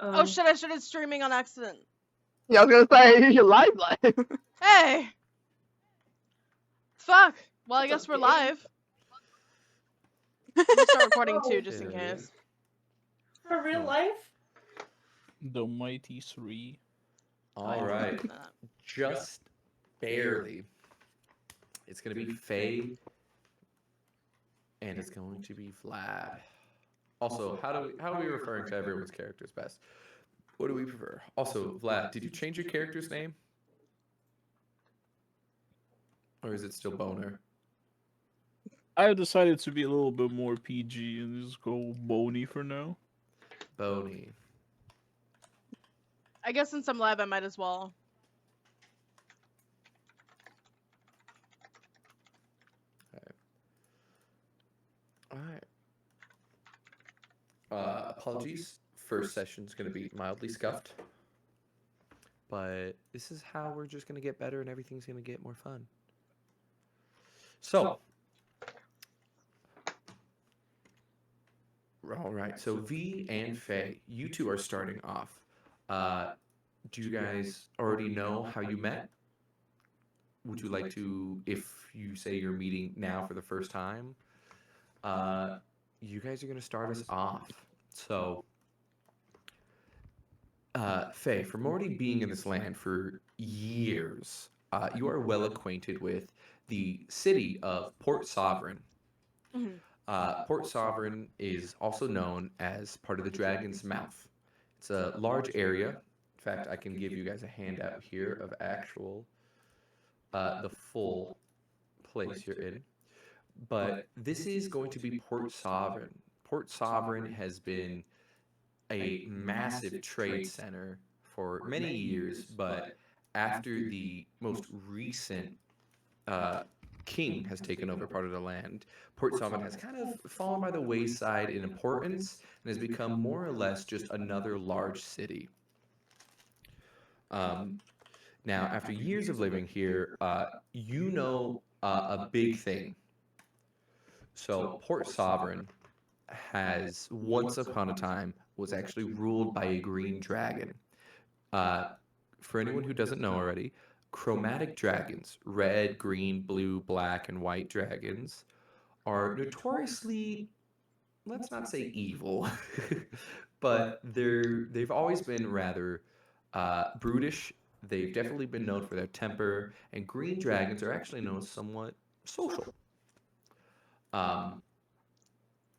Oh shit! I started streaming on accident. Yeah, I was gonna say you're live. Hey, fuck. Well, I What's guess up, we're gang? live. I'm gonna start recording too, Oh, just in Hell yeah. case. for real life? The Mighty Three. Oh, I All forgot right. to do that. Just barely. It's going to be Faye, and it's going to be Vlad. Also, how are we referring to everyone's characters best? What do we prefer? Also, Vlad, did you change your character's name? Or is it still Boner? I decided to be a little bit more PG and just go Boney for now. Boney. I guess since I'm live, I might as well. All right. Apologies. First session's going to be mildly scuffed. But this is how we're just going to get better and everything's going to get more fun. So, all right. So V and Faye, you two are starting off. Do you guys already know how you met? Would you like to, if you say you're meeting now for the first time, you guys are going to start us off. So, Faye, from already being in this land for years, you are well acquainted with the city of Port Sovereign. Mhm. Port Sovereign is also known as part of the Dragon's Mouth. It's a large area. In fact, I can give you guys a handout here of actual, the full place you're in. But this is going to be Port Sovereign. Port Sovereign has been a massive trade center for many years, but after the most recent uh, king has taken over part of the land, Port Sovereign has kind of fallen by the wayside in importance and has become more or less just another large city. Um, Now, after years of living here, you know a big thing. So, Port Sovereign has once upon a time was actually ruled by a green dragon. Uh, for anyone who doesn't know already, chromatic dragons, red, green, blue, black, and white dragons, are notoriously, let's not say evil, but they've always been rather brutish. They've definitely been known for their temper, and green dragons are actually known as somewhat social. Um,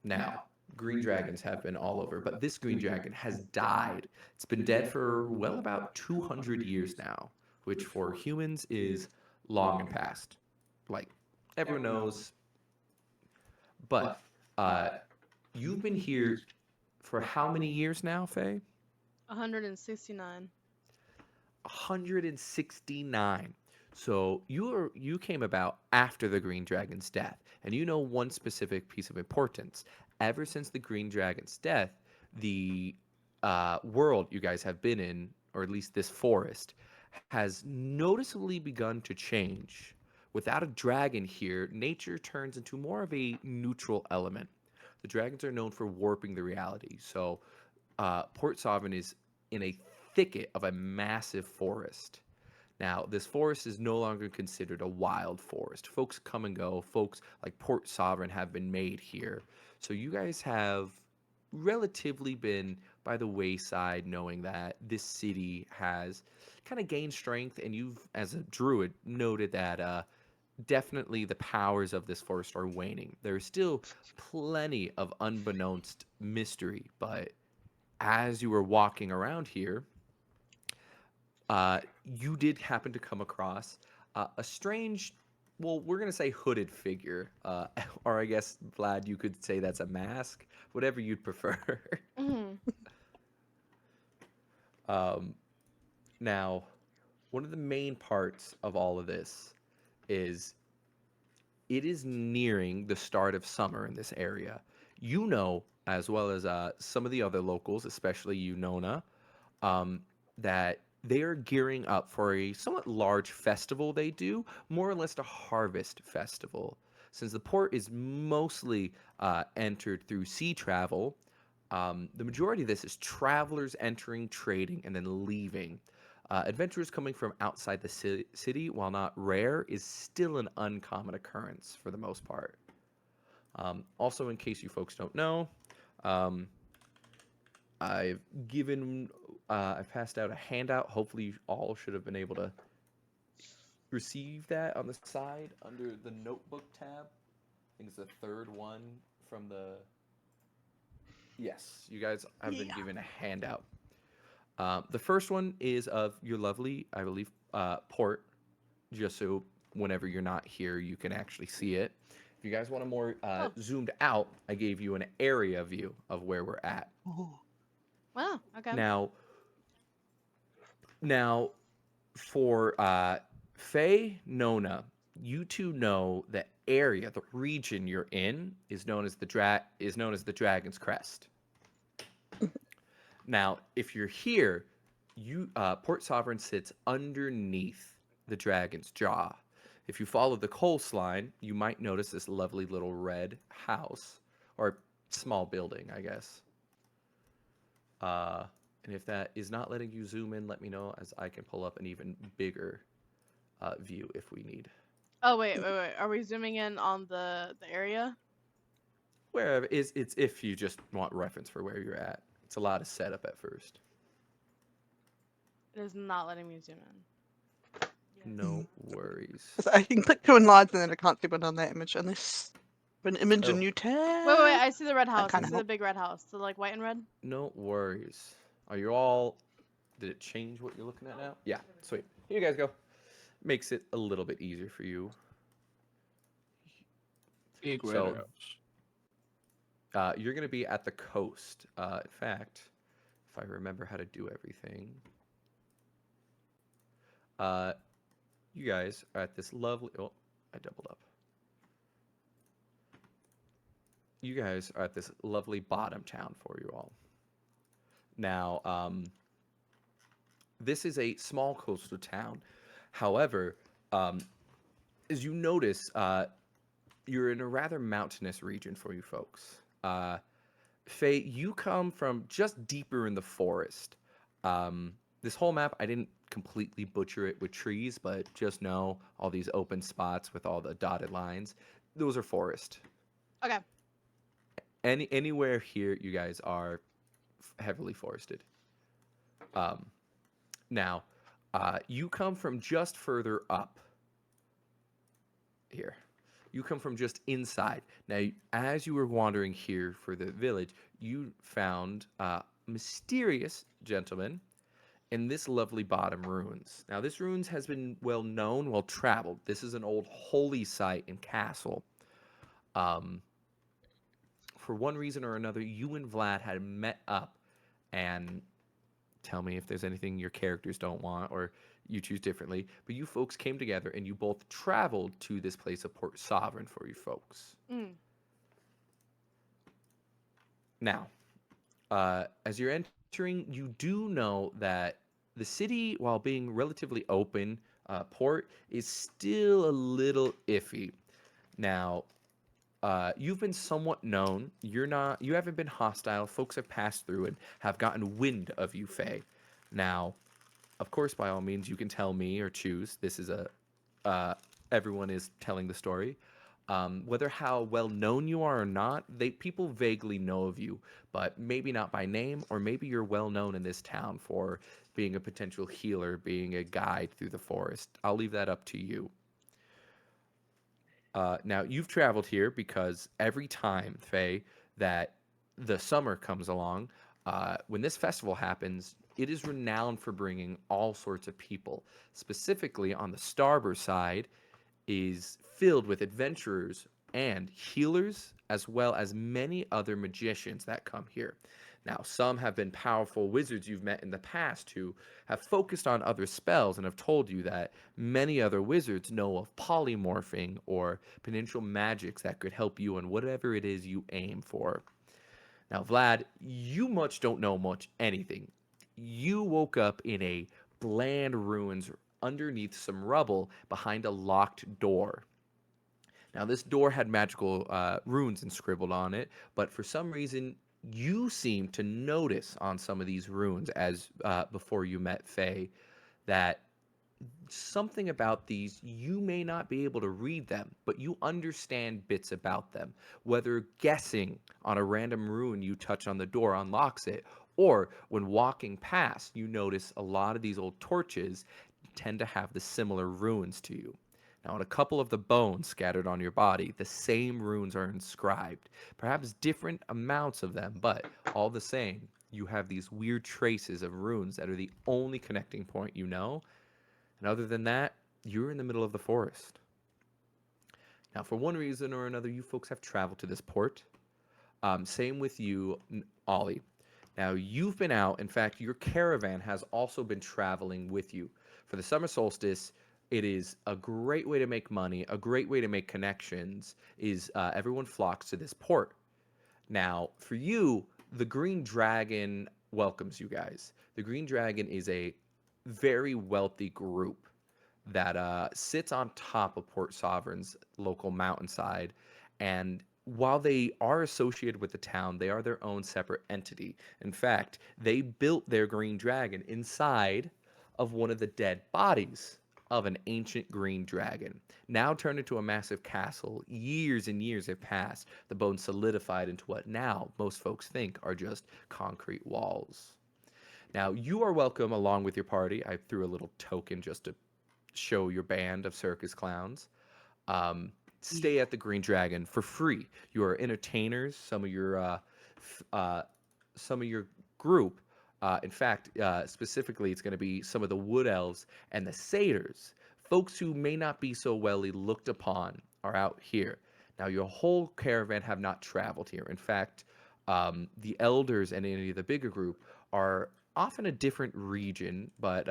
Now, green dragons have been all over, but this green dragon has died. It's been dead for, well, about 200 years now, which for humans is long and past. Like, everyone knows. But uh, you've been here for how many years now, Faye? 169. 169. So you came about after the Green Dragon's death, and you know one specific piece of importance. Ever since the Green Dragon's death, the world you guys have been in, or at least this forest, has noticeably begun to change. Without a dragon here, nature turns into more of a neutral element. The dragons are known for warping the reality. So Port Sovereign is in a thicket of a massive forest. Now, this forest is no longer considered a wild forest. Folks come and go. Folks like Port Sovereign have been made here. So you guys have relatively been by the wayside, knowing that this city has kind of gained strength, and you've, as a druid, noted that definitely the powers of this forest are waning. There's still plenty of unbeknownst mystery, but as you were walking around here, you did happen to come across a strange, well, we're going to say hooded figure. Or I guess, Vlad, you could say that's a mask, whatever you'd prefer. Mhm. um, Now, one of the main parts of all of this is it is nearing the start of summer in this area. You know, as well as some of the other locals, especially you, Nona, that they are gearing up for a somewhat large festival they do, more or less a harvest festival. Since the port is mostly entered through sea travel, The majority of this is travelers entering, trading, and then leaving. Adventurers coming from outside the city, while not rare, is still an uncommon occurrence for the most part. Also, in case you folks don't know, um, I've given, I've passed out a handout. Hopefully, you all should have been able to receive that on the side under the notebook tab. I think it's the third one from the. Yes, you guys have been Yeah. given a handout. The first one is of your lovely, I believe, port, just so whenever you're not here, you can actually see it. If you guys want a more Oh. zoomed out, I gave you an area view of where we're at. Wow. Okay. Now, for Faye, Nona, you two know the area, the region you're in, is known as the Dragon's Crest. Now, if you're here, Port Sovereign sits underneath the Dragon's Jaw. If you follow the coastline, you might notice this lovely little red house, or small building, I guess. And if that is not letting you zoom in, let me know, as I can pull up an even bigger view if we need. Oh wait. Are we zooming in on the area? Wherever it's if you just want reference for where you're at. It's a lot of setup at first. It is not letting me zoom in. No worries. So I can click to enlarge and then I can't see one on that image unless an image a Oh. new tab. Wait. I see the red house. I kinda see the help. big red house. So like white and red. No worries. Are you all? Did it change what you're looking at now? Yeah, sweet. Here you guys go. Makes it a little bit easier for you. Big red So- house. You're gonna be at the coast. In fact, if I remember how to do everything, you guys are at this lovely. Oh, I doubled up. You guys are at this lovely bottom town for you all. Now, this is a small coastal town. However, as you notice, you're in a rather mountainous region for you folks. Faye, you come from just deeper in the forest. This whole map, I didn't completely butcher it with trees, but just know all these open spots with all the dotted lines, those are forest. Okay. Anywhere here, you guys are heavily forested. Now, you come from just further up here. You come from just inside. Now, as you were wandering here for the village, you found a mysterious gentleman in this lovely bottom ruins. Now, this ruins has been well known, well traveled. This is an old holy site and castle. For one reason or another, you and Vlad had met up, and tell me if there's anything your characters don't want or you choose differently. But you folks came together and you both traveled to this place of Port Sovereign for you folks. Mm. Now, as you're entering, you do know that the city, while being relatively open, port, is still a little iffy. Now, you've been somewhat known. You haven't been hostile. Folks have passed through and have gotten wind of you, Faye. Now, of course, by all means, you can tell me or choose. This is everyone is telling the story. Whether how well known you are or not, people vaguely know of you, but maybe not by name, or maybe you're well known in this town for being a potential healer, being a guide through the forest. I'll leave that up to you. Now, you've traveled here because every time, Faye, that the summer comes along, when this festival happens, it is renowned for bringing all sorts of people. Specifically, on the starboard side, is filled with adventurers and healers, as well as many other magicians that come here. Now, some have been powerful wizards you've met in the past who have focused on other spells and have told you that many other wizards know of polymorphing or potential magics that could help you in whatever it is you aim for. Now, Vlad, you don't know much anything. You woke up in a bland ruins underneath some rubble behind a locked door. Now, this door had magical runes inscribed on it, but for some reason, you seem to notice on some of these runes as before you met Faye that something about these, you may not be able to read them, but you understand bits about them. Whether guessing on a random rune you touch on the door unlocks it, or when walking past, you notice a lot of these old torches tend to have the similar runes to you. Now, on a couple of the bones scattered on your body, the same runes are inscribed. Perhaps different amounts of them, but all the same, you have these weird traces of runes that are the only connecting point you know. And other than that, you're in the middle of the forest. Now, for one reason or another, you folks have traveled to this port. Same with you, Ollie. Now, you've been out. In fact, your caravan has also been traveling with you. For the summer solstice, it is a great way to make money, a great way to make connections, is everyone flocks to this port. Now, for you, the Green Dragon welcomes you guys. The Green Dragon is a very wealthy group that sits on top of Port Sovereign's local mountainside. And while they are associated with the town, they are their own separate entity. In fact, they built their Green Dragon inside of one of the dead bodies of an ancient green dragon, now turned into a massive castle. Years and years have passed. The bones solidified into what now most folks think are just concrete walls. Now, you are welcome along with your party. I threw a little token just to show your band of circus clowns. Stay at the Green Dragon for free. You are entertainers. Some of your group. In fact, specifically, it's going to be some of the wood elves and the satyrs. Folks who may not be so well looked upon are out here. Now, your whole caravan have not traveled here. In fact, the elders and any of the bigger group are off in a different region, but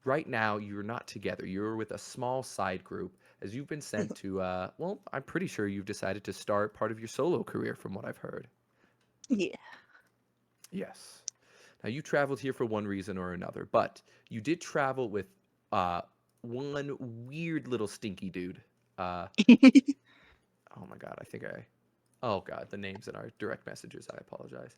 right now you're not together. You're with a small side group as you've been sent to, well, I'm pretty sure you've decided to start part of your solo career from what I've heard. Yeah. Yes. Now, you traveled here for one reason or another, but you did travel with one weird little stinky dude. Oh my God, oh God, the names in our direct messages, I apologize.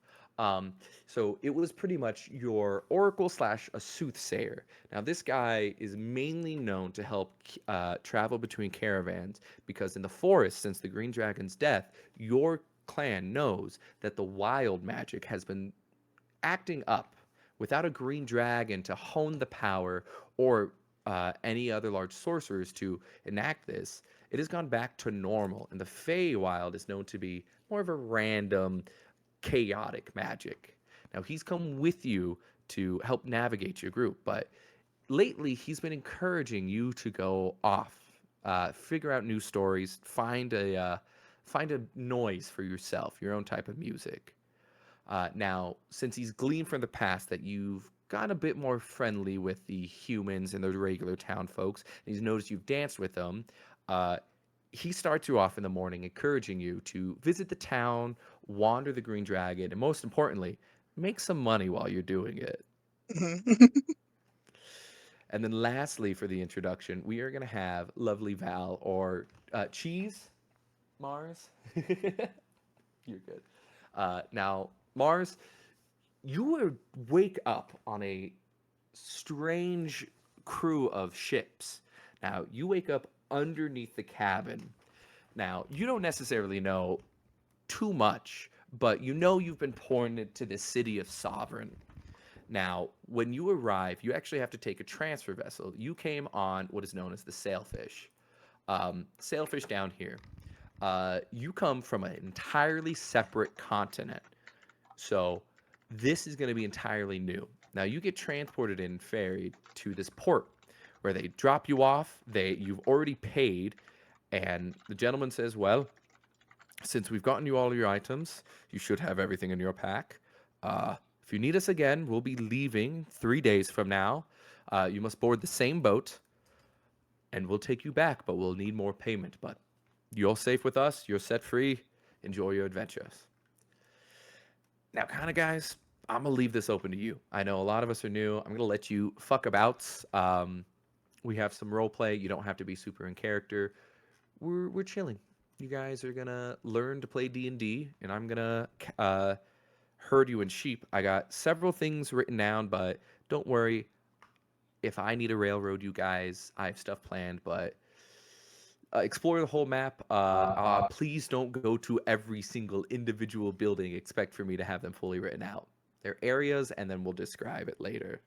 So it was pretty much your oracle slash a soothsayer. Now, this guy is mainly known to help travel between caravans because in the forest, since the Green Dragon's death, your clan knows that the wild magic has been acting up. Without a green dragon to hone the power or any other large sorcerers to enact this, it has gone back to normal. And the Feywild is known to be more of a random, chaotic magic. Now, he's come with you to help navigate your group, but lately he's been encouraging you to go off, figure out new stories, find a noise for yourself, your own type of music. Now, since he's gleaned from the past that you've gotten a bit more friendly with the humans and the regular town folks, and he's noticed you've danced with them, he starts you off in the morning, encouraging you to visit the town, wander the Green Dragon, and most importantly, make some money while you're doing it. And then lastly, for the introduction, we are going to have lovely Val, or Cheese Mars. You're good. Now, Mars, you would wake up on a strange crew of ships. Now, you wake up underneath the cabin. Now, you don't necessarily know too much, but you know you've been pointed to the city of Sovereign. Now, when you arrive, you actually have to take a transfer vessel. You came on what is known as the Sailfish. Sailfish down here. You come from an entirely separate continent. So this is going to be entirely new. Now you get transported in ferry to this port where they drop you off. You've already paid, and the gentleman says, "Well, since we've gotten you all your items, you should have everything in your pack. If you need us again, we'll be leaving 3 days from now. You must board the same boat, and we'll take you back, but we'll need more payment. But you're safe with us. You're set free. Enjoy your adventures." Now, kind of guys, I'm going to leave this open to you. I know a lot of us are new. I'm going to let you fuck abouts. We have some role play. You don't have to be super in character. We're chilling. You guys are going to learn to play D&D, and I'm going to herd you in sheep. I got several things written down, but don't worry. If I need to railroad you guys, I have stuff planned, but explore the whole map. Please don't go to every single individual building. Expect for me to have them fully written out. They're areas, and then we'll describe it later.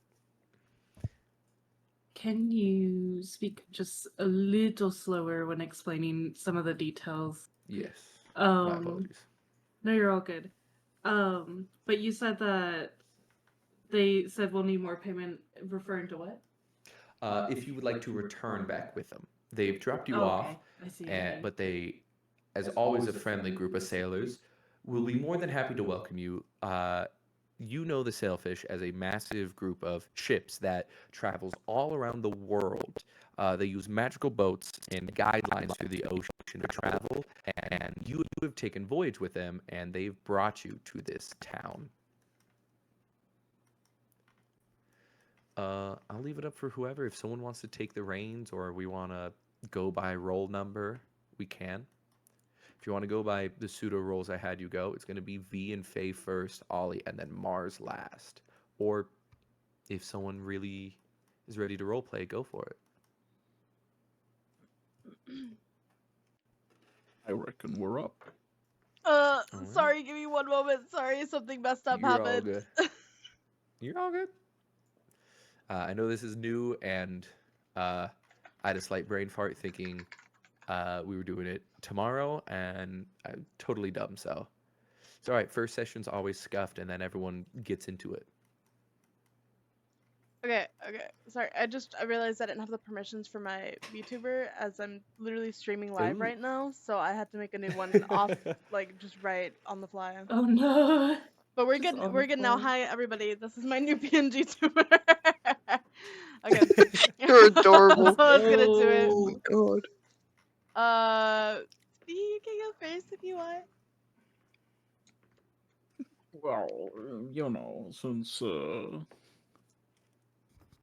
Can you speak just a little slower when explaining some of the details? Yes. My Um, apologies. no, you're all good. But you said that they said we'll need more payment, referring to what? If you would like to return back with them, they've dropped you Oh, off, okay. I see. what you mean. but they, as always, a friendly group of sailors, will be more than happy to welcome you. You know the Sailfish as a massive group of ships that travels all around the world. They use magical boats and guidelines through the ocean to travel, and you have taken voyage with them, and they've brought you to this town. I'll leave it up for whoever. If someone wants to take the reins or we want to go by roll number, we can. If you want to go by the pseudo rolls I had you go, it's going to be V and Faye first, Ollie, and then Mars last. Or if someone really is ready to roleplay, go for it. I reckon we're up. Alright. Sorry, give me one moment. Sorry, something messed up You're all happened. good. You're all good. I know this is new, and I had a slight brain fart thinking we were doing it tomorrow, and I'm totally dumb, so it's all right. First session's always scuffed, and then everyone gets into it. Okay. Sorry, I realized I didn't have the permissions for my VTuber as I'm literally streaming live Ooh. right now, so I had to make a new one off, like just right on the fly. Oh no. But we're Just good. on We're the good now. fly. Hi everybody. This is my new PNG tuber. Okay. You're adorable. Let's get into it. Oh my god. You can go first if you want. Well, since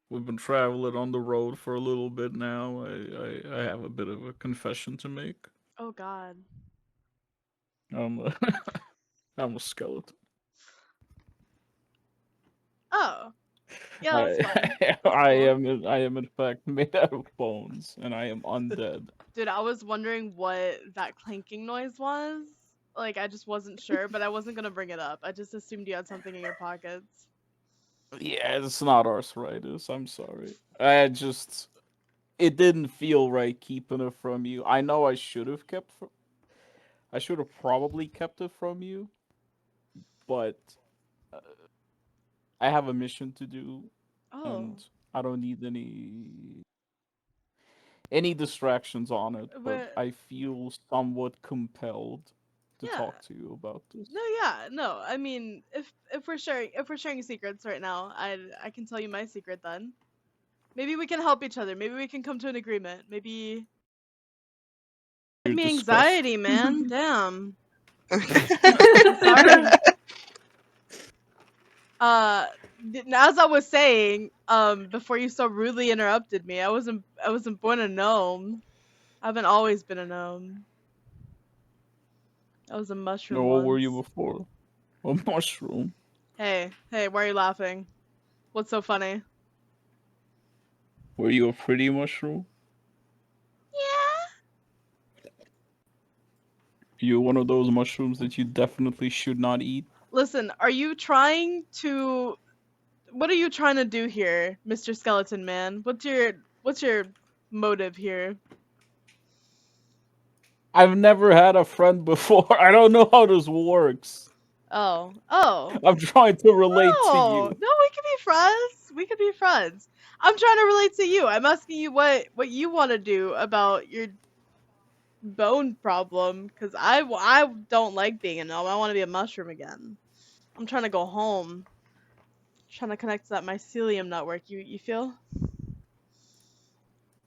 we've been traveling on the road for a little bit now, I have a bit of a confession to make. Oh God. I'm a, I'm a skeleton. Oh. Yeah, that's fine. I cool. am in fact made out of bones, and I am undead. Dude, I was wondering what that clanking noise was. Like, I just wasn't sure, but I wasn't gonna bring it up. I just assumed you had something in your pockets. Yeah, it's not arthritis. I'm sorry. It didn't feel right keeping it from you. I know I should have probably kept it from you, but I have a mission to do, Oh. and I don't need any distractions on it. But I feel somewhat compelled to talk to you about this. No, yeah, no. I mean, if we're sharing secrets right now, I can tell you my secret then. Maybe we can help each other. Maybe we can come to an agreement. Maybe. Give me anxiety, man. Damn. Sorry. As I was saying, before you so rudely interrupted me, I wasn't born a gnome. I haven't always been a gnome. I was a mushroom. No, what were you once. before? A mushroom. Hey, why are you laughing? What's so funny? Were you a pretty mushroom? Yeah. You're one of those mushrooms that you definitely should not eat. Listen, what are you trying to do here, Mr. Skeleton Man? What's your motive here? I've never had a friend before. I don't know how this works. Oh. I'm trying to relate to you. No, we could be friends. We could be friends. I'm trying to relate to you. I'm asking you what you want to do about your bone problem, because I don't like being a gnome. I want to be a mushroom again. I'm trying to go home. Trying to connect to that mycelium network. You feel?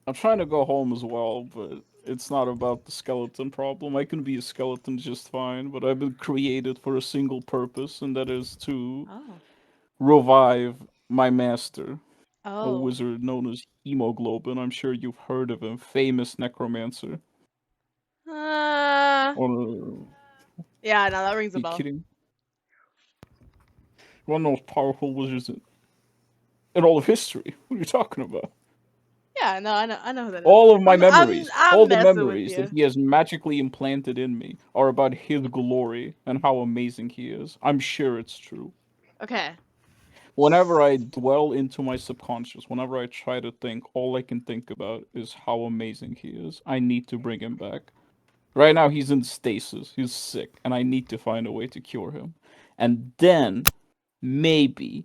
I'm trying to go home as well, but it's not about the skeleton problem. I can be a skeleton just fine, but I've been created for a single purpose, and that is to revive my master, a wizard known as Hemoglobin. I'm sure you've heard of him, famous necromancer. Yeah, no, that rings a bell. Kidding? One of the most powerful wizards in all of history. What are you talking about? Yeah, no, I know who that is. All of my memories, I'm all the messing with memories that you. he has magically implanted in me are about his glory and how amazing he is. I'm sure it's true. Okay. Whenever I dwell into my subconscious, whenever I try to think, all I can think about is how amazing he is. I need to bring him back. Right now, he's in stasis. He's sick, and I need to find a way to cure him. And then, maybe,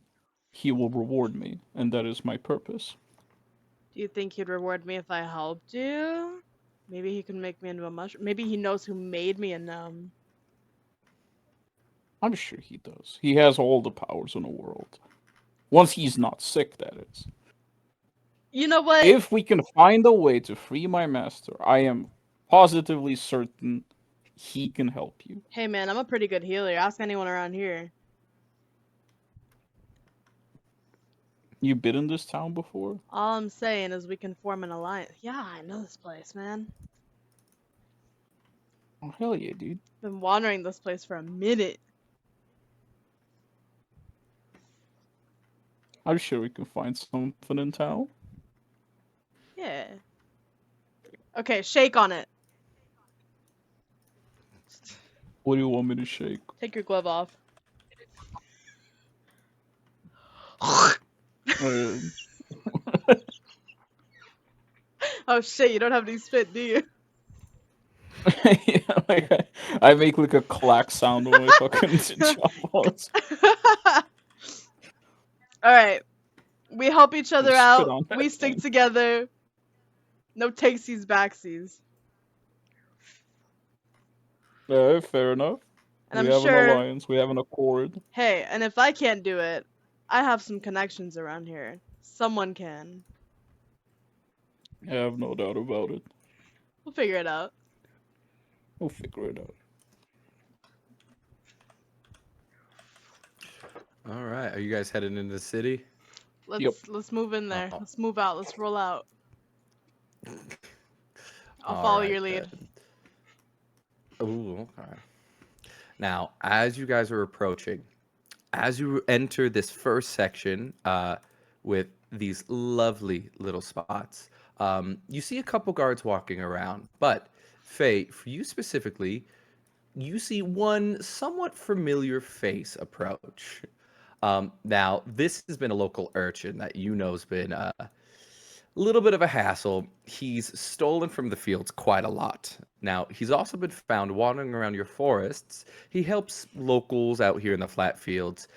he will reward me, and that is my purpose. Do you think he'd reward me if I helped you? Maybe he could make me into a mushroom. Maybe he knows who made me a gnome. I'm sure he does. He has all the powers in the world. Once he's not sick, that is. You know what? If we can find a way to free my master, I am positively certain he can help you. Hey man, I'm a pretty good healer. Ask anyone around here. You been in this town before? All I'm saying is we can form an alliance. Yeah, I know this place, man. Oh, hell yeah, dude. Been wandering this place for a minute. I'm sure we can find something in town. Yeah. Okay, shake on it. What do you want me to shake? Take your glove off. Uh, Oh shit, you don't have any spit, do you? yeah, like I make like a clack sound when I fucking chop balls. Alright. We help each other Spit out. on that We stick thing. together. No takesies backsies. Yeah, fair enough. And We I'm have an sure, alliance. We have an accord. hey, and if I can't do it, I have some connections around here. Someone can. I have no doubt about it. We'll figure it out. We'll figure it out. All right. Are you guys heading into the city? Let's move in there. Oh. Let's move out. Let's roll out. I'll All follow right, your lead. then. Ooh, okay. Now, as you guys are approaching, as you enter this first section with these lovely little spots, you see a couple guards walking around. But, Faye, for you specifically, you see one somewhat familiar face approach. Now, this has been a local urchin that you know has been a little bit of a hassle. He's stolen from the fields quite a lot. Now, he's also been found wandering around your forests. He helps locals out here in the flat fields,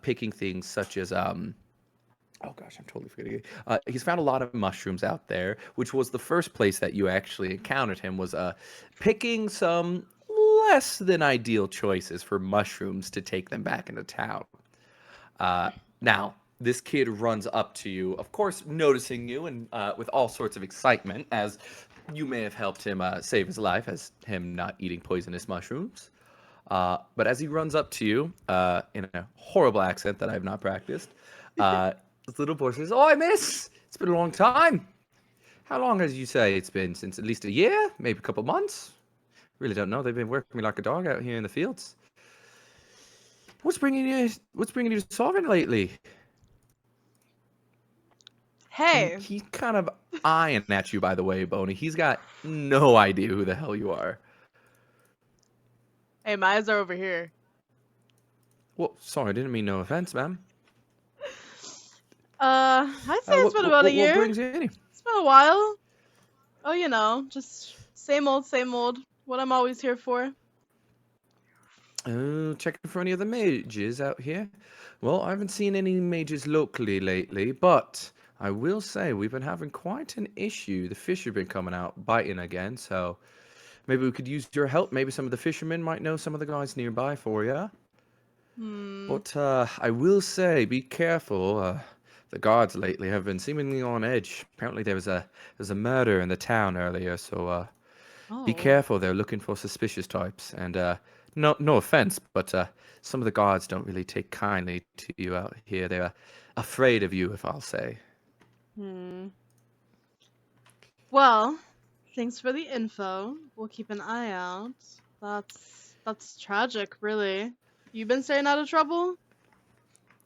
picking things such as oh gosh, I'm totally forgetting it. He's found a lot of mushrooms out there, which was the first place that you actually encountered him, was picking some less than ideal choices for mushrooms to take them back into town. Now, this kid runs up to you, of course, noticing you and with all sorts of excitement, as you may have helped him save his life, as him not eating poisonous mushrooms. But as he runs up to you, in a horrible accent that I have not practiced, this little boy says, "Oi, miss! It's been a long time. How long as you say it's been? Since at least a year? Maybe a couple months? Really don't know. They've been working me like a dog out here in the fields. What's bringing you to Sovereign lately?" And Hey, he's kind of eyeing at you, by the way, Boney. He's got no idea who the hell you are. hey, my eyes are over here. Well, sorry, I didn't mean no offense, ma'am. I'd say it's been about a year. What brings you in here? It's been a while. Oh, you know, just same old, same old. What I'm always here for. Oh, checking for any other mages out here? Well, I haven't seen any mages locally lately, but I will say we've been having quite an issue. The fish have been coming out biting again, so maybe we could use your help. Maybe some of the fishermen might know some of the guys nearby for you. But I will say, be careful. The guards lately have been seemingly on edge. Apparently there was a murder in the town earlier, so be Oh. careful. They're looking for suspicious types. And no offense, but some of the guards don't really take kindly to you out here. They're afraid of you, if I'll say. Well, thanks for the info. We'll keep an eye out. That's tragic, really. You been staying out of trouble?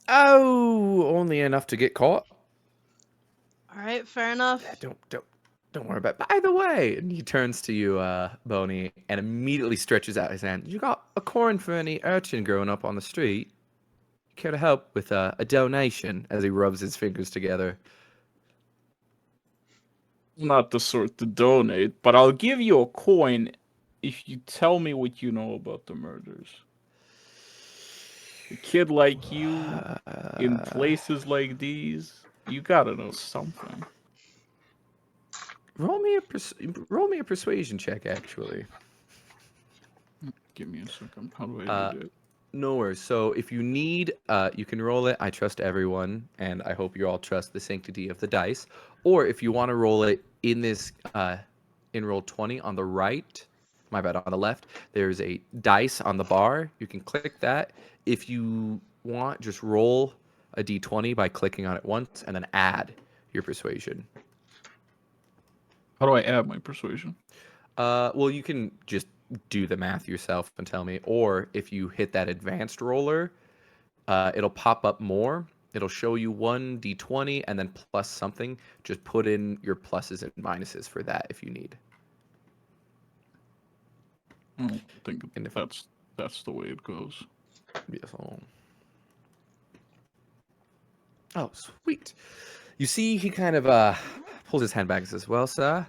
Oh, only enough to get caught. All right, fair enough. Don't worry about it. By the way, and he turns to you, Boney, and immediately stretches out his hand. You got a coin for any urchin growing up on the street? Care to help with a donation? As he rubs his fingers together. Not the sort to donate, but I'll give you a coin if you tell me what you know about the murders. A kid like you, in places like these, you gotta know something. Roll me a persuasion check, actually. Give me a second. How do I do that? No worries. So if you need, you can roll it. I trust everyone, and I hope you all trust the sanctity of the dice. Or if you want to roll it in this, in roll 20 on the right, my bad, on the left, there's a dice on the bar. You can click that. If you want, just roll a d20 by clicking on it once, and then add your persuasion. How do I add my persuasion? Well, you can just do the math yourself and tell me. Or if you hit that advanced roller, it'll pop up more. It'll show you 1d20 and then plus something. Just put in your pluses and minuses for that if you need. I don't think that's the way it goes. Yes. Oh, sweet. You see, he kind of pulls his hand back and says, "Well, sir,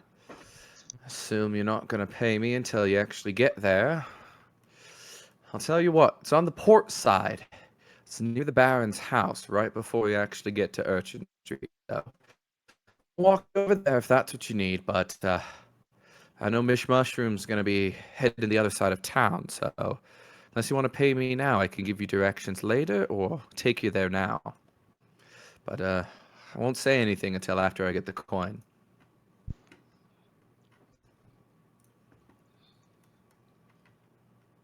assume you're not going to pay me until you actually get there. I'll tell you what, it's on the port side. It's near the Baron's house, right before you actually get to Urchin Street. So walk over there if that's what you need, but I know Mish Mushroom's going to be heading the other side of town, so unless you want to pay me now, I can give you directions later or take you there now. But I won't say anything until after I get the coin."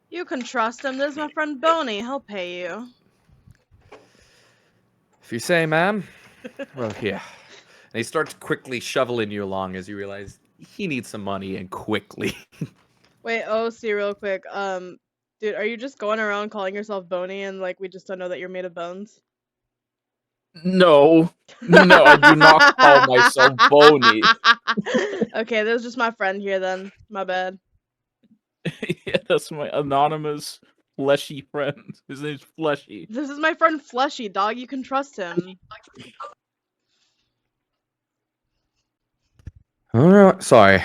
You can trust him. There's my friend Boney. He'll pay you. If you say, ma'am. Well, here. And he starts quickly shoveling you along as you realize he needs some money and quickly. Wait, see real quick. Dude, are you just going around calling yourself Boney and like we just don't know that you're made of bones? No, I do not call myself Boney. Okay, that was just my friend here then. My bad. Yeah, that's my anonymous fleshy friend. His name's Fleshy. This is my friend Fleshy, dog. You can trust him. All right. Sorry.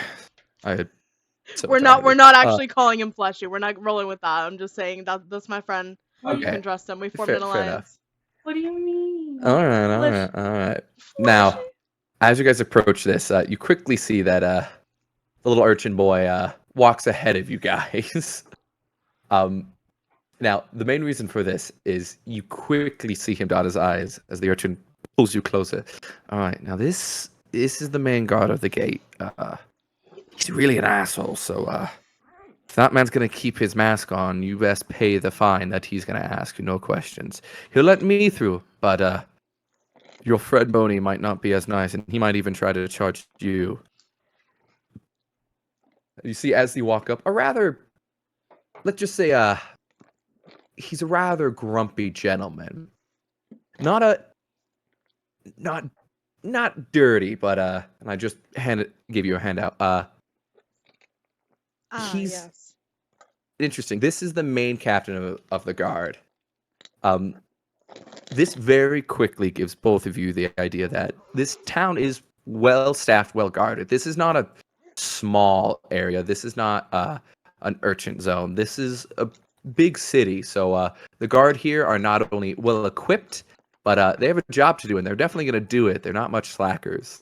We're not actually calling him Fleshy. We're not rolling with that. I'm just saying that's my friend. You Okay. can trust him. We formed an Fair enough. alliance. What do you mean? All right. Now, as you guys approach this, you quickly see that the little urchin boy walks ahead of you guys. Now, the main reason for this is you quickly see him dot his eyes as the urchin pulls you closer. All right, now this is the main guard of the gate. He's really an asshole, so if that man's gonna keep his mask on, you best pay the fine that he's gonna ask you, no questions. He'll let me through, but your friend Boney might not be as nice, and he might even try to charge you. You see, as you walk up, let's just say, he's a rather grumpy gentleman. Not dirty, but and I just give you a handout. He's yes. interesting. This is the main captain of the guard. This very quickly gives both of you the idea that this town is well staffed, well guarded. This is not a small area. This is not an urchin zone. This is a big city. So the guard here are not only well equipped, but they have a job to do, and they're definitely going to do it. They're not much slackers.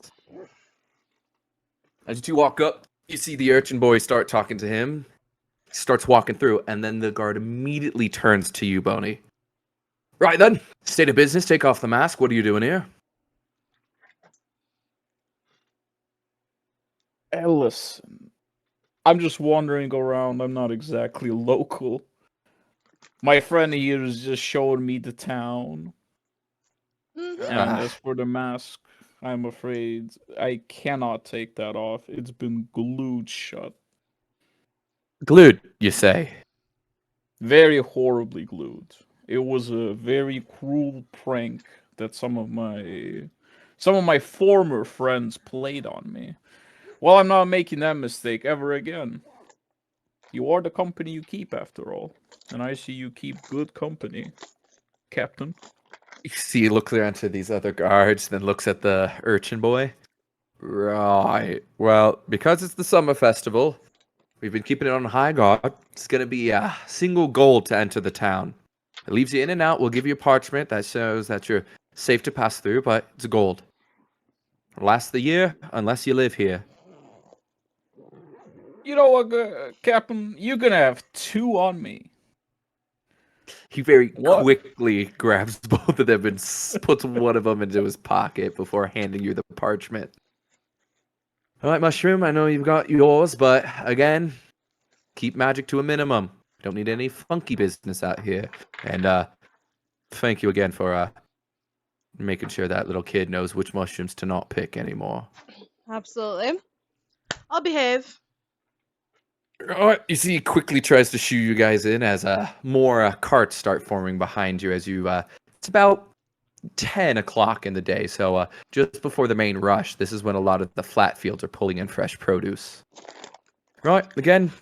As you walk up, you see the urchin boy start talking to him. He starts walking through, and then the guard immediately turns to you, Boney. Right then, state of business, take off the mask. What are you doing here? Hey, listen, I'm just wandering around. I'm not exactly local. My friend here is just showing me the town. Mm-hmm. And as for the mask, I'm afraid I cannot take that off. It's been glued shut. Glued, you say? Very horribly glued. It was a very cruel prank that some of my former friends played on me. Well, I'm not making that mistake ever again. You are the company you keep, after all, and I see you keep good company, Captain. You see, he looks around to these other guards, then looks at the urchin boy. Right. Well, because it's the summer festival, we've been keeping it on high guard. It's going to be a single gold to enter the town. It leaves you in and out. We'll give you a parchment that shows that you're safe to pass through, but it's gold. It'll last the year, unless you live here. You know what, Captain? You're gonna have 2 on me. He very What? quickly grabs both of them and puts one of them into his pocket before handing you the parchment. All right, Mushroom, I know you've got yours, but again, keep magic to a minimum. Don't need any funky business out here. And thank you again for making sure that little kid knows which mushrooms to not pick anymore. Absolutely. I'll behave. All right, you see, he quickly tries to shoo you guys in as more carts start forming behind you. As you, it's about 10 o'clock in the day, so just before the main rush. This is when a lot of the flat fields are pulling in fresh produce. Right, again,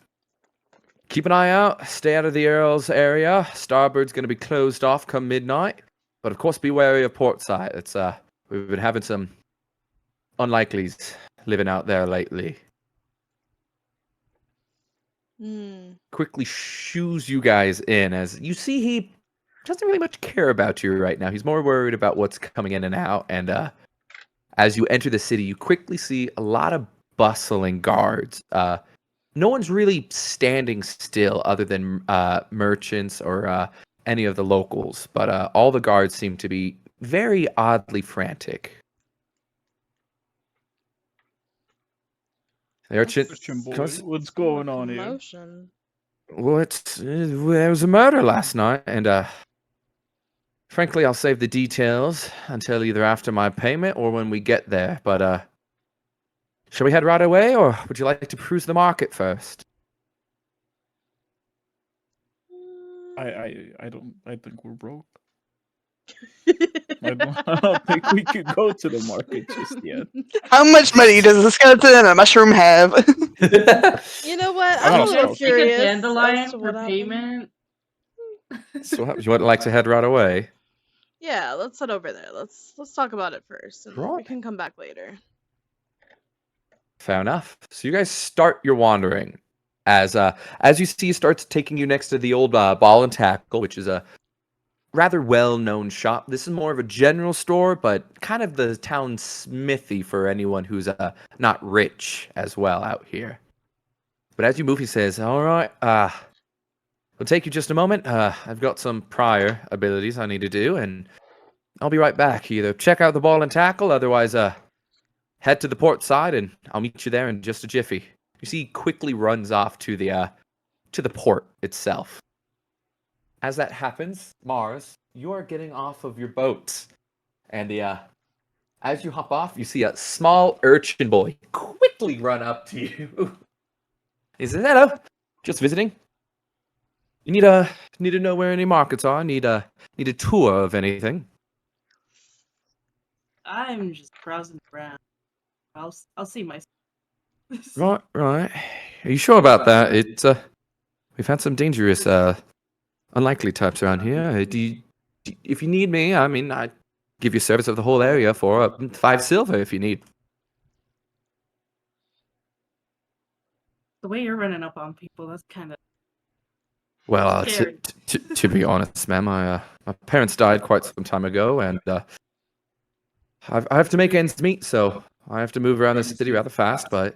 keep an eye out. Stay out of the Earl's area. Starboard's going to be closed off come midnight, but of course, be wary of portside. It's we've been having some unlikelies living out there lately. Quickly shoos you guys in as you see he doesn't really much care about you right now. He's more worried about what's coming in and out. And as you enter the city, you quickly see a lot of bustling guards. No one's really standing still other than merchants or any of the locals, but all the guards seem to be very oddly frantic. The urchin, What's going on here? Commotion. well, there was a murder last night, and frankly, I'll save the details until either after my payment or when we get there. But shall we head right away, or would you like to peruse the market first? I think we're broke. I don't think we could go to the market just yet. How much money does a skeleton and a mushroom have? You know what? I'm I'm a not little sure. curious. Like a dandelion as to for what happened. payment. So you would like to head right away? Yeah, let's head over there. Let's talk about it first, and we Right. can come back later. Fair enough. So you guys start your wandering. As you see, he starts taking you next to the old Ball and Tackle, which is a rather well-known shop. This is more of a general store, but kind of the town smithy for anyone who's not rich as well out here. But as you move, he says, "All right, it'll take you just a moment. I've got some prior abilities I need to do, and I'll be right back. Either check out the Ball and Tackle, otherwise, head to the port side, and I'll meet you there in just a jiffy." You see, he quickly runs off to the port itself. As that happens, Mars, you are getting off of your boat, and as you hop off, you see a small urchin boy quickly run up to you. He says, "Hello, just visiting. You need to know where any markets are. Need a tour of anything." I'm just browsing around. I'll see myself. Right. Are you sure about that? It's we've had some dangerous, unlikely types around here. If you need me, I mean, I'd give you service of the whole area for 5 silver if you need. The way you're running up on people, that's kind of Well, scary. to be honest, ma'am, my parents died quite some time ago, and I have to make ends meet, so I have to move around the city rather fast. But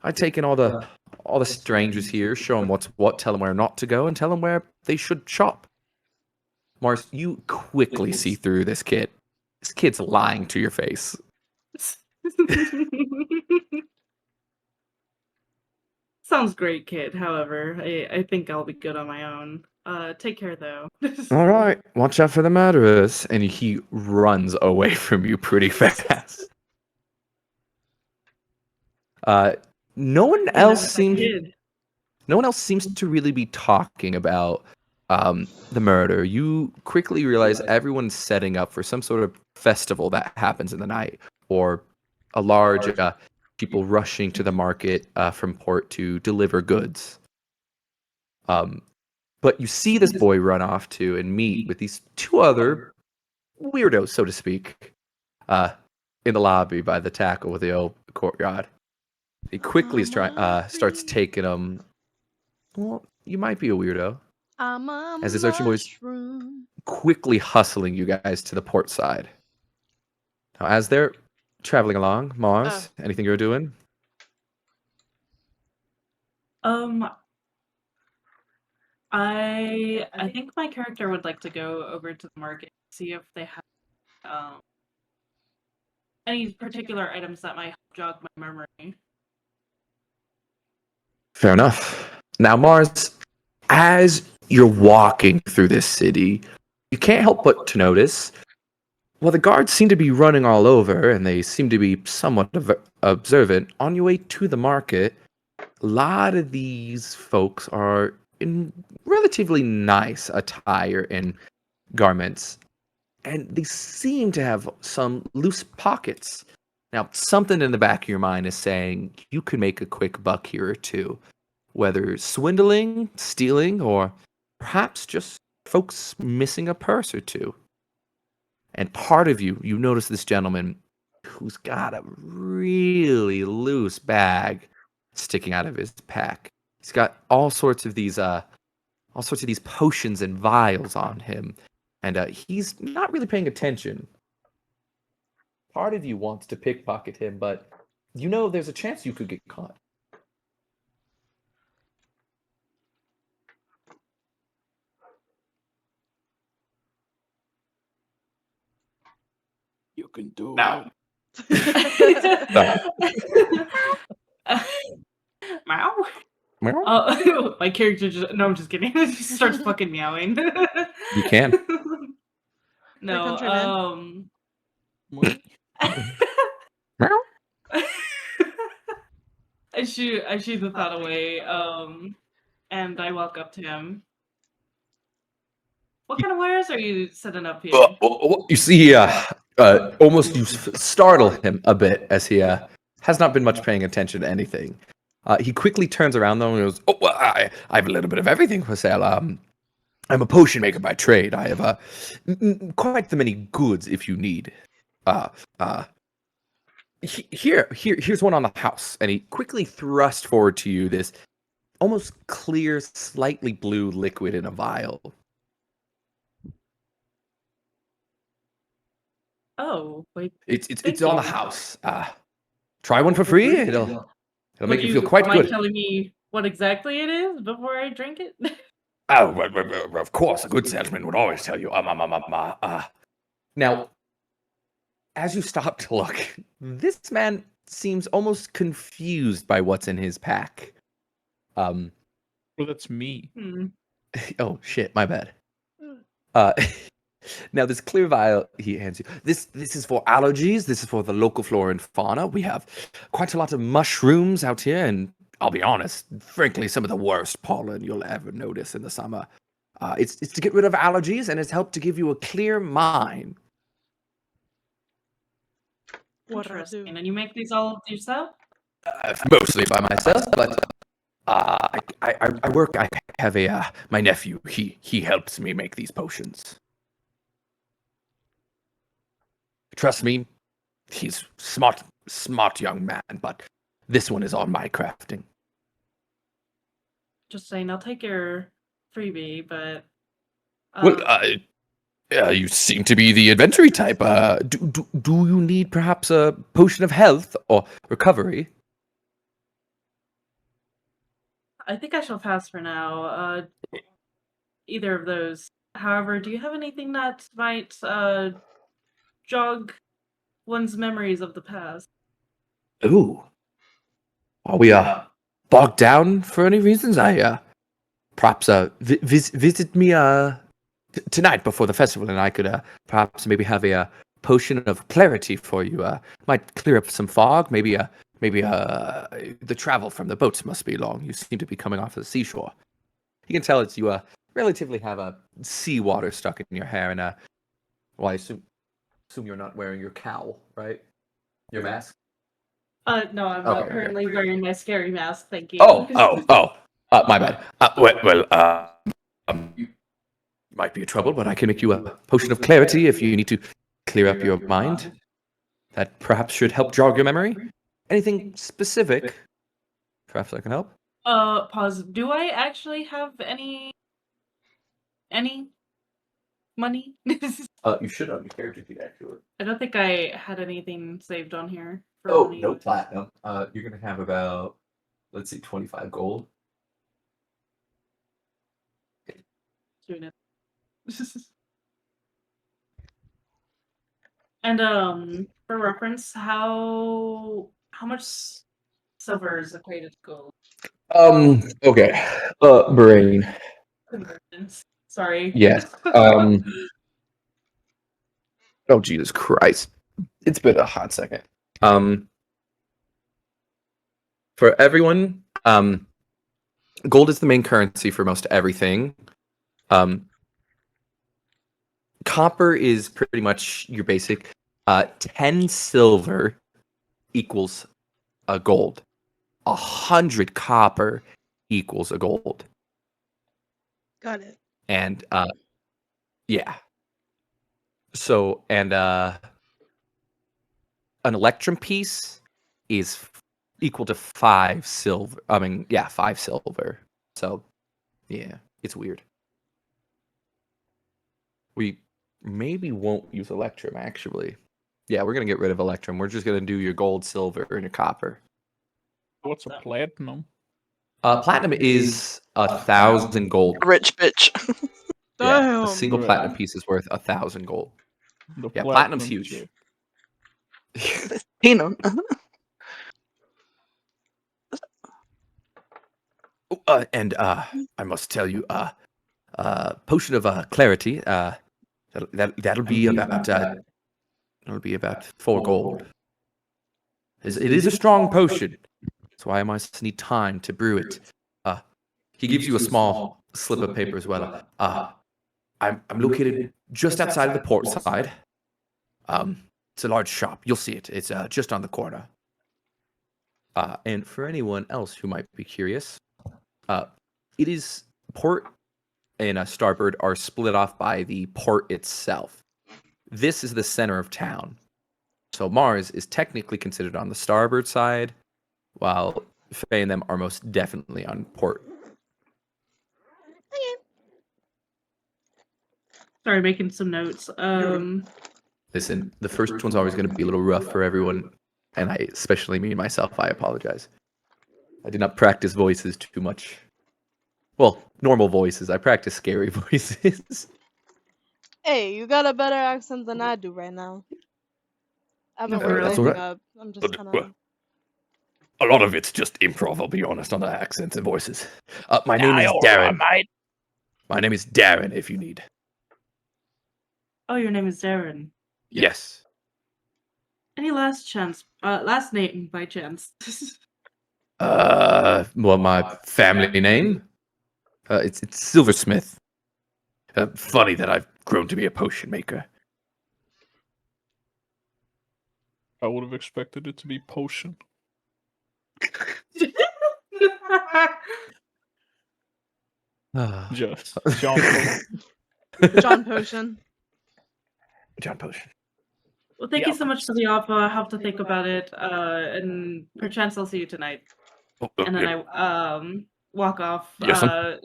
I take in all the strangers here, show them what's what, tell them where not to go, and tell them where they should shop. Mars, you quickly see through this kid. This kid's lying to your face. Sounds great, kid. However, I think I'll be good on my own. Take care, though. All right, watch out for the murderers. And he runs away from you pretty fast. No one else seems to really be talking about the murder, you quickly realize everyone's setting up for some sort of festival that happens in the night, or a large people rushing to the market from port to deliver goods. But you see this boy run off to and meet with these two other weirdos, so to speak, in the lobby by the tackle with the old courtyard. He quickly starts taking them. Well, you might be a weirdo. I'm a As the searching boys mushroom. quickly hustling you guys to the port side. Now, as they're traveling along, Mars, anything you're doing? I think my character would like to go over to the market, see if they have any particular items that might help jog my memory. Fair enough. Now, Mars, as you're walking through this city, you can't help but to notice, well, the guards seem to be running all over, and they seem to be somewhat observant. On your way to the market, a lot of these folks are in relatively nice attire and garments, and they seem to have some loose pockets. Now, something in the back of your mind is saying you could make a quick buck here or two, whether swindling, stealing, or perhaps just folks missing a purse or two. And part of you notice this gentleman who's got a really loose bag sticking out of his pack. He's got all sorts of these potions and vials on him, and he's not really paying attention. Part of you wants to pickpocket him, but you know there's a chance you could get caught. You can do Now. Meow. Meow. My character just I'm just kidding. He starts fucking meowing. You can. No, Meow. I shoot the thought away, and I walk up to him. What kind of wares are you setting up here? You see, almost you startle him a bit as he has not been much paying attention to anything. He quickly turns around though and goes, "Oh, well, I have a little bit of everything for sale. I'm a potion maker by trade. I have quite the many goods if you need. Here's one on the house." And he quickly thrust forward to you this almost clear, slightly blue liquid in a vial. Oh, wait. It's on the house. Try one for free. It'll make you feel quite good. Mind telling me what exactly it is before I drink it? Oh, well, of course, a good salesman would always tell you. Now, as you stop to look, this man seems almost confused by what's in his pack. Well, that's me. Oh shit, my bad. Now, this clear vial he hands you. This is for allergies. This is for the local flora and fauna. We have quite a lot of mushrooms out here, and I'll be honest, frankly, some of the worst pollen you'll ever notice in the summer. It's to get rid of allergies, and it's helped to give you a clear mind. Interesting. And you make these all yourself? Mostly by myself, but I work. I have my nephew. He helps me make these potions. Trust me, he's smart young man, but this one is on my crafting. Just saying, I'll take your freebie, but... You seem to be the adventure type. Do you need perhaps a potion of health or recovery? I think I shall pass for now. Either of those. However, do you have anything that might jog one's memories of the past? Ooh. Are we bogged down for any reasons? Perhaps visit me tonight before the festival, and I could perhaps maybe have a potion of clarity for you. Might clear up some fog. Maybe the travel from the boats must be long. You seem to be coming off of the seashore. You can tell it's you relatively have a seawater stuck in your hair, and well, I assume you're not wearing your cowl, right? Your mask. No, I'm Okay, not okay. currently wearing my scary mask. Thank you. Oh. My bad. You might be in trouble, but I can make you a potion of clarity if you need to clear up your mind. That perhaps should help jog your memory. Anything specific? Perhaps I can help. Pause. Do I actually have any money? You should on your character sheet, actually. I don't think I had anything saved on here for Oh, money. no platinum. You're gonna have about, let's see, 25 gold. Doing it. And for reference, how much silver is equated to gold? Okay. Brain. Conversions. Sorry. Yes. Oh, Jesus Christ. It's been a hot second. For everyone, gold is the main currency for most everything. Copper is pretty much your basic. 10 silver equals a gold. 100 copper equals a gold. Got it. And yeah. So, and an electrum piece is equal to 5 silver. 5 silver. So, yeah, it's weird. We maybe won't use electrum, actually. Yeah, we're going to get rid of electrum. We're just going to do your gold, silver, and your copper. What's a platinum? Platinum is 1,000 gold. Rich bitch. Yeah, Damn. a single Right. platinum piece is worth 1,000 gold. The Yeah, platinum's huge. chip. You know. And I must tell you, potion of clarity. That'll be about 4 gold. It is a strong potion. That's why I must need time to brew it. He gives you a small slip of paper as well. I'm located just outside of the port side. It's a large shop. You'll see it. It's just on the corner. And for anyone else who might be curious, it is port and starboard are split off by the port itself. This is the center of town. So Mars is technically considered on the starboard side, while Faye and them are most definitely on port. Sorry, making some notes. Listen, the first one's always going to be a little rough for everyone, and I especially me myself. I apologize. I did not practice voices too much. Well, normal voices. I practice scary voices. Hey, you got a better accent than I do right now. I haven't for worked real? That's anything alright. up. I'm just kind of. A lot of it's just improv, I'll be honest, on the accents and voices. My name is Darren. My name is Darren, if you need. Oh, your name is Darren. Yes. Any last name by chance? Well, my family name? It's Silversmith. Funny that I've grown to be a potion maker. I would have expected it to be potion. Just John Potion. John Potion. John Potion. Well, thank you so much for the offer. I'll have to think about it, and perchance I'll see you tonight. And then I walk off Yes,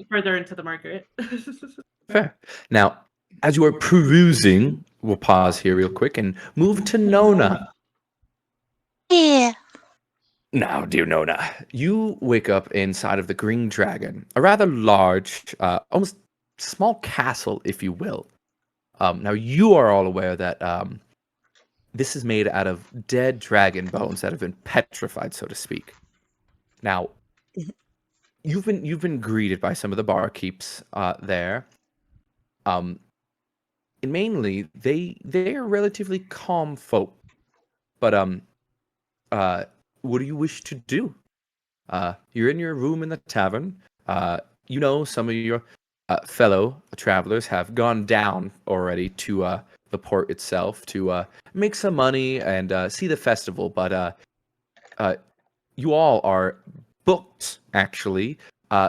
further into the market. Fair. Now, as you are perusing, we'll pause here real quick and move to Nona. Yeah. Now, dear Nona, you wake up inside of the Green Dragon, a rather large, almost small castle, if you will. Now, you are all aware that this is made out of dead dragon bones that have been petrified, so to speak. Now, you've been greeted by some of the barkeeps there. And mainly, they are relatively calm folk. But what do you wish to do? You're in your room in the tavern. You know some of your fellow travelers have gone down already to the port itself to make some money and see the festival. But you all are booked actually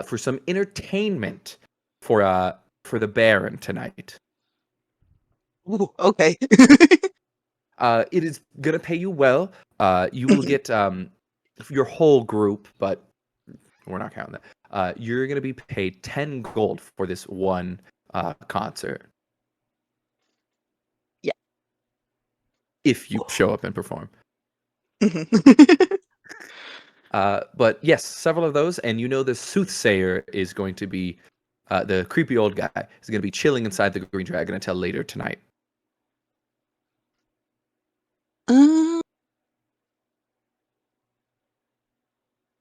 for some entertainment for the Baron tonight. Ooh, okay. It is gonna pay you well. You will get your whole group, but we're not counting that. You're gonna be paid 10 gold for this one concert. Yeah. If you show up and perform. Mhm. But yes, several of those, and you know the soothsayer is going to be the creepy old guy is going to be chilling inside the Green Dragon until later tonight.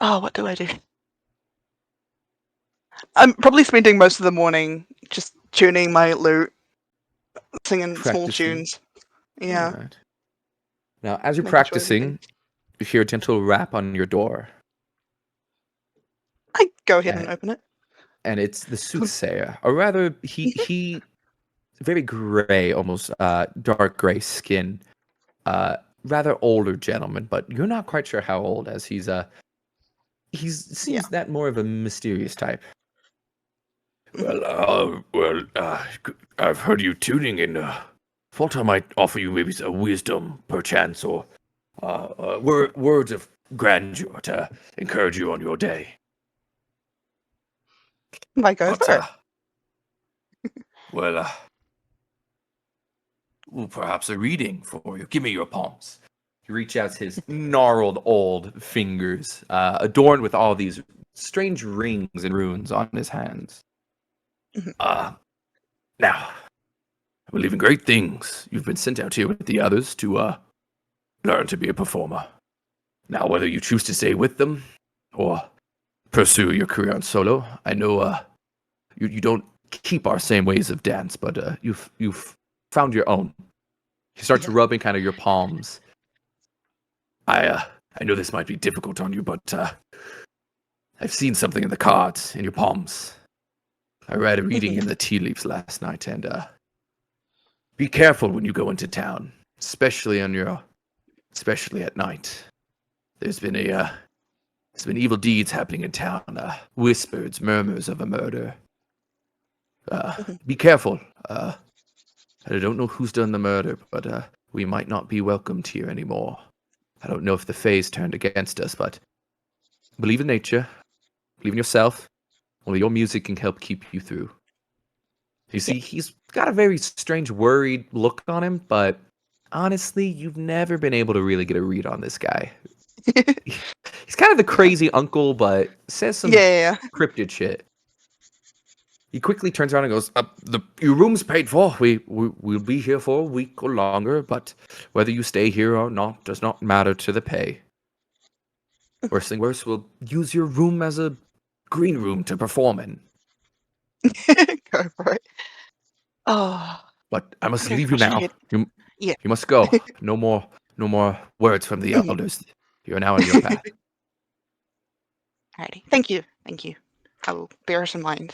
Oh, what do I do? I'm probably spending most of the morning just tuning my lute, singing small Practicing. tunes. Yeah, Alright. Now, as you're making sure everything. practicing, you hear a gentle rap on your door, I go ahead and and, open it. and it's the soothsayer, or rather, he very gray, almost dark gray skin, rather older gentleman, but you're not quite sure how old, as he seems Yeah. that more of a mysterious type. I've heard you tuning, and thought I might offer you maybe some wisdom, perchance, or words of grandeur to encourage you on your day. I go But, for it. well, perhaps a reading for you. Give me your palms. He reaches out his gnarled old fingers, adorned with all these strange rings and runes on his hands. Now, I believe in great things. You've been sent out here with the others to learn to be a performer. Now, whether you choose to stay with them or pursue your career on solo, I know you don't keep our same ways of dance, but you've found your own. He starts rubbing kind of your palms. I know this might be difficult on you, but I've seen something in the cards in your palms. I read a reading in the tea leaves last night, and be careful when you go into town, especially at night. There's been evil deeds happening in town. Whispers, murmurs of a murder. Be careful. I don't know who's done the murder, but we might not be welcomed here anymore. I don't know if the Fae's turned against us, but believe in nature. Believe in yourself. Only your music can help keep you through. You see, he's got a very strange, worried look on him, but honestly, you've never been able to really get a read on this guy. He's kind of the crazy uncle, but says some cryptid shit. He quickly turns around and goes, your room's paid for. We'll be here for a week or longer, but whether you stay here or not does not matter to the pay. Worst thing worse, we'll use your room as a green room to perform in. Go for it. Oh. But I must leave you now. You must go. No more words from the elders. You're now on your path. Alrighty. Thank you. I will bear it in mind.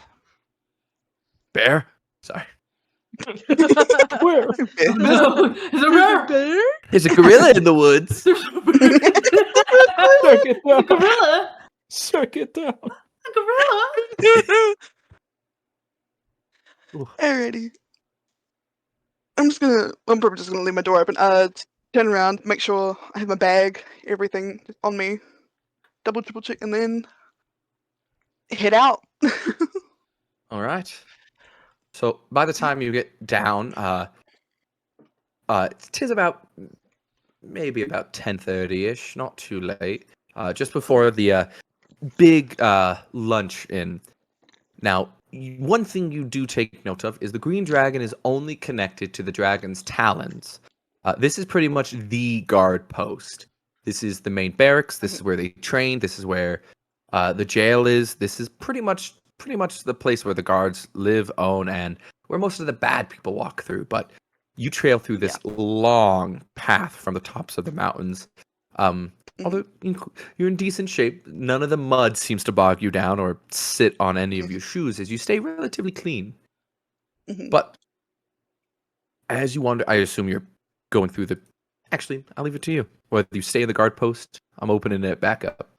Bear? Sorry. Where? Oh, no, is it rare? Bear? There's a gorilla in the woods. Suck it down. Gorilla? Suck it down. Gorilla? Alrighty. I'm probably just gonna leave my door open. Turn around, make sure I have my bag, everything on me. Double, triple check, and then head out. All right. So by the time you get down, tis about maybe about 10:30ish, not too late. Just before the big lunch in. Now, one thing you do take note of is the green dragon is only connected to the dragon's talons. This is pretty much the guard post. This is the main barracks. This is where they train. This is where the jail is. This is pretty much the place where the guards live, own, and where most of the bad people walk through. But you trail through this long path from the tops of the mountains. although you're in decent shape, none of the mud seems to bog you down or sit on any of your shoes as you stay relatively clean. Mhm. But as you wander, I assume you're going through the. Actually, I'll leave it to you. Whether you stay in the guard post, I'm opening it back up.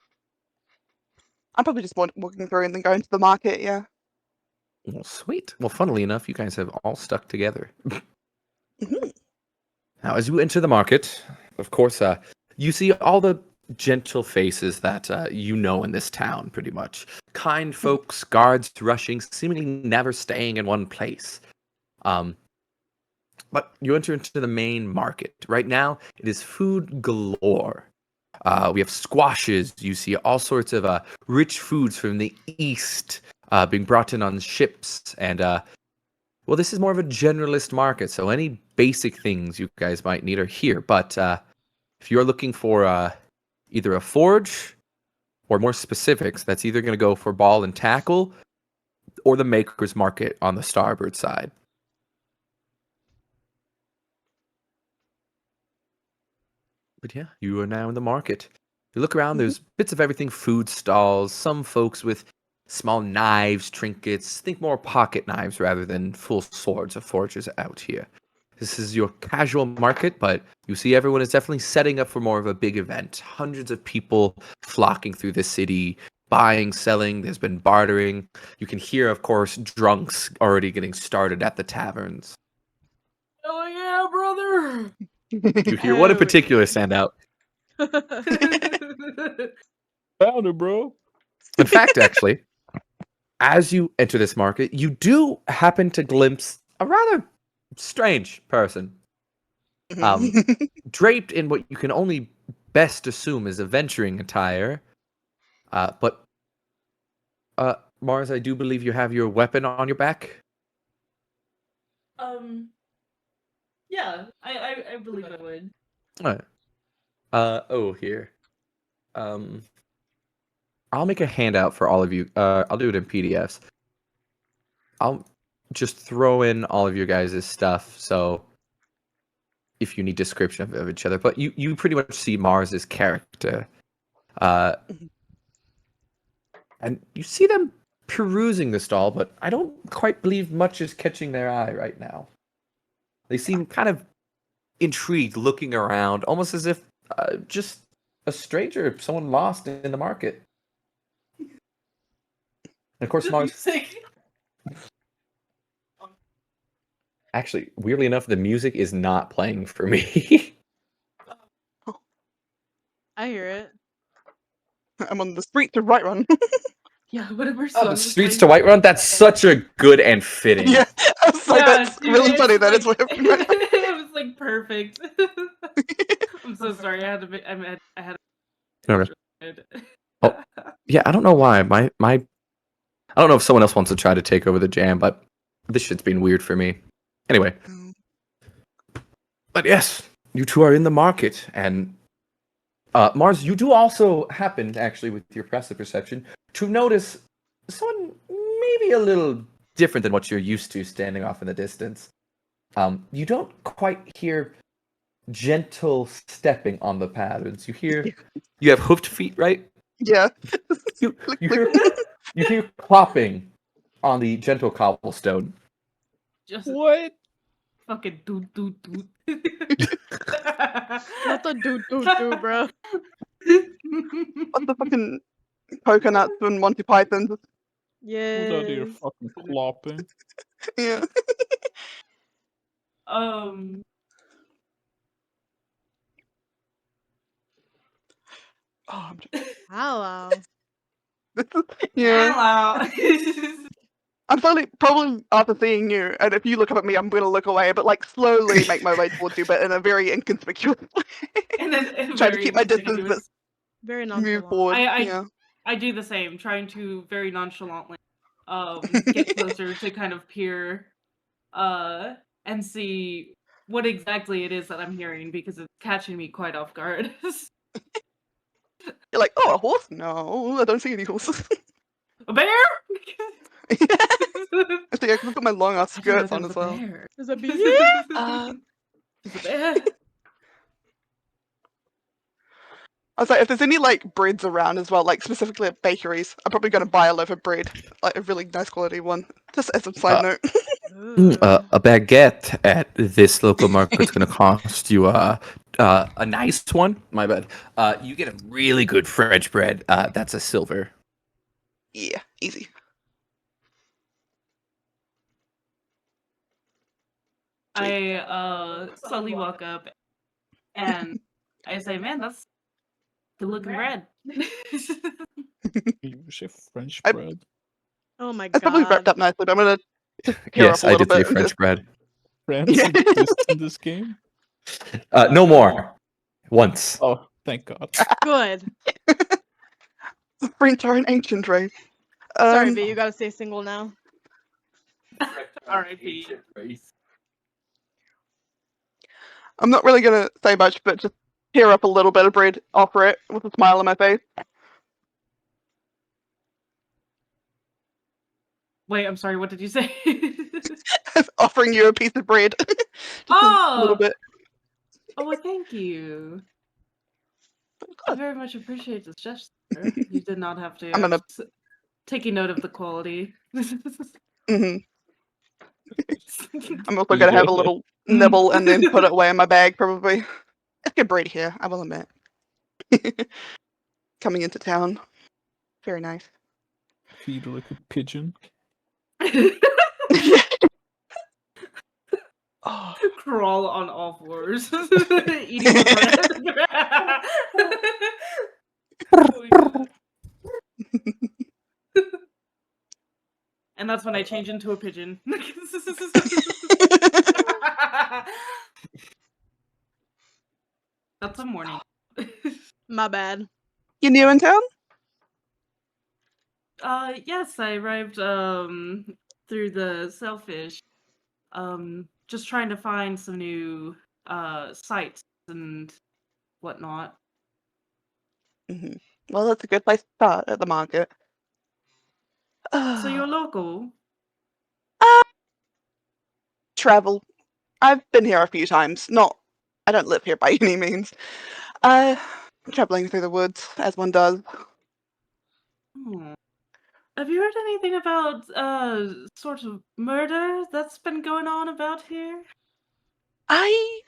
I'm probably just walking through and then going to the market. Yeah. Well, sweet. Well, funnily enough, you guys have all stuck together. Mhm. Now, as you enter the market, of course, you see all the gentle faces that you know in this town, pretty much. Kind folks, guards rushing, seemingly never staying in one place. But you enter into the main market. Right now, it is food galore. We have squashes. You see all sorts of rich foods from the east being brought in on ships. And, well, this is more of a generalist market, so any basic things you guys might need are here. But if you're looking for either a forge or more specifics, that's either going to go for ball and tackle or the maker's market on the starboard side. But yeah, you are now in the market. You look around, there's bits of everything, food stalls, some folks with small knives, trinkets, think more pocket knives rather than full swords of forges out here. This is your casual market, but you see everyone is definitely setting up for more of a big event. Hundreds of people flocking through the city, buying, selling, there's been bartering. You can hear, of course, drunks already getting started at the taverns. Oh yeah, brother! You hear one in particular stand out. Found it, bro. In fact, actually, as you enter this market, you do happen to glimpse a rather strange person. Draped in what you can only best assume is adventuring attire. But, Mars, I do believe you have your weapon on your back. Yeah, I believe I would. Here. I'll make a handout for all of you. I'll do it in PDFs. I'll just throw in all of your guys' stuff, so if you need description of each other. But you pretty much see Mars's character. And you see them perusing the stall, but I don't quite believe much is catching their eye right now. They seem kind of intrigued, looking around, almost as if just a stranger, someone lost in the market. And of course, Mars. Actually, weirdly enough, the music is not playing for me. I hear it. I'm on the street to Whiterun. Yeah, whatever Oh, song the is streets to playing. Whiterun? That's such a good and fitting. Yeah, I was like, Yeah, that's dude, really it's funny. That like, is what happened right now. it was like perfect. I'm so sorry. I had to be. I had. Okay. Oh, yeah, I don't know why. My I don't know if someone else wants to try to take over the jam, but this shit's been weird for me. Anyway. But yes, you two are in the market, and Mars, you do also happen, actually, with your passive perception, to notice someone maybe a little different than what you're used to standing off in the distance. You don't quite hear gentle stepping on the patterns. You have hoofed feet, right? Yeah. You hear clopping on the gentle cobblestone. Just What? fucking doot doot doot. Not the do, bro. What the fucking coconuts and Monty Pythons? Who's out here Yes. fucking clopping? Yeah. um. Oh, I'm just, Hello. yeah. Hello. I'm probably after seeing you, and if you look up at me, I'm gonna look away, but like slowly make my way towards you, but in a very inconspicuous way. And then Try to keep my distance, but Very move nonchalant. forward. I Yeah. I do the same, trying to very nonchalantly get closer to kind of peer and see what exactly it is that I'm hearing because it's catching me quite off guard. You're like, oh, a horse? No, I don't see any horses. A bear? Actually, I can put my long ass I didn't know skirts there on was as a well. bear. There's a bee. There's a bear. I was like, if there's any like breads around as well, like specifically at bakeries, I'm probably going to buy a loaf of bread, like a really nice quality one. Just as a side note. Ooh. A baguette at this local market's going to cost you a nice one. My bad. You get a really good French bread. That's a silver. Yeah, easy. I slowly walk up and I say, "Man, that's good looking bread." You say French I- bread. Oh my It's probably wrapped god. up nicely, but I'm going to tear Yes, up a I little did say bit. And French just, bread. France Yeah. exists in this game. No more. Once. Oh, thank God. Good. the French are an ancient race. Sorry, V, you gotta stay single now. R.I.P. I'm not really going to say much, but just tear up a little bit of bread, offer it with a smile on my face. Wait, I'm sorry. What did you say? Offering you a piece of bread. Just a little Oh, bit. well, thank you. I very much appreciate this gesture. You did not have to. I'm I'm gonna. just taking note of the quality. Mhm. I'm also You gonna go have a ahead. little nibble and then put it away in my bag, probably. It's good bread here, I will admit. Coming into town. Very nice. Feed like a pigeon. Oh, Crawl on all fours, eating the bread. Oh my God. And that's when I change into a pigeon. That's a morning. My bad. you new in town? Yes, I arrived through the Sailfish. Just trying to find some new sites and whatnot. Hmm. Well, that's a good place to start at the market. So you're local? Travel. I've been here a few times. I don't live here by any means. Traveling through the woods, as one does. Hmm. Have you heard anything about sort of murder that's been going on about here? I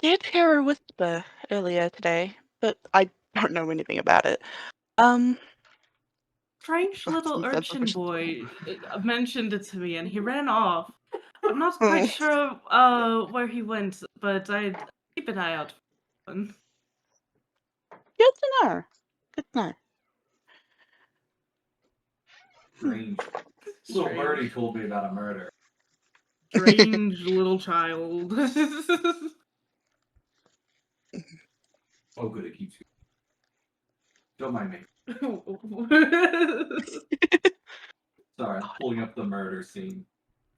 did hear a whisper earlier today, but I don't know anything about it. Strange little Some sad urchin suspicions. boy mentioned it to me and he ran off. I'm not Oh, quite sure where he went, but I'd keep an eye out for him. good to know. Good to know. Strange. Little birdie told me about a murder. Strange little child. Oh, good, it keeps you. Don't mind me. Sorry, I'm pulling up the murder scene.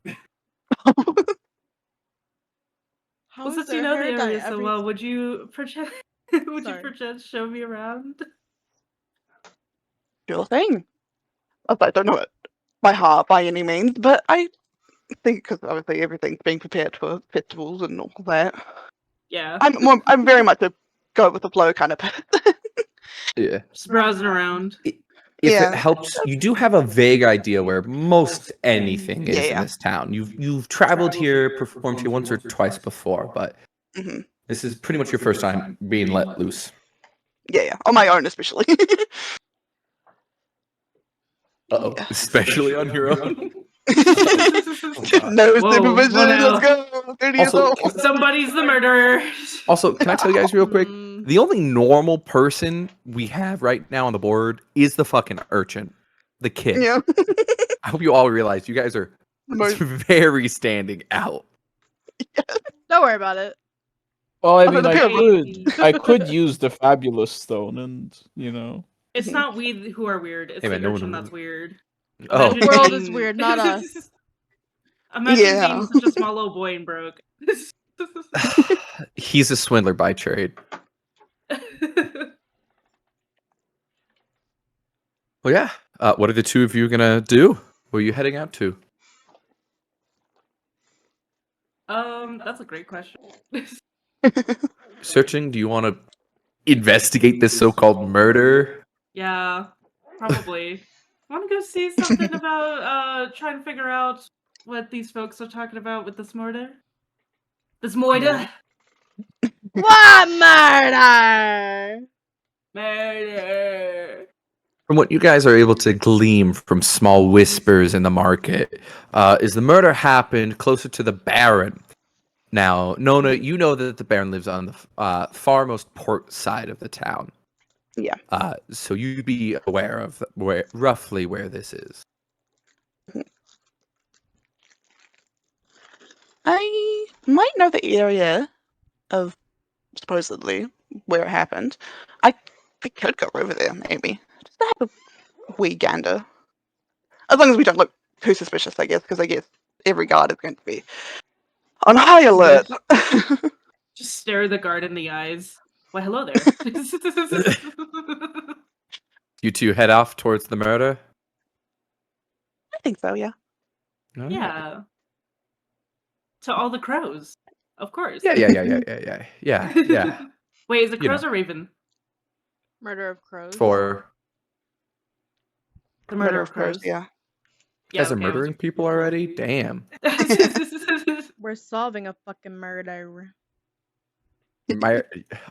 How Well, is since you their know the hair dye area so every well, would you perchance Sorry. show me around? Sure thing. I don't know it by heart by any means, but I think because obviously everything's being prepared for festivals and all that. Yeah. I'm very much a go with the flow kind of person. Yeah. Just browsing around. If Yeah. it helps, you do have a vague idea where most anything is in Yeah. this town. You've traveled here, performed here once or twice before, but Hmm. this is pretty much your first time being let loose. Yeah, on my own especially. Uh-oh. Yeah. Especially on your own. No Whoa, supervision. whoa now. Let's go. 30 years Also, old. Somebody's the murderer. Also, can I tell you guys real quick? Mm, The only normal person we have right now on the board is the fucking urchin, the kid. Yeah. I hope you all realize you guys are Most- very standing out. don't worry about it. Well, I Although mean, the I could use the fabulous stone, and It's not we who are weird. It's Hey, the man, no urchin one- that's weird. Oh, Imagine The world is being- weird, not us. Imagine Yeah. being such a small little boy and broke. he's a swindler by trade. Well, yeah. What are the two of you gonna do? Where are you heading out to? That's a great question. Searching? Do you want to investigate this so-called murder? Yeah, probably. Want to go see something about trying to figure out what these folks are talking about with this murder? This murder? What murder? Murder. From what you guys are able to glean from small whispers in the market, is the murder happened closer to the Baron. Now, Nona, you know that the Baron lives on the farmost port side of the town. Yeah. So you'd be aware of roughly where this is. I might know the area of supposedly where it happened. We could go over there, maybe. Just to have a wee gander. As long as we don't look too suspicious, I guess, because I guess every guard is going to be on high alert. I Just stare the guard in the eyes. Why, hello there. You two head off towards the murder? think so, yeah. Alright. Yeah. To all the crows. Of course. Yeah. Wait, is it You crows know. or raven? Murder of crows. For The murder of crows. yeah. you guys are murdering people already? Damn. We're solving a fucking murder.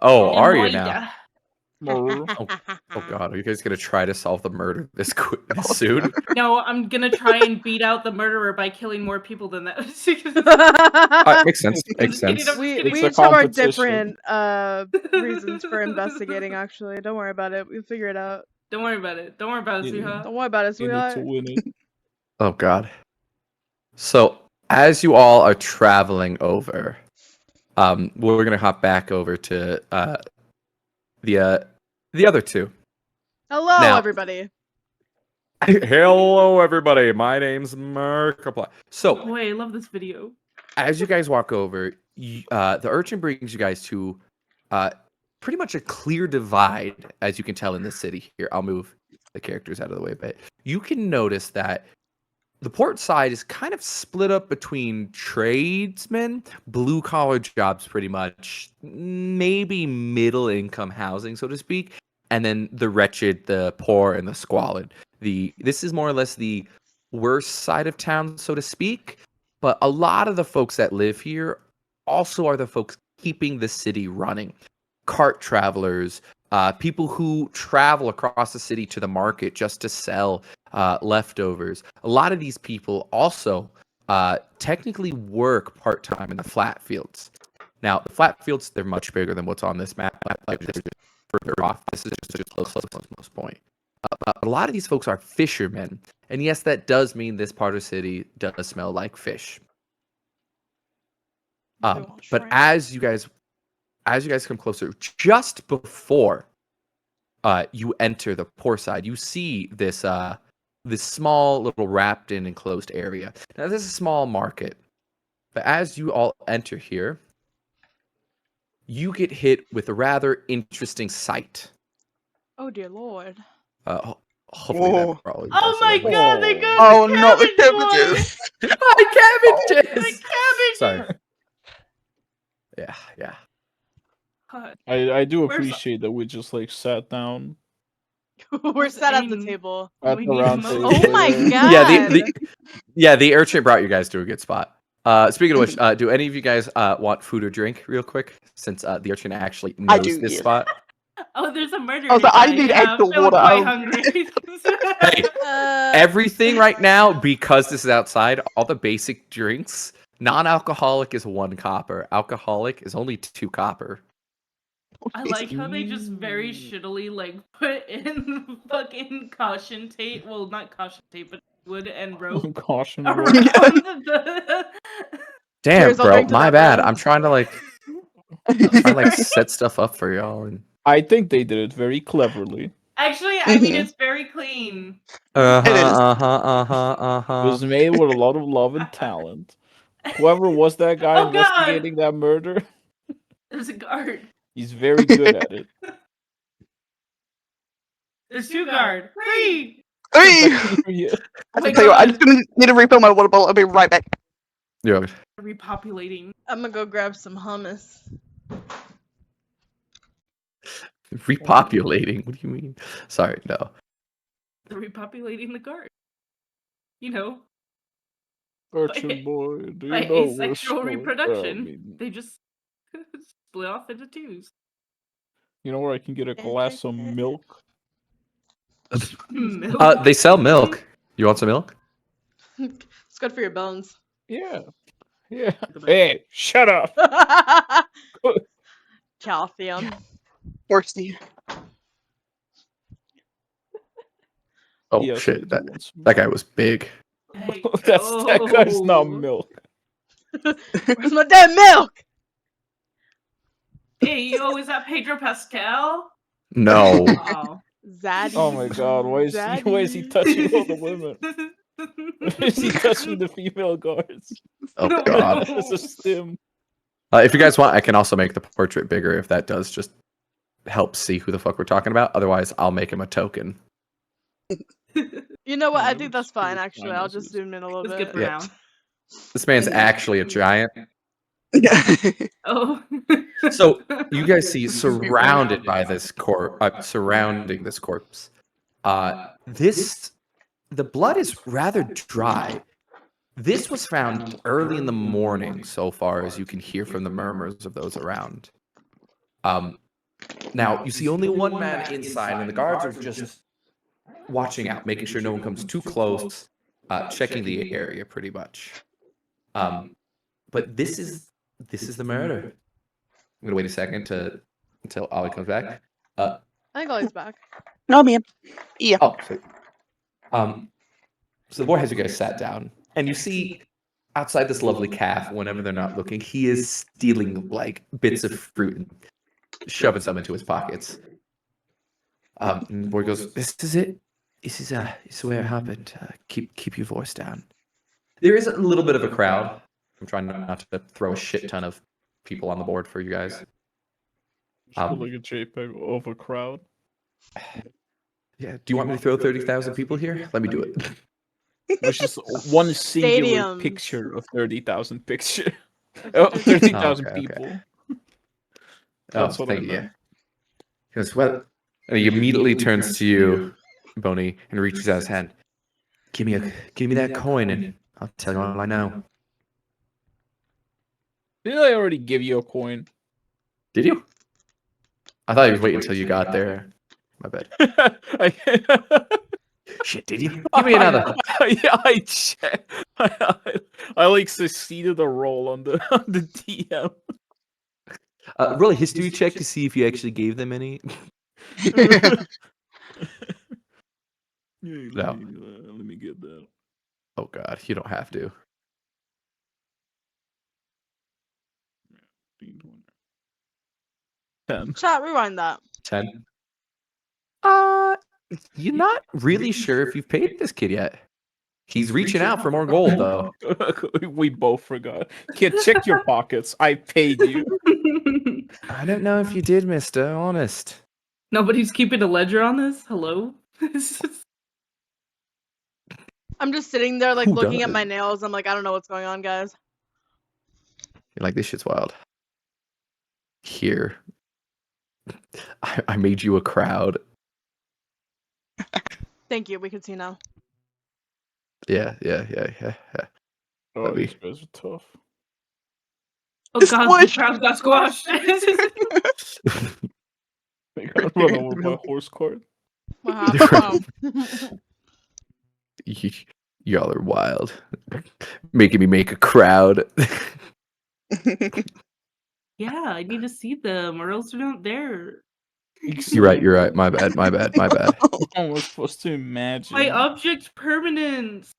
Are you now? Murder. Oh god, are you guys gonna try to solve the murder this soon? No, I'm gonna try and beat out the murderer by killing more people than that. Makes sense. Makes sense. We It's each a have our competition. different reasons for investigating. Actually, don't worry about it. We'll figure it out. Don't worry about it. Don't worry about it, Yeah. sweetheart. Don't worry about it, In it to sweetheart. win it. Oh god. So as you all are traveling over, we're gonna hop back over to the other two. Hello, Now- everybody. Hello, everybody. My name's Markiplier. So Boy, I love this video. as you guys walk over, the urchin brings you guys to pretty much a clear divide, as you can tell in the city here. I'll move the characters out of the way a bit. You can notice that the port side is kind of split up between tradesmen, blue collar jobs, pretty much, maybe middle income housing, so to speak, and then the wretched, the poor, and the squalid. This is more or less the worst side of town, so to speak. But a lot of the folks that live here also are the folks keeping the city running. Cart travelers, people who travel across the city to the market just to sell leftovers. A lot of these people also technically work part-time in the flat fields. Now, the flat fields, they're much bigger than what's on this map. Like, they're just further off. This is just close to the most point. But a lot of these folks are fishermen. And yes, that does mean this part of the city does smell like fish. But as you guys come closer, just before you enter the poor side, you see this small little wrapped in enclosed area. Now this is a small market, but as you all enter here, you get hit with a rather interesting sight. Oh dear lord. Hopefully Whoa. that probably Oh my doesn't- god, they got Oh, the not the cabbage cabbages! My cabbages! The Sorry. cabbage! Yeah. I do Where's- appreciate that we just like sat down We're set at the Aim. table. at We the need round to table. move. Oh my yeah. god. The urchin brought you guys to a good spot. Speaking of which, do any of you guys want food or drink real quick? Since the urchin actually knows do, this yes. spot. Oh, there's a murder. Oh, so I need yeah, actual I'm feeling water. quite Oh. hungry. Hey, Uh, everything right now, because this is outside, all the basic drinks, non-alcoholic is 1 copper. Alcoholic is only 2 copper. I like how they just very shittily like put in fucking caution tape. Well, not caution tape, but wood and rope Caution. around rope. the. Damn, Cheers, I'll bro, drink to my that, bad. bro. I'm trying to set stuff up for y'all. And... I think they did it very cleverly. Actually, I mean it's very clean. It is. It was made with a lot of love and talent. Whoever was that guy Oh, God. investigating that murder, There's a guard. he's very good at it. There's 2 guard. 3. Hey! Yeah. Oh my I tell you what, I'm god. just gonna need to refill my water bottle. I'll be right back. Yeah. Repopulating. I'm gonna go grab some hummus. Repopulating? What do you mean? Sorry, no. They're repopulating the garden. You know, Orchard boy, do by you know asexual where reproduction. They just split off into twos. you know where I can get a glass of milk? Milk. They sell milk. You want some milk? It's good for your bones. Yeah. Yeah. Hey, shut up. Calcium. Horsey. Oh Yes, I shit! do want some That guy was big. Hey, that guy's not oh. milk. Where's my damn milk? Hey, yo, is that Pedro Pascal? No. Oh. Zaddy. Oh my god, why is he touching all the women? Why is he touching the female guards? Oh No. god. It's a stim. If you guys want, I can also make the portrait bigger if that does just help see who the fuck we're talking about. Otherwise, I'll make him a token. You know what? Yeah, I think that's just do fine, it actually. fine I'll as just is. zoom in a little It's good bit. for Yeah. now. This man's actually a giant. Yeah. Oh. So you guys see surrounded by this surrounding this corpse. The blood is rather dry. This was found early in the morning, so far as you can hear from the murmurs of those around. Now you see only one man inside, and the guards are just watching out, making sure no one comes too close, checking the area pretty much. But this is the murder. I'm gonna wait a second until Ollie comes back. I think Ollie's back. No, man. Yeah. Oh, sweet. So the boy has you guys sat down, and you see outside this lovely calf. Whenever they're not looking, he is stealing like bits of fruit and shoving some into his pockets. And the boy goes, "This is it. This is where it happened. Keep your voice down." There is a little bit of a crowd. I'm trying not to throw a shit ton of people on the board for you guys. Just put like a JPEG of a crowd. Yeah. Do you want me to throw 30,000 people here? Let me do it. It's just one singular Stadiums. picture of 30,000 picture. 30,000 okay. people. Oh, That's what I thank you. meant. He goes, well, and he immediately turns to you, Boney, and reaches out his hand. Give me that coin, and I'll tell you all I know. Didn't I already give you a coin? Did you? I thought you was waiting until you got there. My bad. Shit, did you? Give me another. I like succeeded a roll on the DM. Roll a history check to see if you actually gave them any. Let me get that. Oh god, you don't have to. 10. Chat, rewind that. 10. You're not really sure if you've paid this kid yet. He's reaching out for more gold, though. We both forgot. Kid, check your pockets. I paid you. I don't know if you did, mister. Honest. Nobody's keeping a ledger on this? Hello? I'm just sitting there, like, Who looking at does? my nails. I'm like, I don't know what's going on, guys. You're like, this shit's wild. Here. I made you a crowd. Thank you. We can see now. Yeah. Oh, Let me- these guys are tough. Oh god, the Squish. crowd got squashed. They got run over by a horse cart. What happened? Oh. Y'all are wild. Making me make a crowd. Yeah, I need to see them, or else they're not there. You're right. My bad. I was supposed to imagine. My object permanence.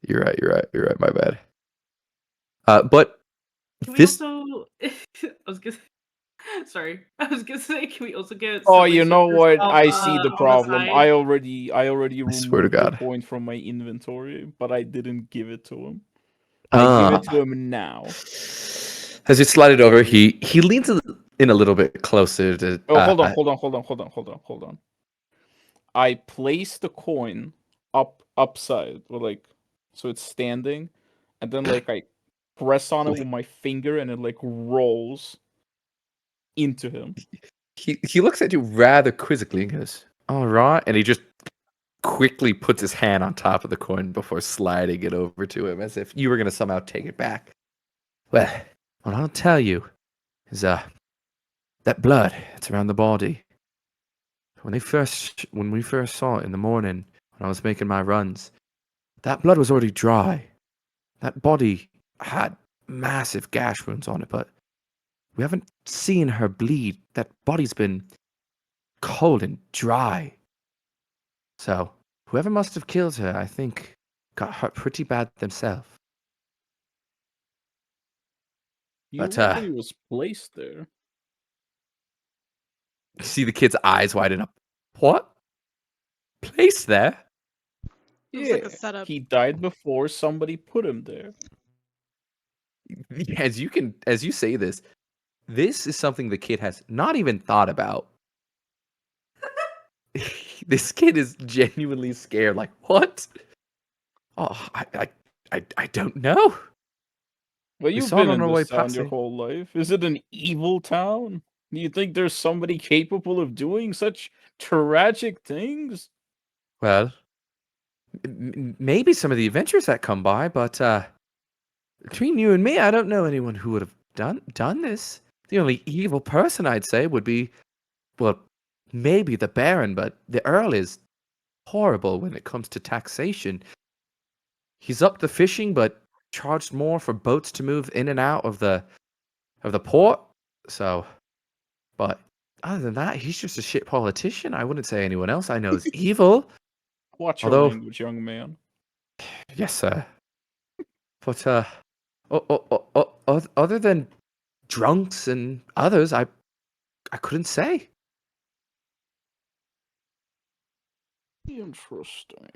You're right. My bad. But Can we this also? Sorry, I was gonna say, can we also get? Oh, some you know resources what? I see on the problem. side? I already swear to removed the God. point from my inventory, but I didn't give it to him. Ah. I give it to him now. As you slide it over, he leans in a little bit closer to. Oh, hold on. I place the coin upside, or like, so it's standing, and then like I press on it with my finger, and it like rolls into him. he looks at you rather quizzically and goes, "All right," and he just quickly puts his hand on top of the coin before sliding it over to him, as if you were going to somehow take it back. Well, what I'll tell you is that blood it's around the body. When we first saw it in the morning when I was making my runs, that blood was already dry. That body had massive gash wounds on it, but we haven't seen her bleed. That body's been cold and dry. So, whoever must have killed her, I think, got hurt pretty bad themselves. Your But, body was placed there. see the kid's eyes widen up. What? Placed there? Looks Yeah, like a setup. he died before somebody put him there. As you say this is something the kid has not even thought about. This kid is genuinely scared. Like, what? Oh, I don't know. Well, We you've saw it been on in our way this town your passing. whole life. Is it an evil town? Do you think there's somebody capable of doing such tragic things? Well, maybe some of the adventures that come by, but between you and me, I don't know anyone who would have done this. The only evil person I'd say would be, well, maybe the Baron, but the Earl is horrible when it comes to taxation. He's up the fishing, but charged more for boats to move in and out of the port. So, but other than that, he's just a shit politician. I wouldn't say anyone else I know is evil. Watch your Although, language, young man. yes, sir. But other than drunks and others, I couldn't say. Interesting.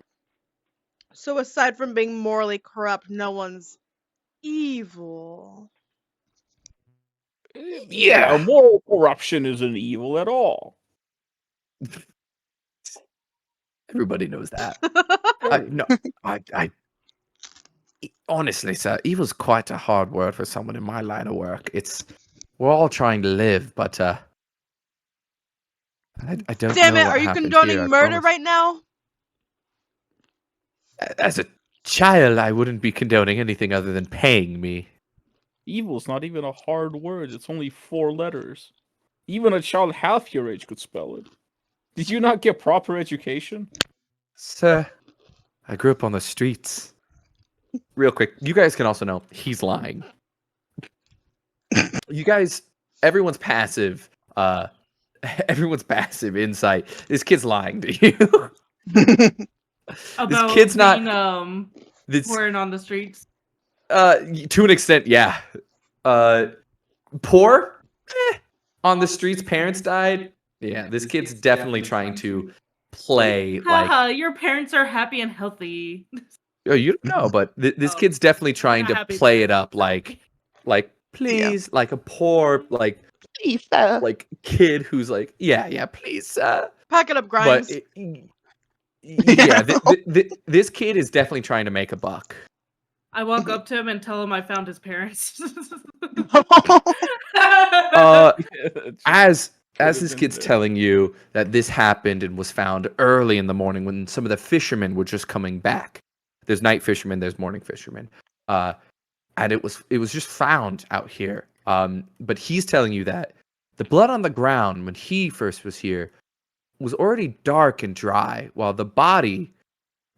So aside from being morally corrupt, no one's evil. Yeah, moral corruption isn't evil at all. Everybody knows that. Very No, I honestly, sir, evil's quite a hard word for someone in my line of work. We're all trying to live, but I don't Damn know it, what are you happened condoning here, I murder promise. right now? As a child, I wouldn't be condoning anything other than paying me. Evil's not even a hard word. It's only 4 letters. Even a child half your age could spell it. Did you not get proper education? Sir, I grew up on the streets. Real quick, you guys can also know he's lying. You guys, everyone's passive insight. This kid's lying to you. About kid's not- being This pouring on the streets. to an extent, yeah. Poor on the streets, parents died. Yeah, this kid's definitely trying to play like Haha, your parents are happy and healthy. oh, you don't know, but this Oh, kid's definitely trying not to happy play it parents. up like please, like a poor like Please, sir. like kid who's like yeah please Pack it up, but Grimes. yeah this kid is definitely trying to make a buck. I walk up to him and tell him I found his parents. As Could've this been kid's there. telling you that this happened and was found early in the morning when some of the fishermen were just coming back. There's night fishermen, there's morning fishermen. And it was just found out here. But he's telling you that the blood on the ground when he first was here was already dark and dry, while the body,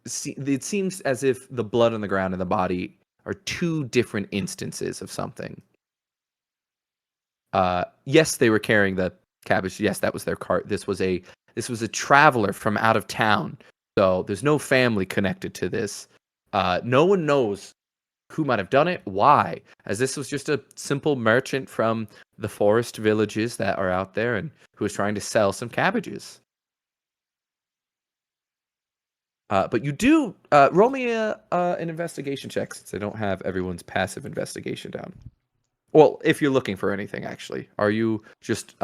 it seems as if the blood on the ground and the body are 2 different instances of something. Yes, they were carrying the cabbage. Yes, that was their cart. This was a traveler from out of town. So there's no family connected to this. No one knows who might have done it, why, as this was just a simple merchant from the forest villages that are out there and who was trying to sell some cabbages. But you do roll me an investigation check, since I don't have everyone's passive investigation down. Well, if you're looking for anything, actually. Are you just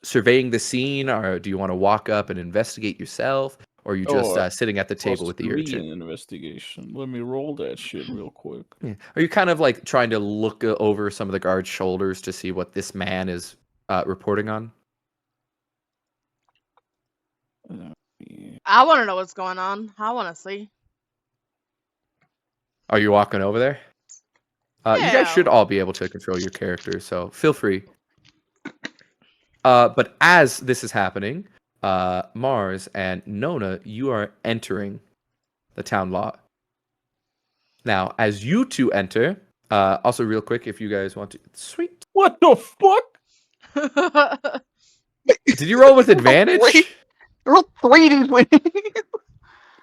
surveying the scene, or do you want to walk up and investigate yourself? Or are you just sitting at the table with the urchin? Investigation. Let me roll that shit real quick. Yeah. Are you kind of like trying to look over some of the guards' shoulders to see what this man is reporting on? I want to know what's going on. I want to see. Are you walking over there? You guys Yeah. should all be able to control your characters, so feel free. But as this is happening, Mars and Nona, you are entering the town lot. Now, as you two enter, also real quick, if you guys want to, sweet. What the fuck? Did you roll with advantage? Roll 3d20.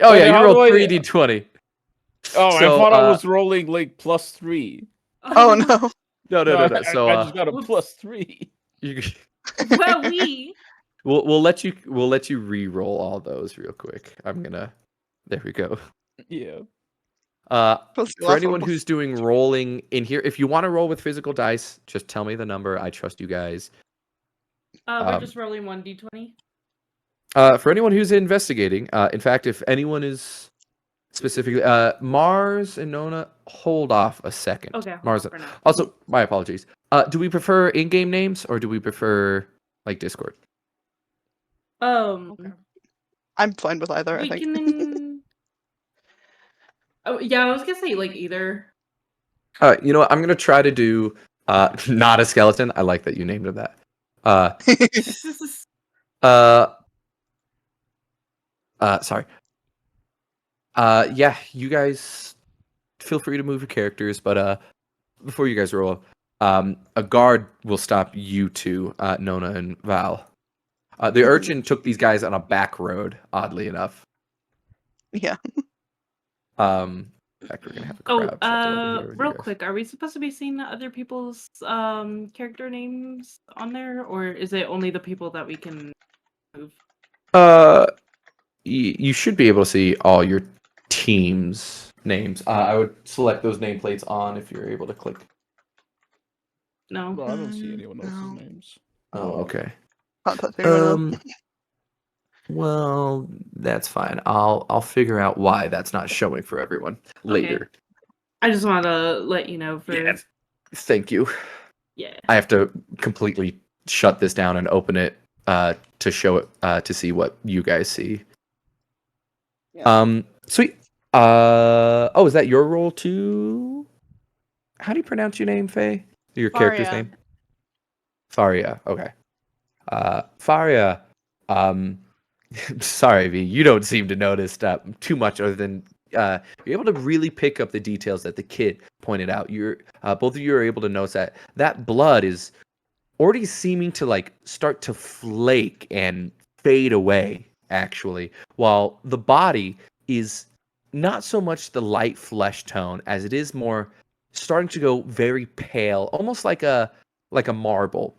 Oh Wait, yeah, you how rolled do I- 3d20. Oh, So, I thought I was rolling like +3. Oh no. No. So I just got a Whoops. +3. you, Well, we. we'll let you re-roll all those real quick. I'm gonna. There we go. Yeah. For anyone who's doing rolling in here, if you want to roll with physical dice, just tell me the number. I trust you guys. We're just rolling 1d20. For anyone who's investigating, in fact, if anyone is specifically Mars and Nona, hold off a second. Okay, hold Mars. on for now. Also, my apologies. Do we prefer in-game names or do we prefer like Discord? Okay. I'm fine with either, I We think. can. Oh yeah, I was gonna say like either. All right, you know what? I'm gonna try to do not a skeleton. I like that you named it that. Sorry. Yeah, you guys feel free to move your characters, but before you guys roll, a guard will stop you two, Nona and Val. The urchin took these guys on a back road, oddly enough. Yeah. In fact, we're gonna have a crowd shuffle over here with you real guys. quick, are we supposed to be seeing other people's character names on there, or is it only the people that we can move? You should be able to see all your team's names. I would select those nameplates on if you're able to click. No. No, I don't see anyone else's No. names. Oh, okay. Can't touch anyone else. Well, that's fine. I'll figure out why that's not showing for everyone later. I just wanted to let you know for Yeah. Thank you. yeah. I have to completely shut this down and open it to show it to see what you guys see. Yeah. Sweet. Oh, is that your role too? How do you pronounce your name, Faye? Your character's Faria. name? Faria. Okay. Faria. Sorry, V. You don't seem to notice too much, other than you're able to really pick up the details that the kid pointed out. You're both of you are able to notice that blood is already seeming to like start to flake and fade away, actually, while the body is not so much the light flesh tone as it is more starting to go very pale, almost like a marble.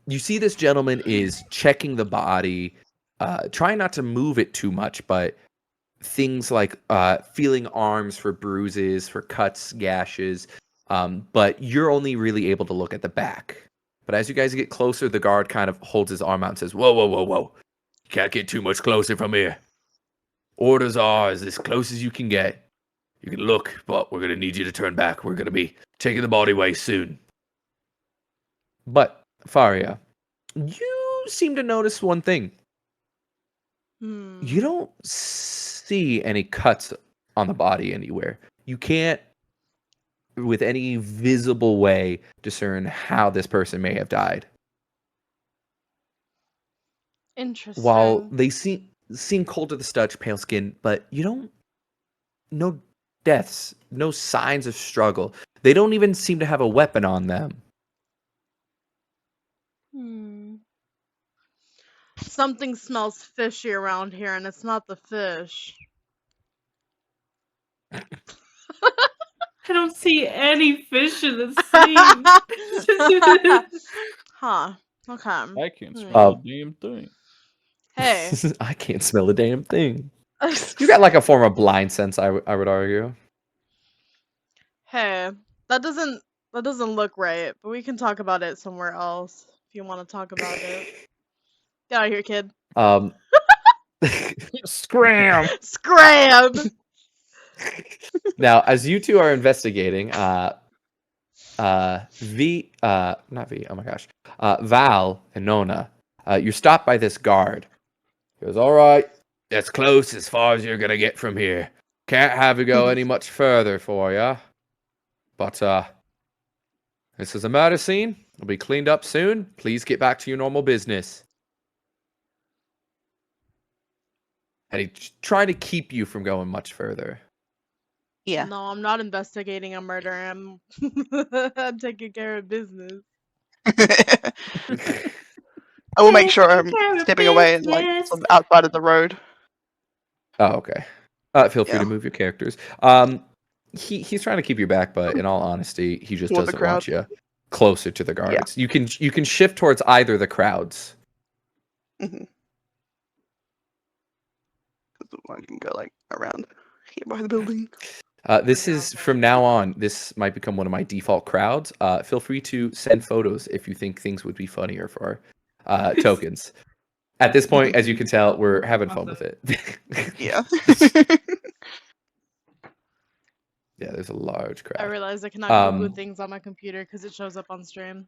You see this gentleman is checking the body, trying not to move it too much, but things like feeling arms for bruises, for cuts, gashes, but you're only really able to look at the back. But as you guys get closer, the guard kind of holds his arm out and says, whoa. You can't get too much closer from here. Orders are as close as you can get. You can look, but we're going to need you to turn back. We're going to be taking the body away soon. But, Faria, you seem to notice one thing. You don't see any cuts on the body anywhere. You can't, with any visible way, discern how this person may have died. Interesting. While they seem cold to the touch, pale skin, but you don't, no deaths, no signs of struggle. They don't even seem to have a weapon on them. Something smells fishy around here, and it's not the fish. I don't see any fish in the sea. Huh. Okay. I can't smell a damn thing. Hey. I can't smell a damn thing. You got like a form of blind sense, I would argue. Hey, that doesn't look right, but we can talk about it somewhere else if you want to talk about it. Get out of here, kid. Scram! Scram! Now, as you two are investigating, Val and Nona, You're stopped by this guard. He goes, all right, that's close as far as you're going to get from here. Can't have you go any much further for you. But this is a murder scene. It'll be cleaned up soon. Please get back to your normal business. And he's trying to keep you from going much further. Yeah. No, I'm not investigating a murder. I'm I'm taking care of business. I will make sure I'm Taking care of stepping away and like business. sort of outside of the road. Oh, okay. Feel free to Yeah. move your characters. He's trying to keep you back, but in all honesty, he just Toward the doesn't want crowd. you closer to the guards. You can shift towards either the crowds. Mm-hmm. I can go like around here by the building. This is from now on. This might become one of my default crowds. Feel free to send photos if you think things would be funnier for tokens. At this point, as you can tell, we're having fun with it. Yeah. Yeah, there's a large I crowd. realize I cannot Google Um, things on my computer because it shows up on stream.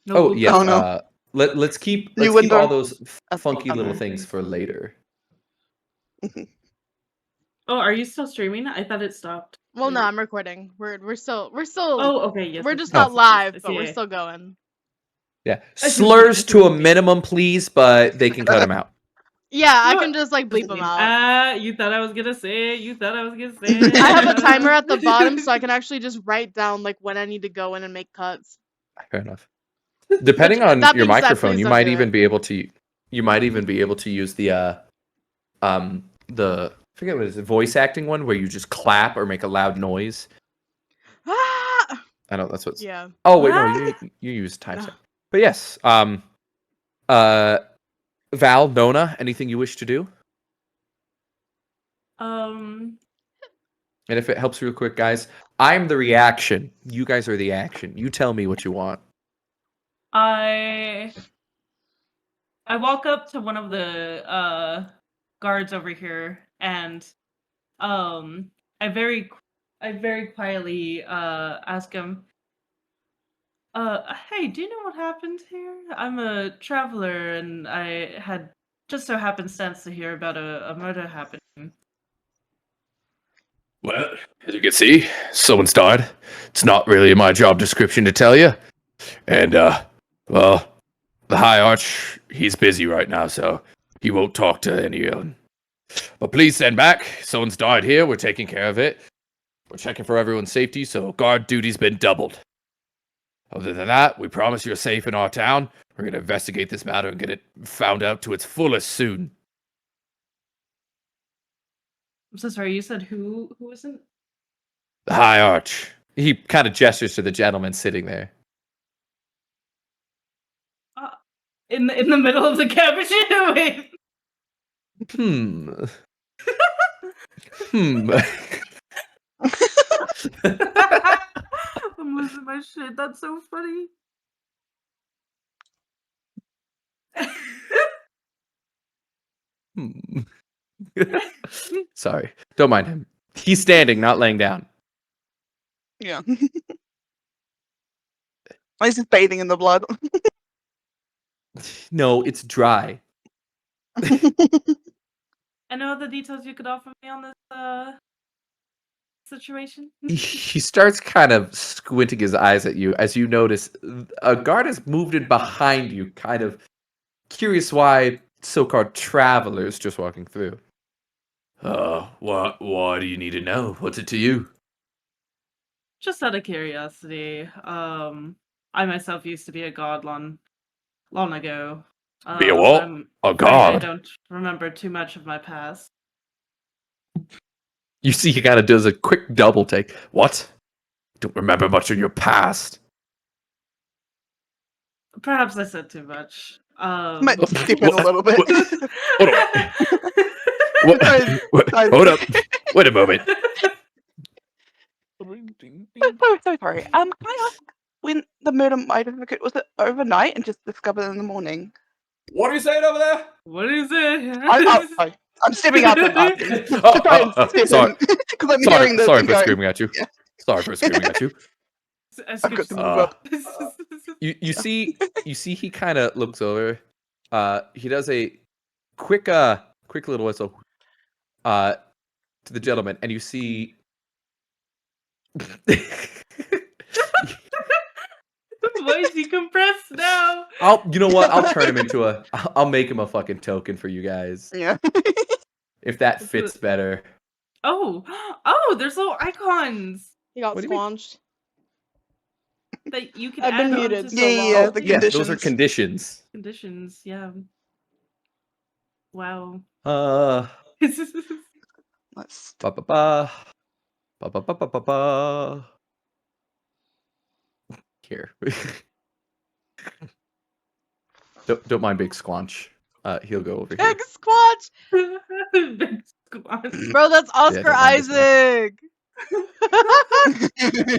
Oh yes. Oh, no. Let's keep New all window. those That's funky little fun. things for later. Oh, are you still streaming? I thought it stopped. Well, no, I'm recording. We're still Oh, okay. Yes. we're yes, just yes, not yes, live, yes, but we're yeah. still going. Yeah, see slurs what to you a mean. minimum, please, but they can cut them out. Yeah, I No, can just like bleep them out. You thought I was gonna say it. You thought I was gonna say it. I have a timer at the bottom, so I can actually just write down like when I need to go in and make cuts. Fair enough. Depending Which, on that your being said, microphone, please you don't might do even it. be able to. You might even be able to use the I forget what it is, the voice acting one where you just clap or make a loud noise. Ah! I know that's what's. Yeah. Oh wait, no, you use time set. But yes, Val, Nona, anything you wish to do? Um, And if it helps real quick, guys, I'm the reaction. You guys are the action. You tell me what you want. I walk up to one of the guards over here and I very quietly ask him, hey, do you know what happened here? I'm a traveler and I had just so happenstance to hear about a murder happening. Well, as you can see, someone's died. It's not really my job description to tell you. And, well, the High Arch, he's busy right now, so he won't talk to anyone. But please stand back. Someone's died here. We're taking care of it. We're checking for everyone's safety, so guard duty's been doubled. Other than that, we promise you're safe in our town. We're going to investigate this matter and get it found out to its fullest soon. I'm so sorry, you said who isn't? The High Arch. He kind of gestures to the gentleman sitting there. In the middle of the cabbage? Wait. I'm losing my shit. That's so funny. Sorry. Don't mind him. He's standing, not laying down. Yeah. Why is this bathing in the blood? No, it's dry. Any other details you could offer me on this situation? He starts kind of squinting his eyes at you as you notice a guard has moved in behind you, kind of curious why so-called travelers just walking through. Why do you need to know? What's it to you? Just out of curiosity. I myself used to be a god long ago. Be a what? A I god? don't remember too much of my past. You see he kind of does a quick double take. What? Don't remember much of your past. Perhaps I said too much. Might skip in a little bit. Hold on. Hold up. Wait a moment. So sorry. Can I ask when the murder might have occurred? Was it overnight and just discovered in the morning? What are you saying over there? What is it? Sorry. I'm stepping out and asking. Sorry. Because I'm hearing this. Sorry and for going, screaming at you. Yeah. Sorry for screaming at you. I've got to move up. You see he kind of looks over. He does a quick little whistle to the gentleman, and you see. Why is he compressed now? You know what? I'll turn him into I'll make him a fucking token for you guys. Yeah. If that fits better. Oh, there's little icons He got What do you mean? squanched. that you can I've add been on muted to so long. Yeah, the Yeah, those are conditions. conditions. Yeah. Wow. Let's. Ba ba ba. Ba ba ba ba ba ba. Here. Don't mind Big Squanch. He'll go over here. Big squatch! Big squad. Bro, that's Oscar don't mind this Isaac!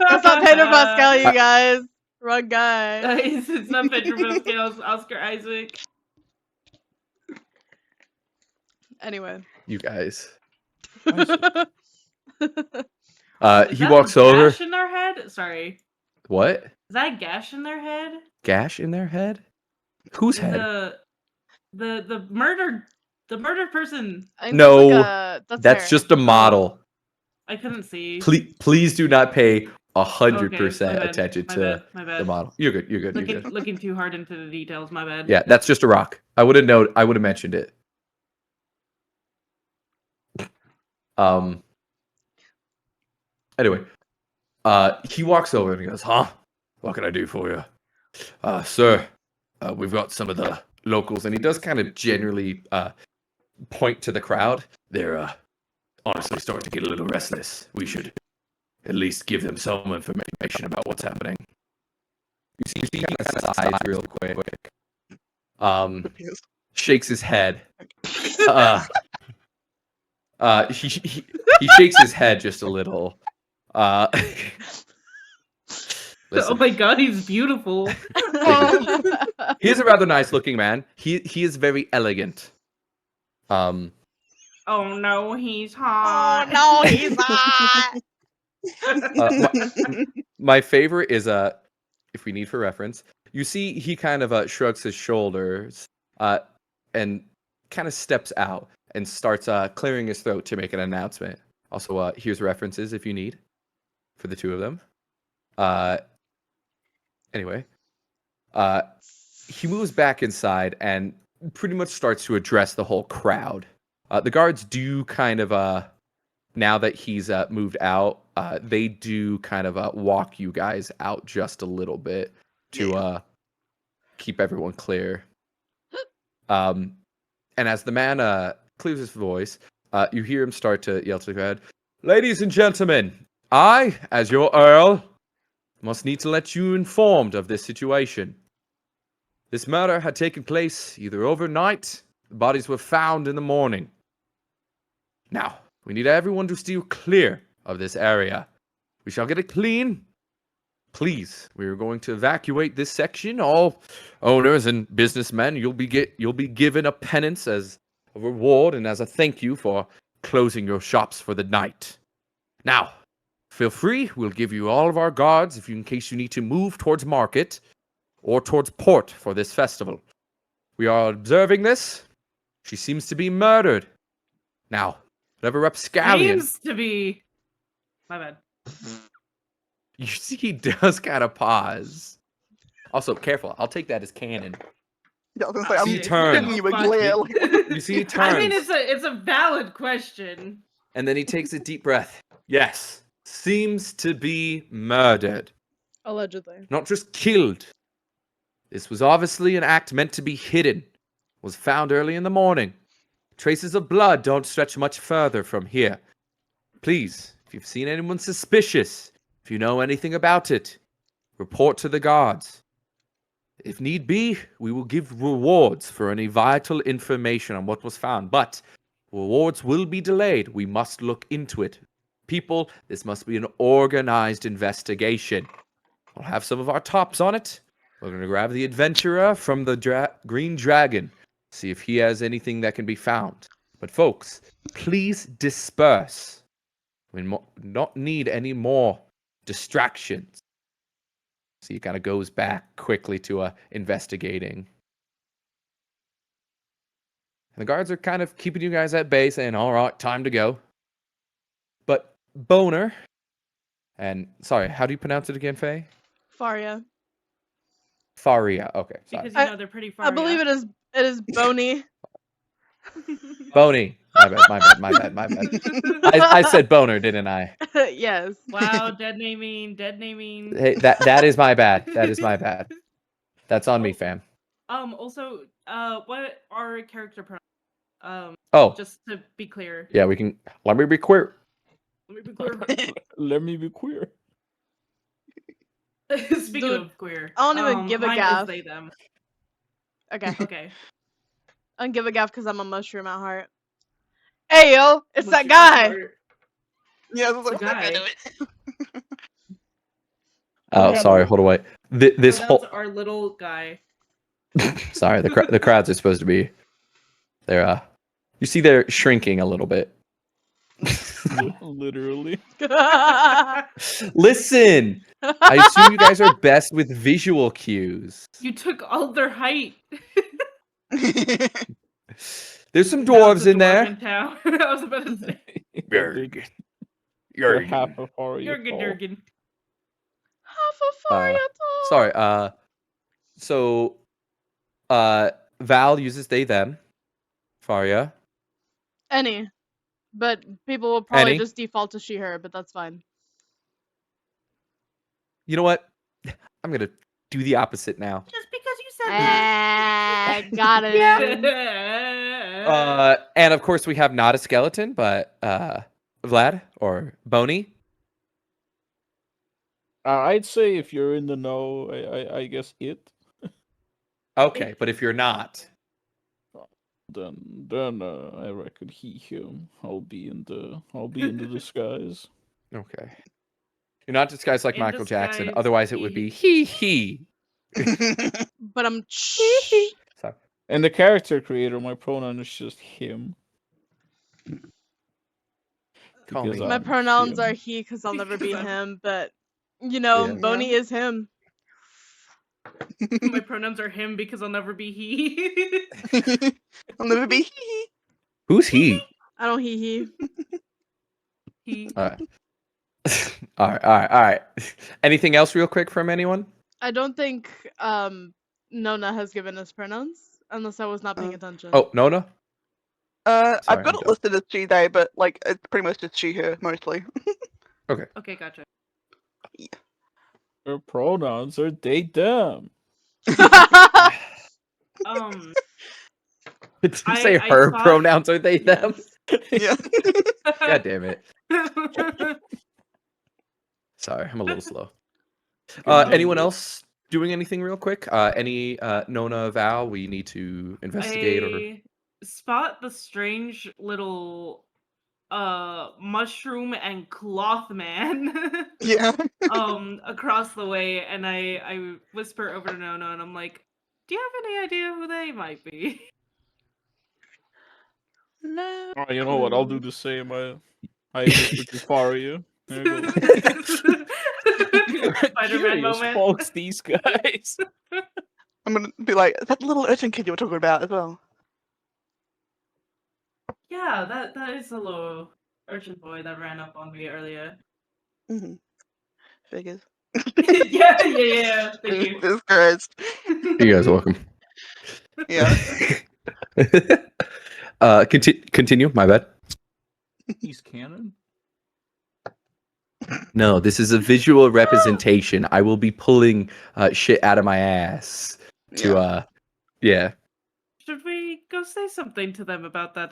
That's not Pedro Pascal, you guys. Wrong guy. It's not Pedro Pascal, it's Oscar Isaac. Anyway. You guys. Is He that walks a over. gash in their head? Sorry. What? Is that a gash in their head? Gash in their head? Whose head? The murdered person. I think No, that's that's fair. just a model. I couldn't see. Please do not pay 100% Okay, my bad, attention my to bad, my bad. the model. You're good. You're good. Looking too hard into the details, my bad. Yeah, that's just a rock. I would have mentioned it. Anyway, he walks over and he goes, "Huh? What can I do for you?" Sir, we've got some of the locals, and he does kind of generally point to the crowd. They're honestly starting to get a little restless. We should at least give them some information about what's happening. You see he kind of sighs real quick. Shakes his head. He shakes his head just a little. Listen, Oh my god, he's beautiful. he's a rather nice looking man. He is very elegant. Oh no, he's hot. Oh no, he's hot. My favorite is if we need for reference, you see he kind of shrugs his shoulders and kind of steps out and starts clearing his throat to make an announcement. Also, here's references if you need for the two of them. Anyway, he moves back inside and pretty much starts to address the whole crowd. The guards do kind of now that he's moved out, they do kind of walk you guys out just a little bit to keep everyone clear. And as the man clears his voice, you hear him start to yell to the crowd, "Ladies and gentlemen, I, as your Earl, must need to let you informed of this situation. This murder had taken place either overnight, the bodies were found in the morning. Now, we need everyone to steer clear of this area. We shall get it clean. Please, we are going to evacuate this section. All owners and businessmen, you'll be given a penance as a reward and as a thank you for closing your shops for the night. Now, feel free. We'll give you all of our guards in case you need to move towards market or towards port for this festival. We are observing this. She seems to be murdered. Now, whatever rapscallion... Seems to be... My bad. You see he does kind of pause. Also, careful. I'll take that as canon. Yeah, I was gonna say, He I'm turns. giving you a glare. You see he turns. I mean, it's a valid question. And then he takes a deep breath. Yes. Seems to be murdered. Allegedly. Not just killed. This was obviously an act meant to be hidden. Was found early in the morning. Traces of blood don't stretch much further from here. Please, if you've seen anyone suspicious, if you know anything about it, report to the guards. If need be, we will give rewards for any vital information on what was found, but rewards will be delayed. We must look into it. People, this must be an organized investigation. We'll have some of our tops on it. We're going to grab the adventurer from the Green Dragon, see if he has anything that can be found. But folks, please disperse. We not need any more distractions. So he kind of goes back quickly to investigating. And the guards are kind of keeping you guys at bay, saying, all right, time to go. But Boner, and sorry, how do you pronounce it again, Faye? Faria. Faria. Okay, sorry. Because you know they're pretty far. I believe it is Boney. Boney. My bad. I said Boner, didn't I? Yes. Wow, dead naming. Hey, that is my bad. That is my bad. That's on me, fam. Also, what are character pronouns? Oh, Just to be clear. yeah, we can. Let me be queer. Let me be clear. Let me be queer. Speaking Dude, of queer, I don't even give a mine gaff. is they them. Okay. Okay. I don't give a gaff because I'm a mushroom at heart. Hey yo, it's What's that your guy. heart? Yeah, I was It's like, a I'm not guy. gonna do it. Oh, Yeah, sorry. but- Hold on, wait. This Pronouns whole. are little guy. Sorry, the crowds are supposed to be. They're You see, they're shrinking a little bit. Literally. Listen, I assume you guys are best with visual cues. You took all their height. There's some Now it's dwarves a in there. dwarven town. I was about to say. Yerg. They're half Yerg. of Faria Jurgen tall. Durgen. Half a Faria tall. Sorry. So, Val uses they them. Faria. Any. But people will probably Any. just default to she her, but that's fine. You know what? I'm gonna do the opposite now. Just because you said that. Got it. And of course we have not a skeleton, but Vlad or Boney. I'd say if you're in the know, I guess it. Okay, but if you're not, Then I reckon him. I'll be in the disguise. okay. You're not disguised like In Michael Jackson. disguise, Otherwise, it would be he. But I'm. Sorry. And the character creator, my pronoun is just him. Call Because me. My I'm pronouns are him. he because I'll never be Because I'm- him, but you know, Yeah. Boney is him. My pronouns are him because I'll never be he. I'll never be. Who's he? I don't he. He. All right. All right. Anything else, real quick, from anyone? I don't think Nona has given us pronouns unless I was not paying attention. Oh, Nona. I've Sorry, got I'm it listed as she they, but like it's pretty much just she her mostly. Okay, gotcha. Her pronouns are they them. Did you I- say I her thought- pronouns are they them? Yeah. God damn it. Sorry, I'm a little slow. Anyone else doing anything real quick? Any Nona, Val we need to investigate or I spot the strange little mushroom and cloth man Yeah. across the way, and I whisper over to Nona and I'm like, do you have any idea who they might be? No. Oh, you know what? I'll do the same. I whisper to Faria. There you go. Spider-Man Curious moment. folks, these guys. I'm gonna be like, is that the little urchin kid you were talking about as well? Yeah, that is a little urchin boy that ran up on me earlier. Mm-hmm. Figures. yeah. Thank you. Jesus Christ. you guys are welcome. Yeah. Continue, my bad. He's canon. No, this is a visual representation. I will be pulling shit out of my ass to yeah. Should we go say something to them about that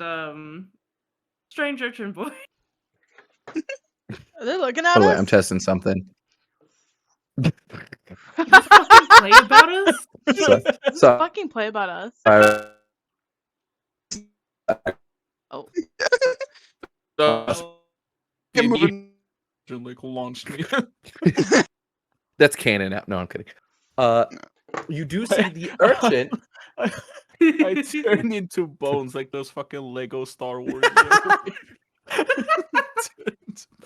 strange urchin boy? Are they looking By at the way, us? I'm testing something. You just fucking play about us? So, Fucking play about us. Oh. Get moving. Like launched me. that's canon now. No, I'm kidding. You do see the urchin. I turn into bones like those fucking Lego Star Wars.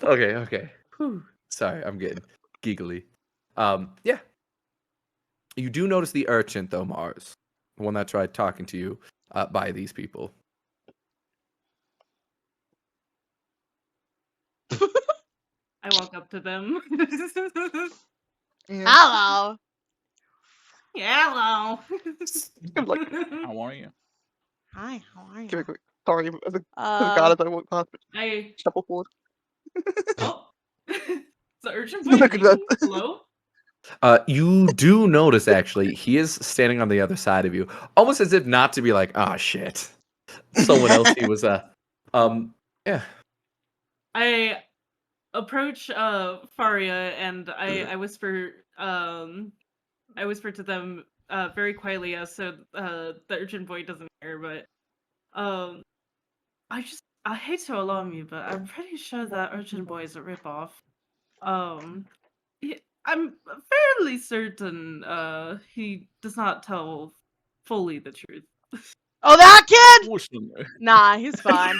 Okay. Whew. Sorry, I'm getting giggly. Yeah. You do notice the urchin though, Mars. The one that tried talking to you by these people. I walk up to them. Yeah. Hello. Hello. I'm like, How are you? Hi, how are give me a you? quick. Sorry, as a god, as I walk past, I shuffle forward. oh, it's the urgent boy Look at that. speaking. Hello. You do notice actually he is standing on the other side of you, almost as if not to be like, "Ah, shit." Someone else he was yeah. I approach Faria and I whisper to them very quietly so the urgent boy doesn't hear, but I hate to alarm you, but I'm pretty sure that urgent boy is a ripoff. I'm fairly certain he does not tell fully the truth. Oh, that kid? Fortunately. Nah, he's fine.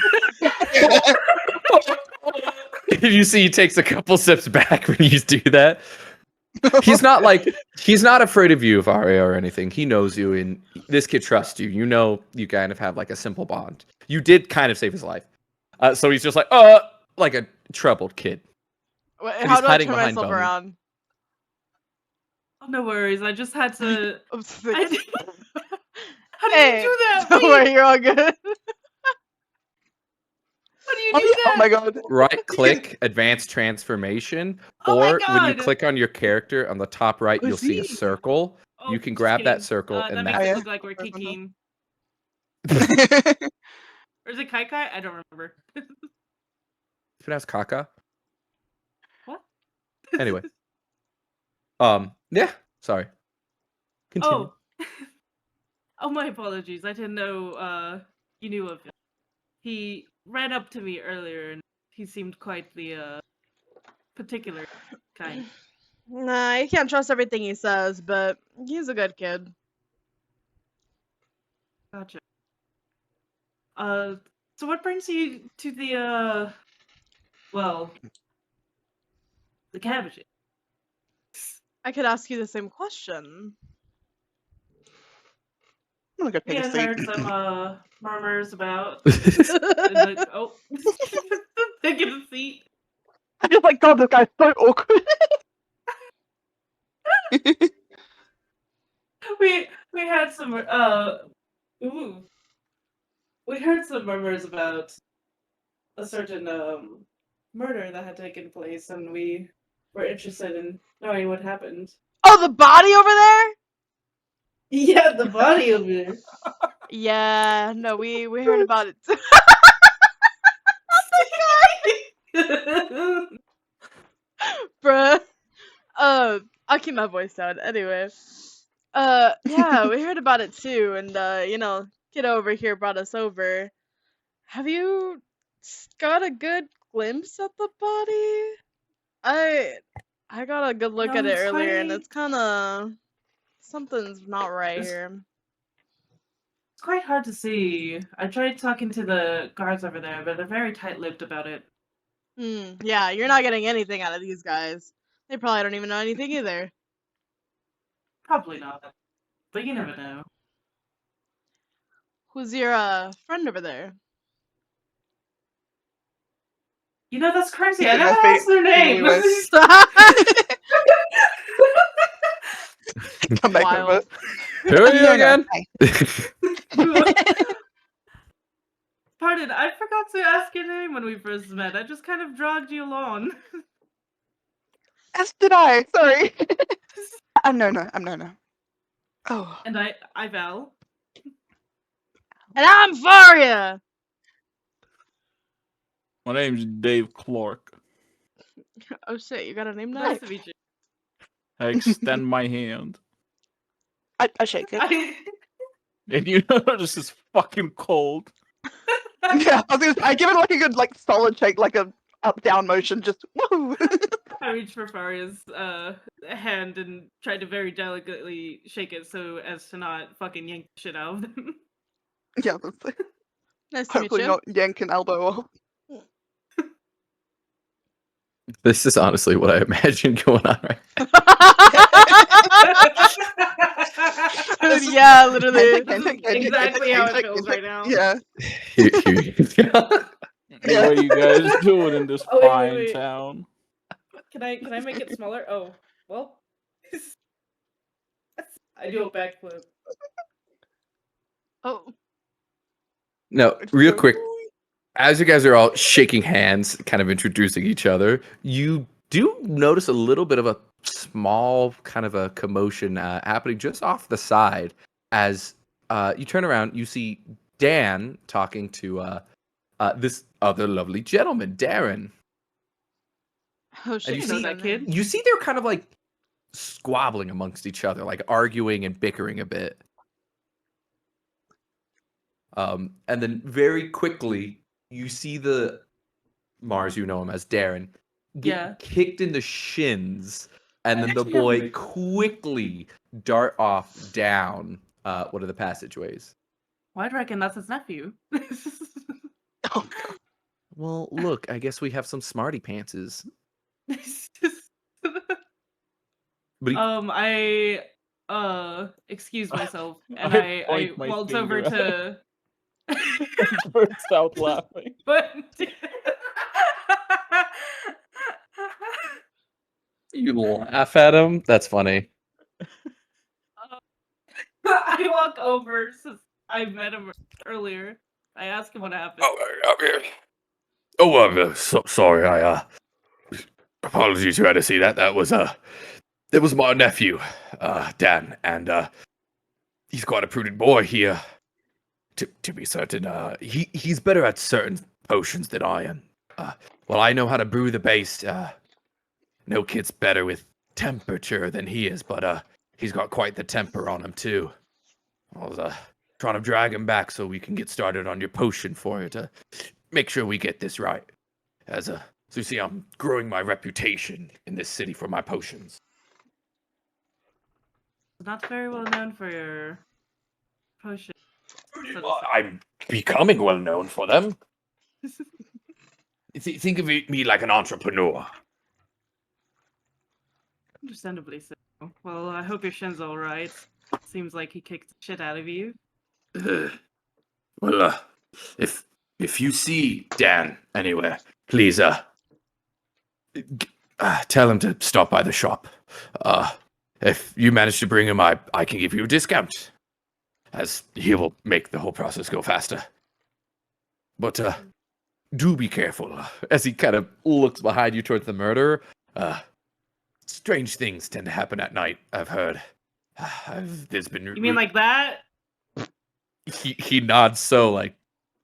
You see he takes a couple steps back when you do that. He's not afraid of you, Varia, or anything. He knows you, and this kid trusts you. You know you kind of have like a simple bond. You did kind of save his life. So he's just like a troubled kid. Wait, But how he's do I hiding turn behind myself Bony. around? Oh, no worries. I just had to. I'm sick. How do Hey, you do that? don't Wait, worry, you're all good. how do you Oh, do yeah, that? oh my god. Right click, advanced transformation, Oh my or when you God. click on your character on the top right, Oh, you'll see a see. circle. Oh, You can just grab that kidding. circle, That and makes Oh, it yeah? look like we're Fair enough. kicking. Or is it Kai Kai? I don't remember. It's pronounced Kaka. What? Anyway, yeah. Sorry. Continue. Oh. Oh, my apologies. I didn't know you knew of him. He ran up to me earlier and he seemed quite the particular kind. Nah, you can't trust everything he says, but he's a good kid. Gotcha. So what brings you to the well, the cabbages? I could ask you the same question. I'm gonna go We take a had seat. heard some murmurs about oh taking a seat. I just like, god, this guy's so awkward. We had some ooh. We heard some murmurs about a certain murder that had taken place, and we were interested in knowing what happened. Oh, the body over there? Yeah, the body over there. Yeah, no, we heard about it too. Bruh. I'll keep my voice down anyway. Yeah, we heard about it too, and kid over here brought us over. Have you got a good glimpse at the body? I got a good look No, at it it's earlier, and quite- it's kind of something's not right here. It's quite hard to see. I tried talking to the guards over there, but they're very tight-lipped about it. Yeah, you're not getting anything out of these guys. They probably don't even know anything either. Probably not, but you never know. Who's your friend over there? You know, that's crazy. He's I in my never feet. asked their name. Come back over. Wild. Who are you No, no, again? Pardon, I forgot to ask your name when we first met. I just kind of dragged you along. As did I. Sorry. I'm Nona. Oh. And I Val. And I'm Faria! My name's Dave Clark. Oh shit, you got a name now? Nice to meet you. I extend my hand. I shake it. And you notice it's fucking cold. Yeah, I give it like a good, like, solid shake, like a up-down motion, just woo. I reach for Faria's hand and try to very delicately shake it so as to not fucking yank the shit out of them. Yeah, that's it. Nice to meet Hopefully you. not yank an elbow off. This is honestly what I imagine going on right now. Dude, yeah, literally. Exactly how it feels right now. Yeah. Here you go. Hey, what are you guys doing in this Oh, fine wait. town? Can I make it smaller? Oh, well. I do a backflip. Oh, No, It's real so quick, annoying. as you guys are all shaking hands, kind of introducing each other, you do notice a little bit of a small kind of a commotion happening just off the side. As you turn around, you see Dan talking to this other lovely gentleman, Darren. oh And shit! you I know see, that kid. you see they're kind of like squabbling amongst each other, like arguing and bickering a bit. And then very quickly, you see the Mars, you know him as Darren, get Yeah. kicked in the shins, and then the actually have boy a- quickly dart off down one of the passageways. Why'd reckon that's his nephew? Oh god. Well, look, I guess we have some smarty pantses. But I excuse myself and I I point my waltz over finger to burst out laughing. but you laugh at him? That's funny. I walk over since I met him earlier. I ask him what happened. Sorry. Apologies, you had to see that. That was my nephew, Dan, and he's quite a prudent boy here. To be certain, he's better at certain potions than I am. Well, I know how to brew the base. No kid's better with temperature than he is, but he's got quite the temper on him too. I was trying to drag him back so we can get started on your potion for you to make sure we get this right. So you see, I'm growing my reputation in this city for my potions. Not very well known for your potion. I'm becoming well known for them. Think of me like an entrepreneur. Understandably so. Well, I hope your shin's alright. Seems like he kicked the shit out of you. Well, if you see Dan anywhere, please tell him to stop by the shop. If you manage to bring him, I can give you a discount, as he will make the whole process go faster. But do be careful. As he kind of looks behind you towards the murderer, strange things tend to happen at night, I've heard. There's been. You mean like that? He nods so like,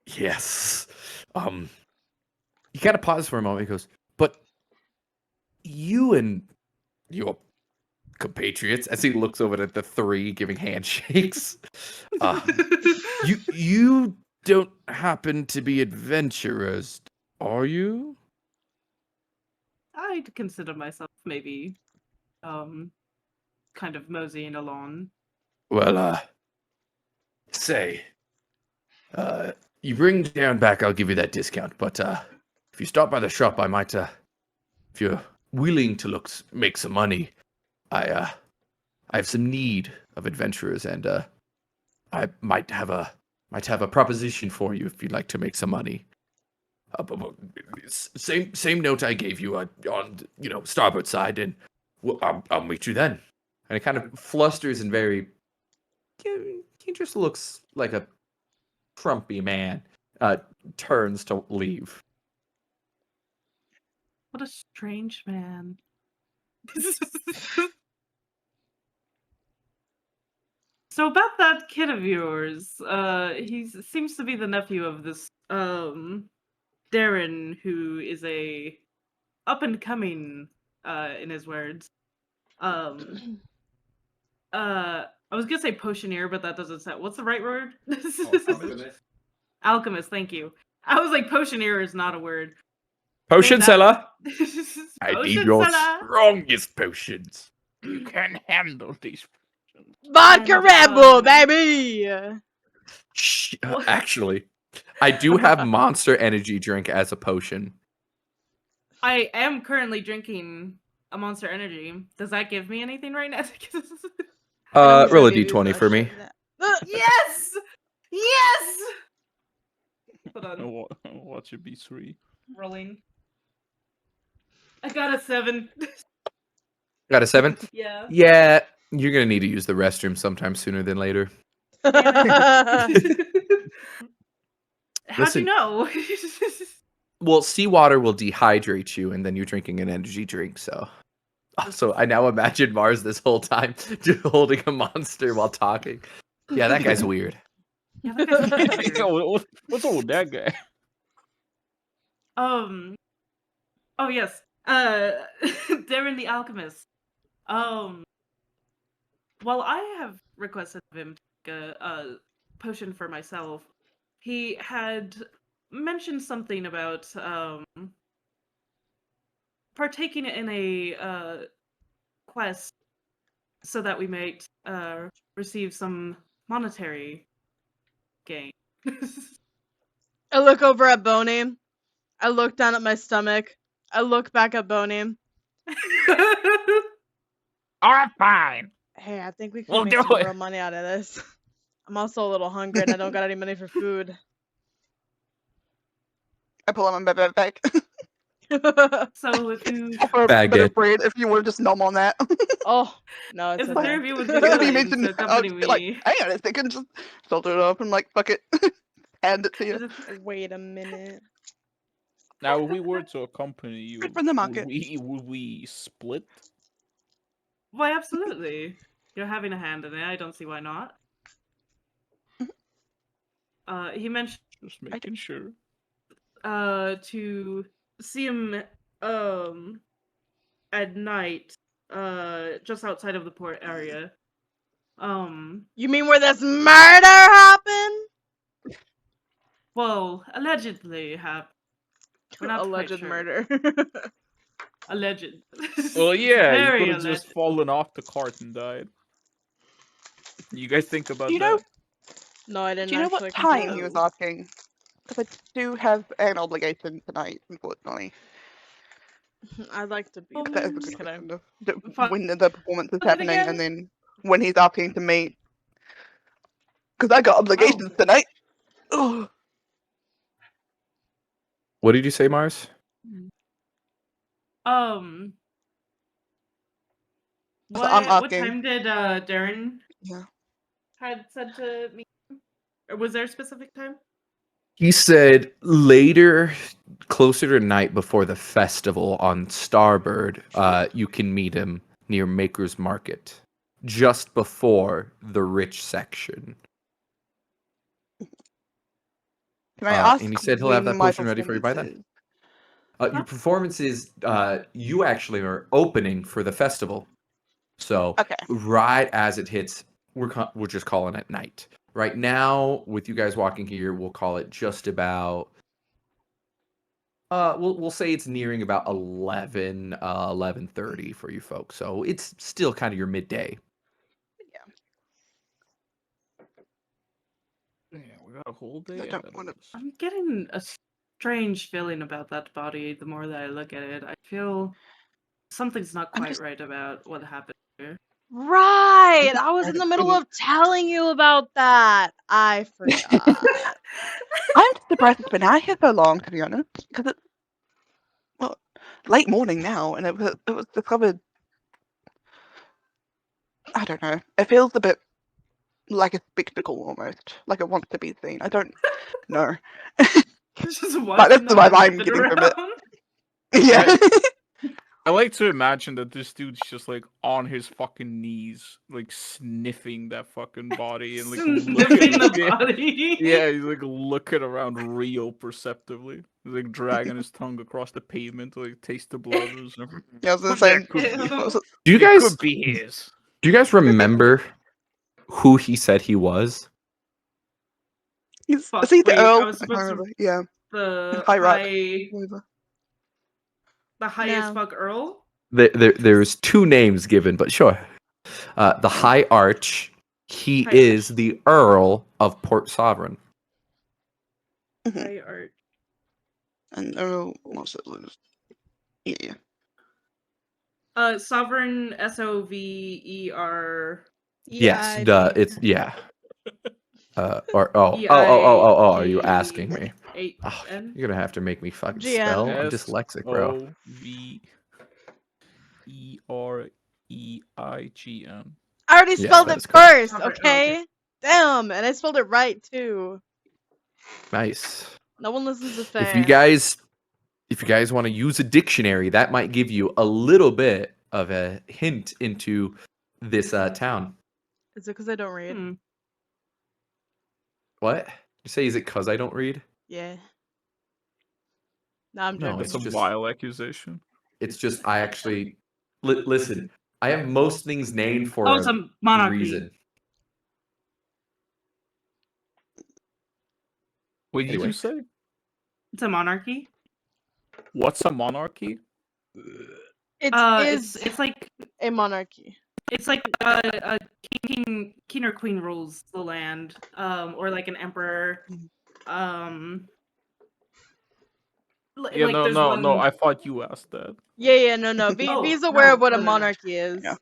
yes. He kind of pauses for a moment. He goes, but you and your compatriots, as he looks over at the three giving handshakes, you don't happen to be adventurers, are you? I'd consider myself maybe kind of moseying along. Well, say, you bring Dan back, I'll give you that discount. But if you stop by the shop, I might, if you're willing to make some money, I have some need of adventurers, and I might have a proposition for you if you'd like to make some money. Same note I gave you on starboard side, and I'll meet you then. And it kind of flusters and very. He just looks like a frumpy man. Turns to leave. What a strange man. So about that kid of yours, he seems to be the nephew of this Darren, who is a up and coming, in his words. I was gonna say potioneer, but that doesn't sound. What's the right word? Alchemist. Thank you. I was like, potioneer is not a word. Potion seller. I need Potion your seller. strongest potions. You can handle these potions. vodka And, Red Bull, baby. Actually, I do have Monster Energy drink as a potion. I am currently drinking a Monster Energy. Does that give me anything right now? Roll a d20 for me. Yes! Yes! Hold on. Watch it be 3. Rolling. I got a 7. Got a 7? Yeah. Yeah, you're gonna need to use the restroom sometime sooner than later. How'd Listen, you know? well, seawater will dehydrate you, and then you're drinking an energy drink. So, also, I now imagine Mars this whole time just holding a monster while talking. Yeah, that guy's weird. Yeah, that guy's weird. Yeah, what's up with that guy? Oh yes. Darren the Alchemist. While I have requested of him to take a potion for myself, he had mentioned something about partaking in a quest so that we might receive some monetary gain. I look over at Boney. I look down at my stomach. I look back at Boney. Alright, fine. Hey, I think we can We'll make do some it. real money out of this. I'm also a little hungry and I don't got any money for food. I pull out my bag. So if you Offer a Bag bit it. of bread if you want to just nom on that. Oh, no, it's if the okay. three of you would be You willing mentioned, to I accompany was like, me. hang on a second, just filter it up and like, fuck it, hand it to you. Wait a minute. Now, if we were to accompany you, Good from the market. would we split? Why, absolutely. You're having a hand in it. I don't see why not. He mentioned Just making sure. to see him at night just outside of the port area. You mean where this murder happened? Well, allegedly we're not quite Alleged sure. murder. Alleged. Well, yeah, you Very could have alleged. just fallen off the cart and died. You guys think about Do you know? that? No, I didn't Do you know what actually time consider he was that. asking? Because I do have an obligation tonight, unfortunately. I'd like to be Um, That there. is a good Just kidding. question. Fuck. When the performance is Look at it happening, again. and then when he's asking to meet. Because I got obligations tonight. Ugh. What did you say, Mars? Um, So I'm what asking. time did Darren Yeah. had said to me? Or was there a specific time? He said later, closer to night before the festival on Starbird, you can meet him near Maker's Market, just before the rich section. Can I ask And he said he'll have when that my potion ready for you by then. performance Your performance is you actually are opening for the festival, so Okay. right as it hits, we're just calling it night. Right now, with you guys walking here, we'll call it just about. We'll say it's nearing about 11:30 for you folks. So it's still kind of your midday. Yeah, we got a whole day I ahead don't of want to. us. I'm getting a strange feeling about that body the more that I look at it. I feel something's not I'm quite just- right about what happened here. Right! I was in the middle of telling you about that. I forgot. I'm surprised it's been out here so long, to be honest. Because it's late morning now, and it was discovered. I don't know. It feels a bit like a spectacle almost, like it wants to be seen. I don't know. Just Like that's watching the that vibe I'm moving getting from it. around. Yeah. I like to imagine that this dude's just like on his fucking knees, like sniffing that fucking body and like Sniffing the yeah, body. yeah, he's like looking around real perceptively. He's like dragging his tongue across the pavement to like taste the blood. Or something. Yeah, I was gonna But say. that could be, what was it? Do you it guys could be his. do you guys remember who he said he was? Is Fuck, he the wait, Earl? I was I can't supposed to remember. Yeah. the High Rock. high Whatever. the high as No. fuck Earl? There's two names given, but sure. The High Arch. He High is Arch. the Earl of Port Sovereign. High art. And Earl, what's it? Yeah. Sovereign SOVER. Yes, it's yeah. Are you asking me? Oh, N. you're gonna have to make me fucking GM. spell. I'm dyslexic, bro. SOV. Reigen. I already Yes, spelled that it is correct. first, Okay, okay? Damn, and I spelled it right too. Nice. No one listens to If you Faye. guys want to use a dictionary, that might give you a little bit of a hint into this town. Is it because I don't read? Hmm. What? You say, is it because I don't read? Yeah. No, I'm No, joking. That's a just- vile accusation. It's just I actually listen. I have most things named for Oh, it's a monarchy. reason. What did Anyway. you say? It's a monarchy. What's a monarchy? It is It's like a monarchy. a king or queen rules the land, or like an emperor. Yeah, like there's one... no. I thought you asked that. Yeah, no. Oh, V's aware of what a no. monarchy is. Yeah.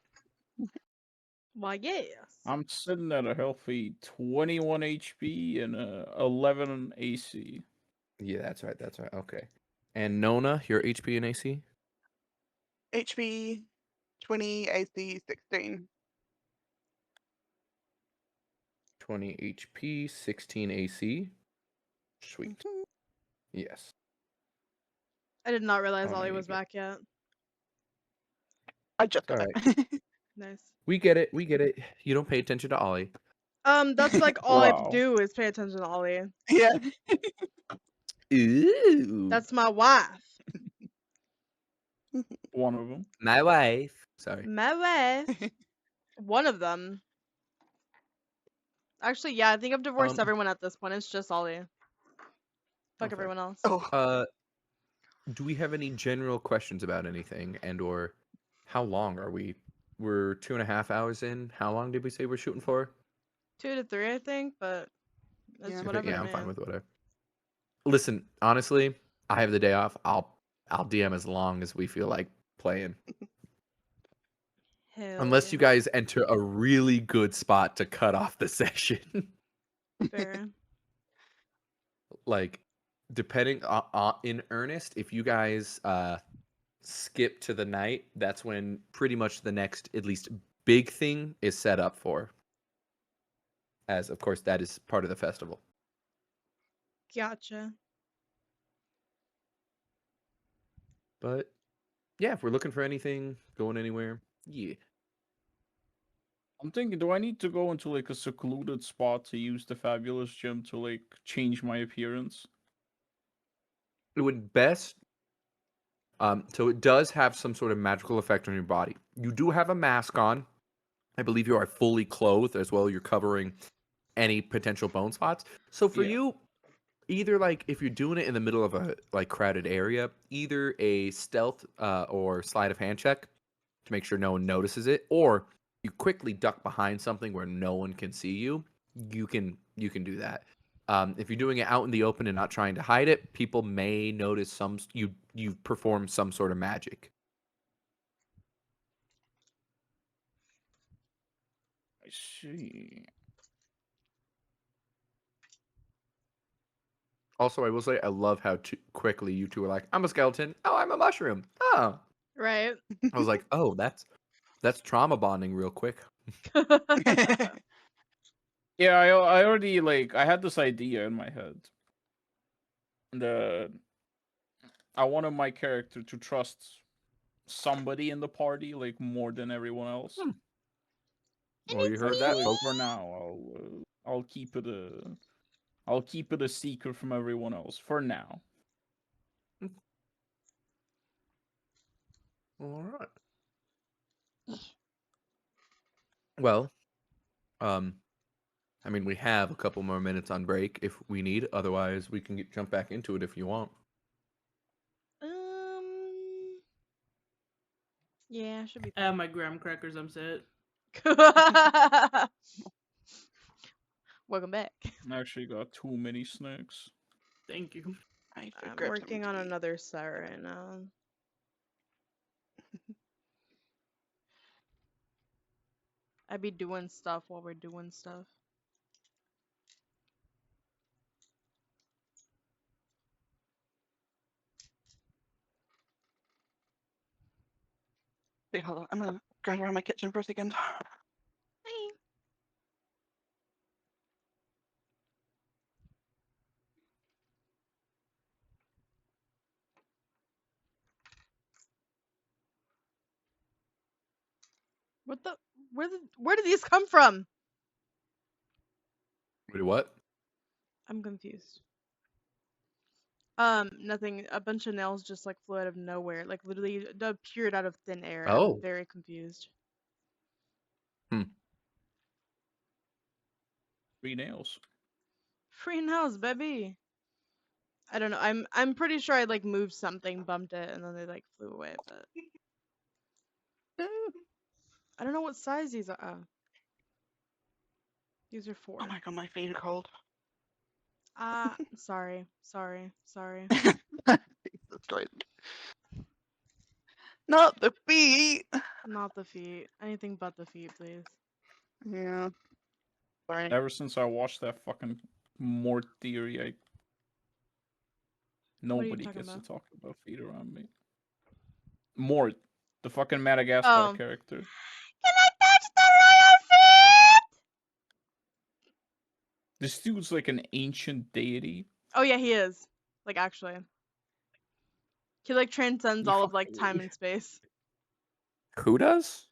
Why, yes. I'm sitting at a healthy 21 HP and 11 AC. Yeah, that's right. That's right. Okay. And Nona, your HP and AC? HP 20, AC 16. 20 HP, 16 AC. Sweet. Mhm. Yes. I did not realize Oh, Ollie there was you go. back yet. I just got All back. Nice. We get it. We get it. You don't pay attention to Ollie. That's like all I Wow. do is pay attention to Ollie. Yeah. Ooh. That's my wife. One of them. my wife. Sorry. My wife. One of them. Actually, yeah, I think I've divorced everyone at this point. It's just Ollie. Fuck Okay. everyone else. Oh. Do we have any general questions about anything, and or how long are we? We're 2.5 hours in. How long did we say we're shooting for? 2 to 3, I think, but it's Yeah. whatever. Yeah, I'm man. fine with whatever. Listen, honestly, I have the day off. I'll DM as long as we feel like playing. Hell Unless you yeah. guys enter a really good spot to cut off the session. Fair. Like, depending in earnest, if you guys skip to the night, that's when pretty much the next, at least big thing, is set up for. As, of course, that is part of the festival. Gotcha. But, yeah, if we're looking for anything, going anywhere, yeah. I'm thinking, do I need to go into like a secluded spot to use the fabulous gem to like change my appearance? It would best. So it does have some sort of magical effect on your body. You do have a mask on. I believe you are fully clothed as well. You're covering any potential bone spots. So for Yeah. you, either like if you're doing it in the middle of a like crowded area, either a stealth or sleight of hand check to make sure no one notices it, or you quickly duck behind something where no one can see you. You can do that. If you're doing it out in the open and not trying to hide it, people may notice you perform some sort of magic. I see. Also, I will say I love how quickly you two are like, "I'm a skeleton. Oh, I'm a mushroom. Oh." Right? I was like, "Oh, that's trauma bonding real quick." Yeah, I already like I had this idea in my head. The I wanted my character to trust somebody in the party like more than everyone else. Well, you heard But that, like, folks. for now, I'll keep it a secret from everyone else for now. All right. Well, I mean, we have a couple more minutes on break if we need. Otherwise, we can jump back into it if you want. Yeah, should be I have my graham crackers. I'm set. fine. Welcome back. I actually got too many snacks. Thank you. I I'm grabbed working something on to eat. another set right now. I be doing stuff while we're doing stuff. Okay, hold on. I'm gonna drive around my kitchen for a second. Hey. What the? Where did these come from? Wait, what? I'm confused. Nothing. A bunch of nails just like flew out of nowhere, like literally appeared out of thin air. I'm Oh. very confused. Free nails. Free nails, baby. I don't know. I'm pretty sure I like moved something, bumped it, and then they like flew away. But I don't know what size these are. Oh. These are 4. Oh my god, my feet are cold. Sorry. Destroyed. Not the feet. Not the feet. Anything but the feet, please. Yeah. Sorry. Ever since I watched that fucking Mort theory, What are you nobody talking gets to about? talk about feet around me. Mort, the fucking Madagascar Oh. character. Can I touch the royal feet? This dude's like an ancient deity. Oh yeah, he is. Like actually, he like transcends You all of fucking like time and space. Who does?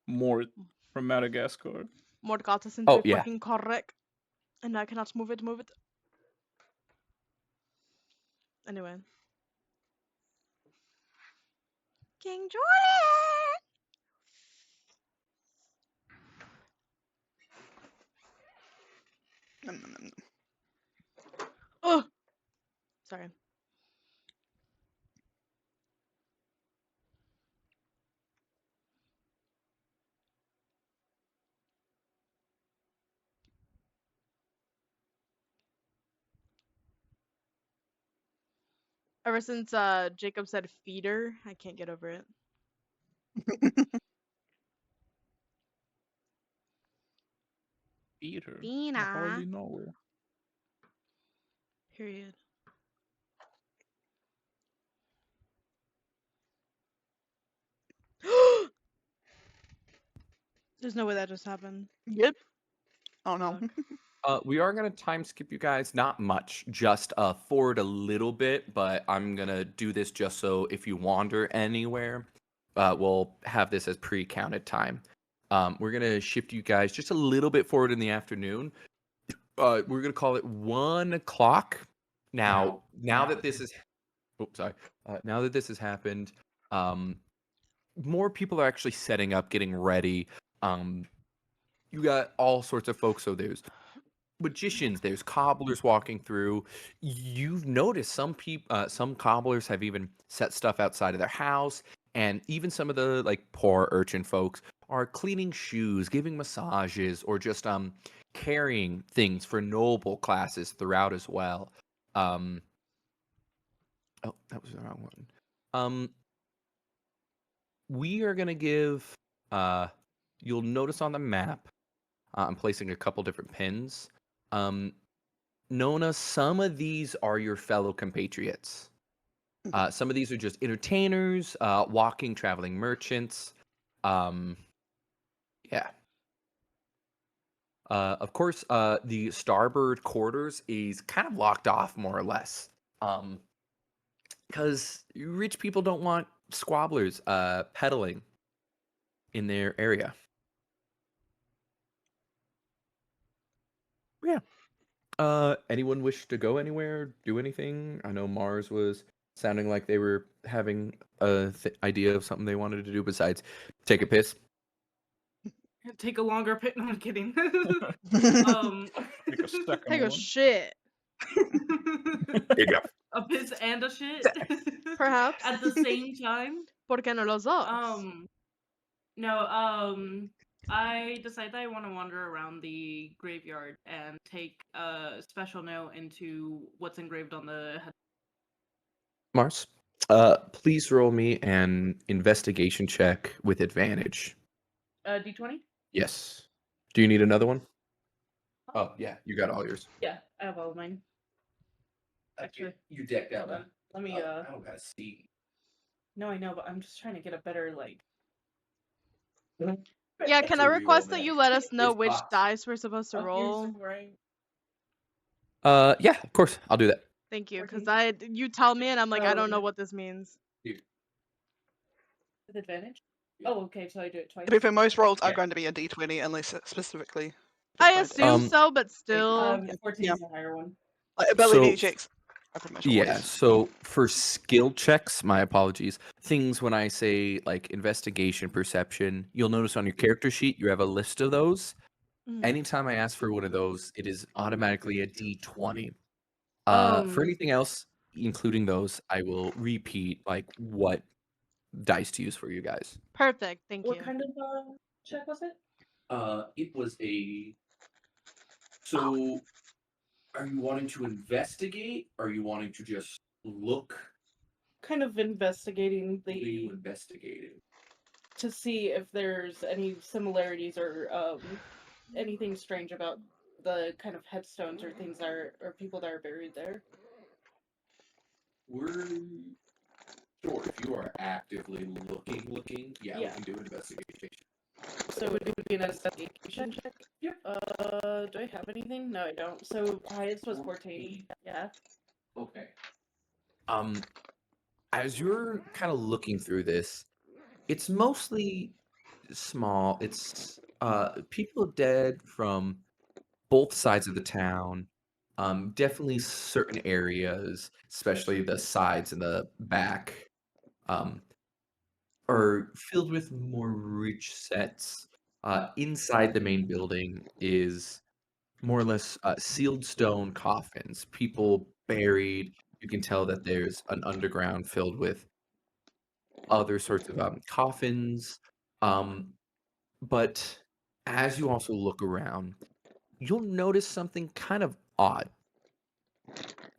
Mort from Madagascar. Mordgata since Oh, we yeah. fucking correct. And I cannot move it. Anyway. King Jordan! Nom, nom, nom, nom. Oh! Sorry. Ever since Jacob said feeder, I can't get over it. Peter. I Fina. hardly know her. Period. There's no way that just happened. Yep. Oh no. Fuck. We are gonna time skip you guys, not much, just forward a little bit, but I'm gonna do this just so if you wander anywhere, we'll have this as pre-counted time. We're gonna shift you guys just a little bit forward in the afternoon. We're gonna call it 1 o'clock. Now that this is, oops, sorry. Now that this has happened, more people are actually setting up, getting ready. You got all sorts of folks. So there's magicians, there's cobblers walking through. You've noticed some cobblers have even set stuff outside of their house, and even some of the like poor urchin folks are cleaning shoes, giving massages, or just carrying things for noble classes throughout as well. Oh, that was the wrong one. We are gonna give you'll notice on the map, I'm placing a couple different pins. Nona, some of these are your fellow compatriots. Some of these are just entertainers, walking, traveling merchants. Yeah. Of course, the starboard quarters is kind of locked off more or less. Because rich people don't want squabblers peddling in their area. Yeah. Anyone wish to go anywhere, do anything? I know Mars was sounding like they were having a idea of something they wanted to do besides take a piss. Take a longer pit. No, I'm kidding. Like a second Take a one. shit. There you go. A piss and a shit Perhaps. at the same time. ¿Por qué no los dos? No, I decided that I want to wander around the graveyard and take a special note into what's engraved on the head. Mars, please roll me an investigation check with advantage. D20? Yes. Do you need another one? Oh, yeah, you got all yours. Yeah, I have all of mine. Actually, you decked hold on. Let me, I don't gotta see. No, I know, but I'm just trying to get a better, like, Yeah, can I So request reroll that that. you let us know It's which hot. dice we're supposed to Oh, here's roll? the right. Yeah, of course, I'll do that. Thank you, because 14. you tell me and I'm like, I Oh, don't know yeah. what this means. Here. With advantage? Oh, okay, so I do it twice. To be fair, most rolls are Yeah. going to be a d20 unless it's specifically I defined. assume so, but still. 14 Yeah. is the higher one. Like, ability So checks are pretty much yeah, always. so for skill checks, my apologies. Things when I say like investigation, perception, you'll notice on your character sheet you have a list of those. Mhm. Anytime I ask for one of those, it is automatically a D20. For anything else, including those, I will repeat like what dice to use for you guys. Perfect, thank What you. kind of check was it? It was a. So, are you wanting to investigate? Or are you wanting to just look? Kind of investigating What are you the investigating? to see if there's any similarities or anything strange about the kind of headstones or things that are or people that are buried there. We're sure if you are actively looking, yeah, we Yeah. can do an investigation. So it would be an investigation check. Yep. Do I have anything? No, I don't. So highest was 14. Yeah. Okay. As you're kind of looking through this, it's mostly small. It's people dead from both sides of the town. Definitely certain areas, especially the sides and the back, um, are filled with more rich sets. Inside the main building is more or less sealed stone coffins, people buried. You can tell that there's an underground filled with other sorts of coffins. Um, but as you also look around, you'll notice something kind of odd.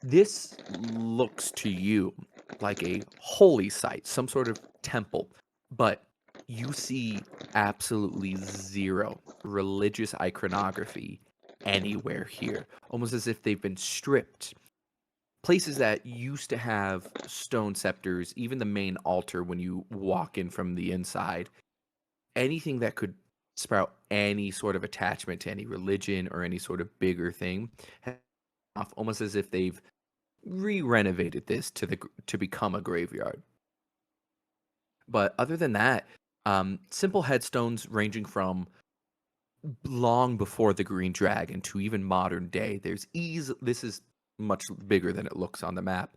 This looks to you like a holy site, some sort of temple, but you see absolutely zero religious iconography anywhere here, almost as if they've been stripped. Places that used to have stone scepters, even the main altar when you walk in from the inside, anything that could sprout any sort of attachment to any religion or any sort of bigger thing, off almost as if they've re-renovated this to become a graveyard. But other than that, simple headstones ranging from long before the Green Dragon to even modern day. This is much bigger than it looks on the map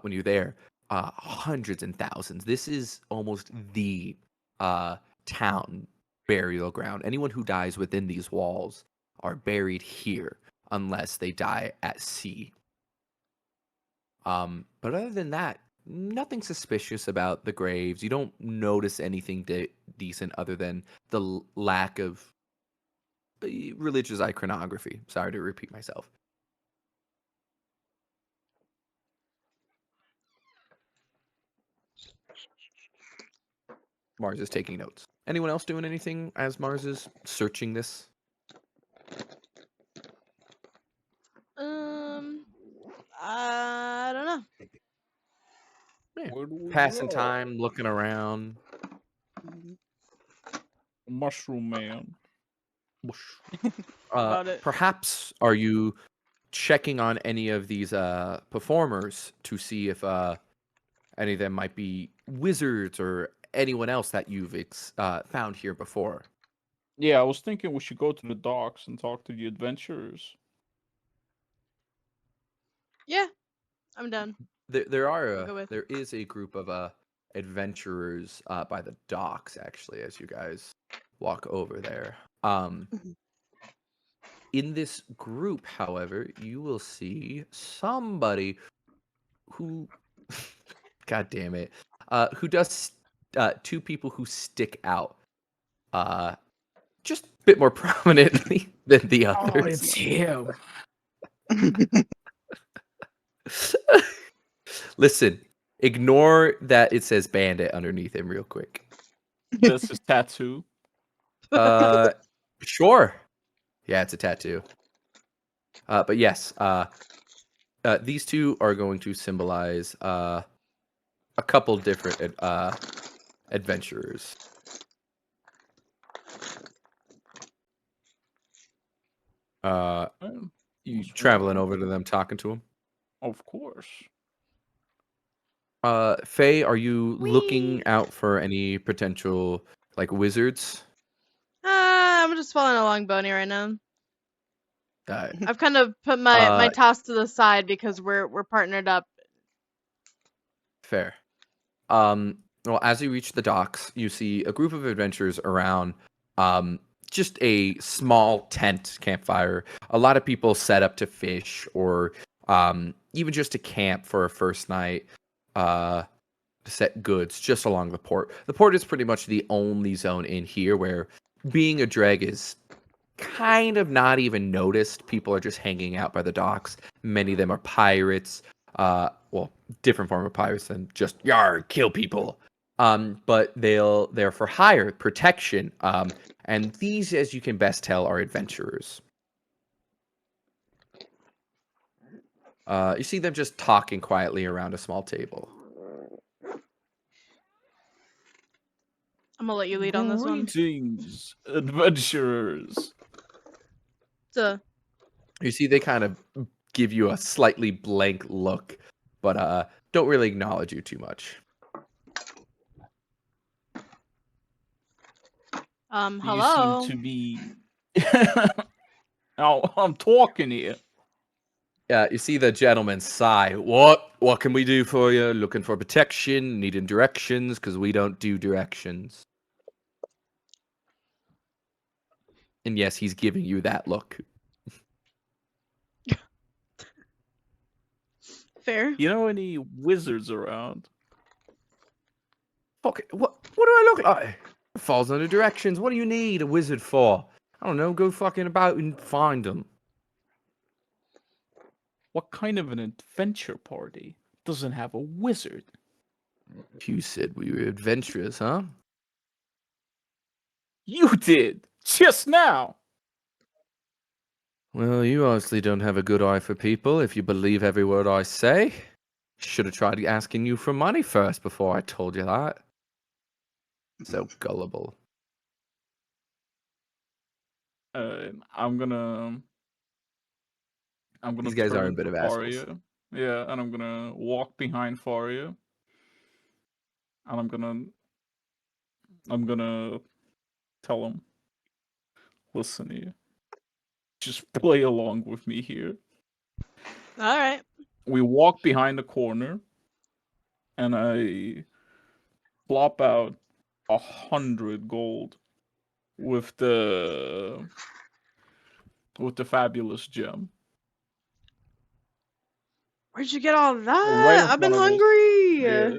when you're there. Hundreds and thousands. This is almost the town burial ground. Anyone who dies within these walls are buried here unless they die at sea. But other than that, nothing suspicious about the graves. You don't notice anything decent other than the lack of religious iconography. Sorry to repeat myself. Mars is taking notes. Anyone else doing anything as Mars is searching this? I don't know. Yeah. Where do we Passing go? time, looking around. Mushroom Man. About it. Perhaps are you checking on any of these performers to see if any of them might be wizards or anyone else that you've found here before? Yeah, I was thinking we should go to the docks and talk to the adventurers. Yeah, I'm done. There is a group of adventurers by the docks actually as you guys walk over there. In this group, however, you will see somebody who God damn it. Who does two people who stick out just a bit more prominently than the others. him. Listen, ignore that it says bandit underneath him real quick. That's his tattoo. Sure. Yeah, it's a tattoo. But yes, these two are going to symbolize a couple different adventurers. You What's traveling wrong? over to them, talking to them. Of course. Faye, are you Whee! looking out for any potential like wizards? I'm just following along Boney right now. Uh, I've kind of put my uh, toss to the side because we're partnered up. Fair. Well, as you reach the docks, you see a group of adventurers around just a small tent campfire. A lot of people set up to fish or even just to camp for a first night to set goods just along the port. The port is pretty much the only zone in here where being a dreg is kind of not even noticed. People are just hanging out by the docks. Many of them are pirates. Well, different form of pirates than just yar kill people. But they're for hire, protection. And these, as you can best tell, are adventurers. You see them just talking quietly around a small table. I'm gonna let you lead on this one. Greetings, adventurers. You see they kind of give you a slightly blank look, but don't really acknowledge you too much. Hello. You seem to be. Oh, I'm talking here. Yeah, you see the gentleman sigh. What can we do for you? Looking for protection? Needing directions? Because we don't do directions. And yes, he's giving you that look. Fair. You know any wizards around? Fuck it. What do I look like? It falls under directions. What do you need a wizard for? I don't know. Go fucking about and find them. What kind of an adventure party doesn't have a wizard? You said we were adventurous, huh? You did just now. Well, you obviously don't have a good eye for people if you believe every word I say. Should have tried asking you for money first before I told you that. So gullible. I'm gonna These guys are a turn bit to of assholes. Faria. Yeah, and I'm gonna walk behind Faria. And I'm gonna tell him, listen here. Just play along with me here. All right. We walk behind the corner and I plop out 100 gold with the fabulous gem. Where'd you get all Right that? in I've been front of us. hungry. Yeah.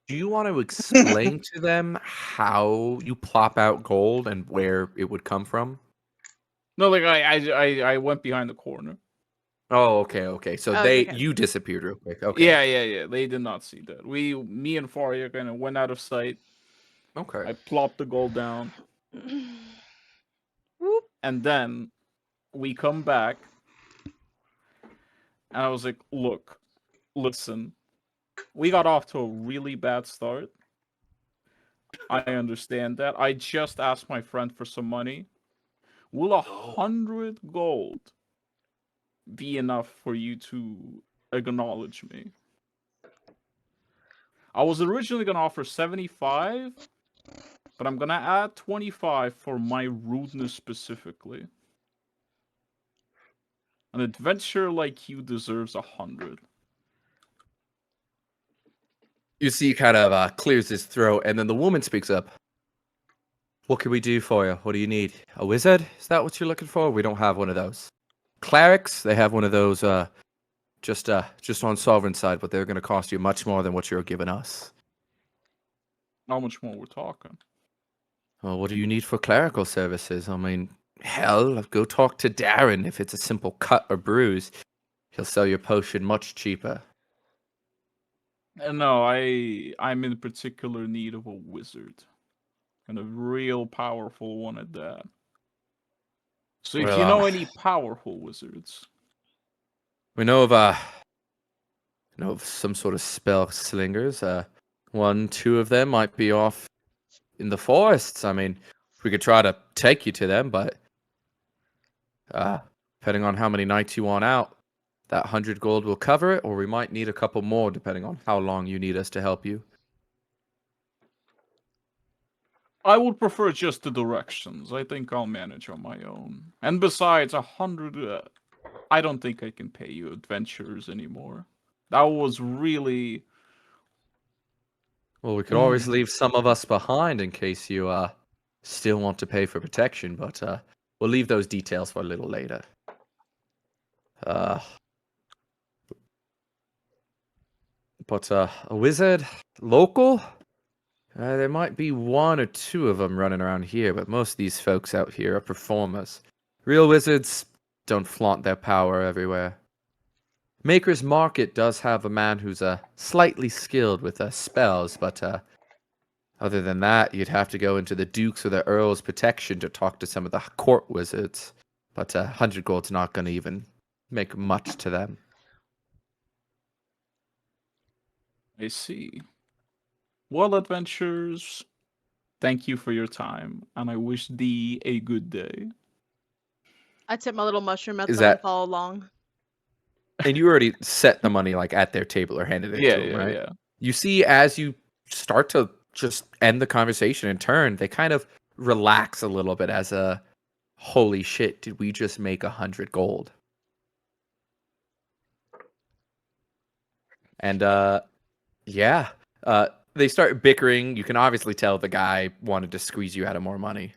Do you want to explain to them how you plop out gold and where it would come from? No, like I went behind the corner. Oh, okay. So Oh, okay. you disappeared real quick. Okay. Yeah. They did not see that. Me and Faria kind of went out of sight. Okay. I plopped the gold down. Whoop. And then we come back. And I was like, look, listen. We got off to a really bad start. I understand that. I just asked my friend for some money. Will 100 gold be enough for you to acknowledge me? I was originally going to offer 75, but I'm going to add 25 for my rudeness specifically. An adventurer like you deserves 100. You see, he kind of clears his throat, and then the woman speaks up. What can we do for you? What do you need? A wizard? Is that what you're looking for? We don't have one of those. Clerics? They have one of those. Just on Sovereign side, but they're going to cost you much more than what you're giving us. How much more we're talking? Well, what do you need for clerical services? I mean, hell, go talk to Darren. If it's a simple cut or bruise, he'll sell your potion much cheaper. No, I'm in particular need of a wizard. And a real powerful one at that. So if you know any powerful wizards. We know of some sort of spell slingers. 1, 2 of them might be off in the forests. I mean, we could try to take you to them, but Depending on how many nights you want out, that 100 gold will cover it, or we might need a couple more depending on how long you need us to help you. I would prefer just the directions. I think I'll manage on my own. And besides, 100... I don't think I can pay you adventures anymore. That was really... Well, we could always leave some of us behind in case you still want to pay for protection, but we'll leave those details for a little later. But a wizard, local? There might be one or two of them running around here, but most of these folks out here are performers. Real wizards don't flaunt their power everywhere. Maker's Market does have a man who's slightly skilled with spells, but other than that, you'd have to go into the Duke's or the Earl's protection to talk to some of the court wizards. But 100 gold's not going to even make much to them. I see. Well, adventurers, thank you for your time, and I wish thee a good day. I tip my little mushroom at Is them and that- follow along. And you already set the money like at their table or handed it to them, right? Yeah. You see, as you start to just end the conversation and turn, they kind of relax a little bit as a, holy shit, did we just make 100 gold? And yeah, they start bickering. You can obviously tell the guy wanted to squeeze you out of more money.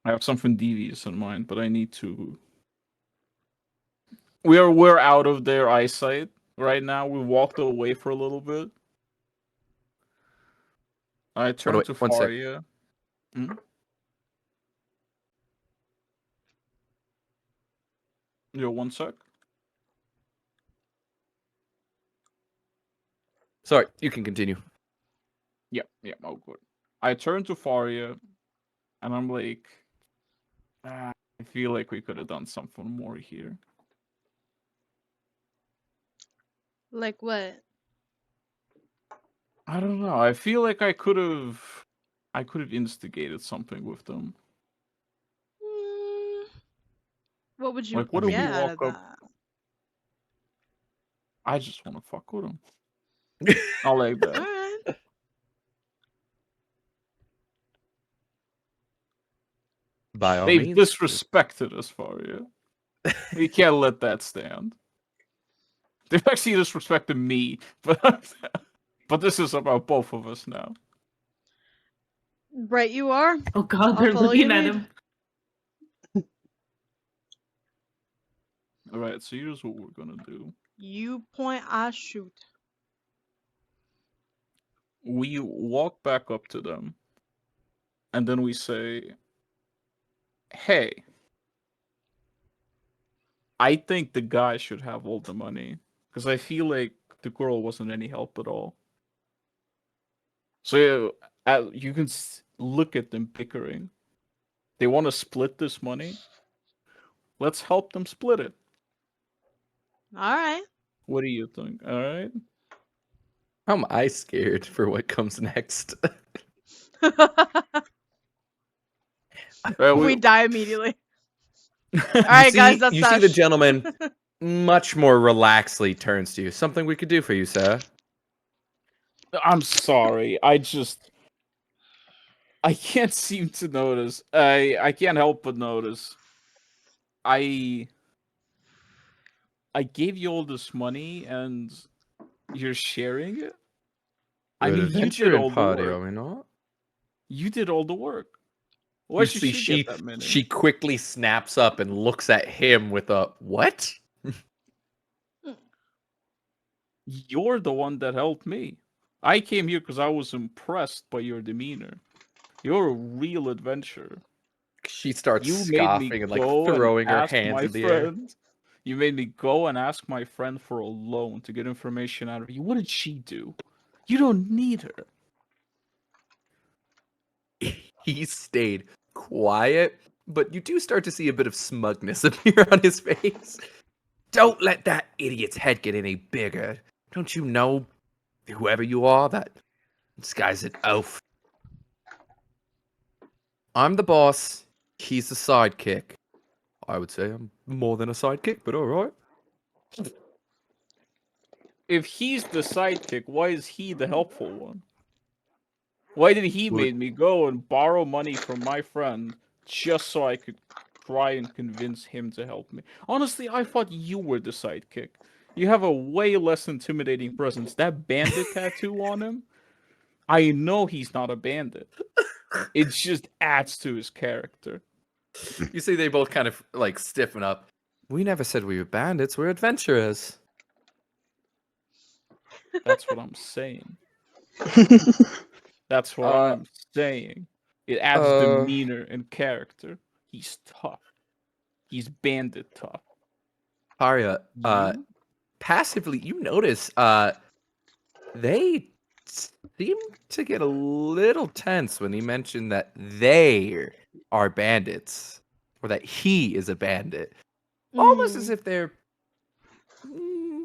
I have something devious in mind, but I need to... We're out of their eyesight right now. We walked away for a little bit. I turned to one sec. Faria. Hmm? Yeah, 1 sec. Sorry, you can continue. Yeah, oh good. I turned to Faria, and I'm like, I feel like we could have done something more here. Like what? I don't know. I feel like I could have instigated something with them. What would you Like, what if get we out of walk that? up? I just want to fuck with them. I like that. Alright. By all They've means. disrespected us, Faria. We can't let that stand. They've actually disrespected me, but this is about both of us now. Right, you are. Oh god, I'll they're follow looking your at lead. him. Alright, so here's what we're gonna do. You point, I shoot. We walk back up to them, and then we say, hey, I think the guy should have all the money, because I feel like the girl wasn't any help at all. So you can look at them bickering. They want to split this money. Let's help them split it. Alright. What do you think? All right. How am I scared for what comes next? We die immediately. Alright, guys, that's you see the Sash. gentleman much more relaxedly turns to you. Something we could do for you, sir. I'm sorry. I can't seem to notice. I can't help but notice. I gave you all this money and you're sharing it? I mean, you did all the party, work. are we not? You did all the work. Why You should see, she get that many? she quickly snaps up and looks at him with a, what? You're the one that helped me. I came here because I was impressed by your demeanor. You're a real adventurer. She starts You made scoffing me and like go throwing and her ask hands my in the air. friend. You made me go and ask my friend for a loan to get information out of you. What did she do? You don't need her. He stayed quiet, but you do start to see a bit of smugness appear on his face. Don't let that idiot's head get any bigger. Don't you know whoever you are, that this guy's an elf. I'm the boss. He's the sidekick. I would say I'm more than a sidekick, but all right. If he's the sidekick, why is he the helpful one? Why did he Would- make me go and borrow money from my friend just so I could try and convince him to help me? Honestly, I thought you were the sidekick. You have a way less intimidating presence. That bandit tattoo on him, I know he's not a bandit. It just adds to his character. You see, they both kind of like stiffen up. We never said we were bandits. We're adventurers. That's what I'm saying. That's what I'm saying. It adds demeanor and character. He's tough. He's bandit tough. Arya, You? passively, you notice they seem to get a little tense when he mentioned that they are bandits or that he is a bandit. Almost as if they're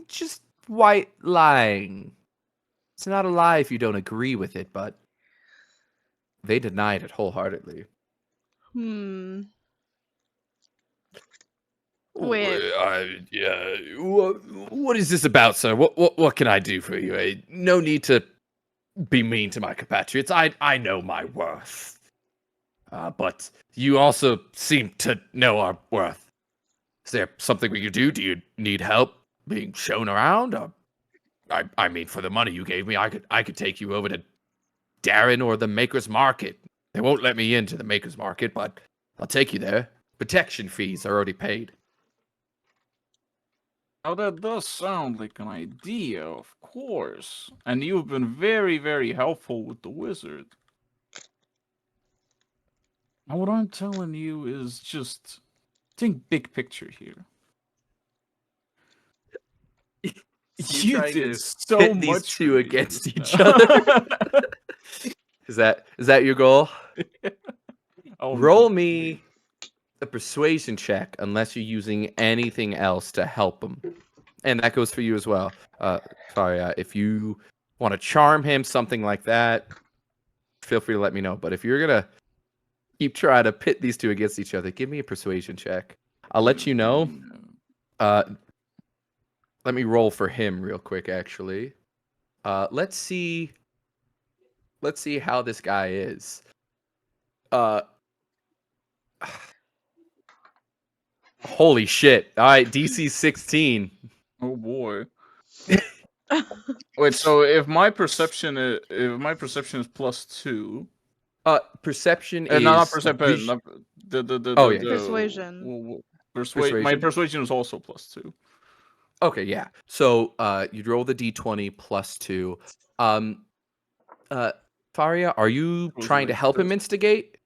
just white lying. It's not a lie if you don't agree with it, but they denied it wholeheartedly. Wait. Yeah. What is this about, sir? What can I do for you? No need to be mean to my compatriots. I know my worth. But you also seem to know our worth. Is there something we could do? Do you need help being shown around? I mean, for the money you gave me, I could take you over to Darren or the Maker's Market. They won't let me into the Maker's Market, but I'll take you there. Protection fees are already paid. Now that does sound like an idea, of course. And you've been very, very helpful with the wizard. Now what I'm telling you is just think big picture here. You trying did to so pit these much two for me against just each now. other. Is that your goal? Oh, Roll no, me a persuasion check unless you're using anything else to help him. And that goes for you as well. Sorry, if you want to charm him, something like that, feel free to let me know. But if you're going to keep trying to pit these two against each other, give me a persuasion check. I'll let you know. Let me roll for him real quick, actually. Let's see how this guy is. Holy shit. All right, DC 16. Oh boy. Wait, so if my perception is +2, Perception no, is not perception, vis- the Oh, yeah. Persuasion. My persuasion is also +2. Okay, yeah. So you'd roll the d20 plus 2. Faria, are you Goes trying to like help him this. instigate?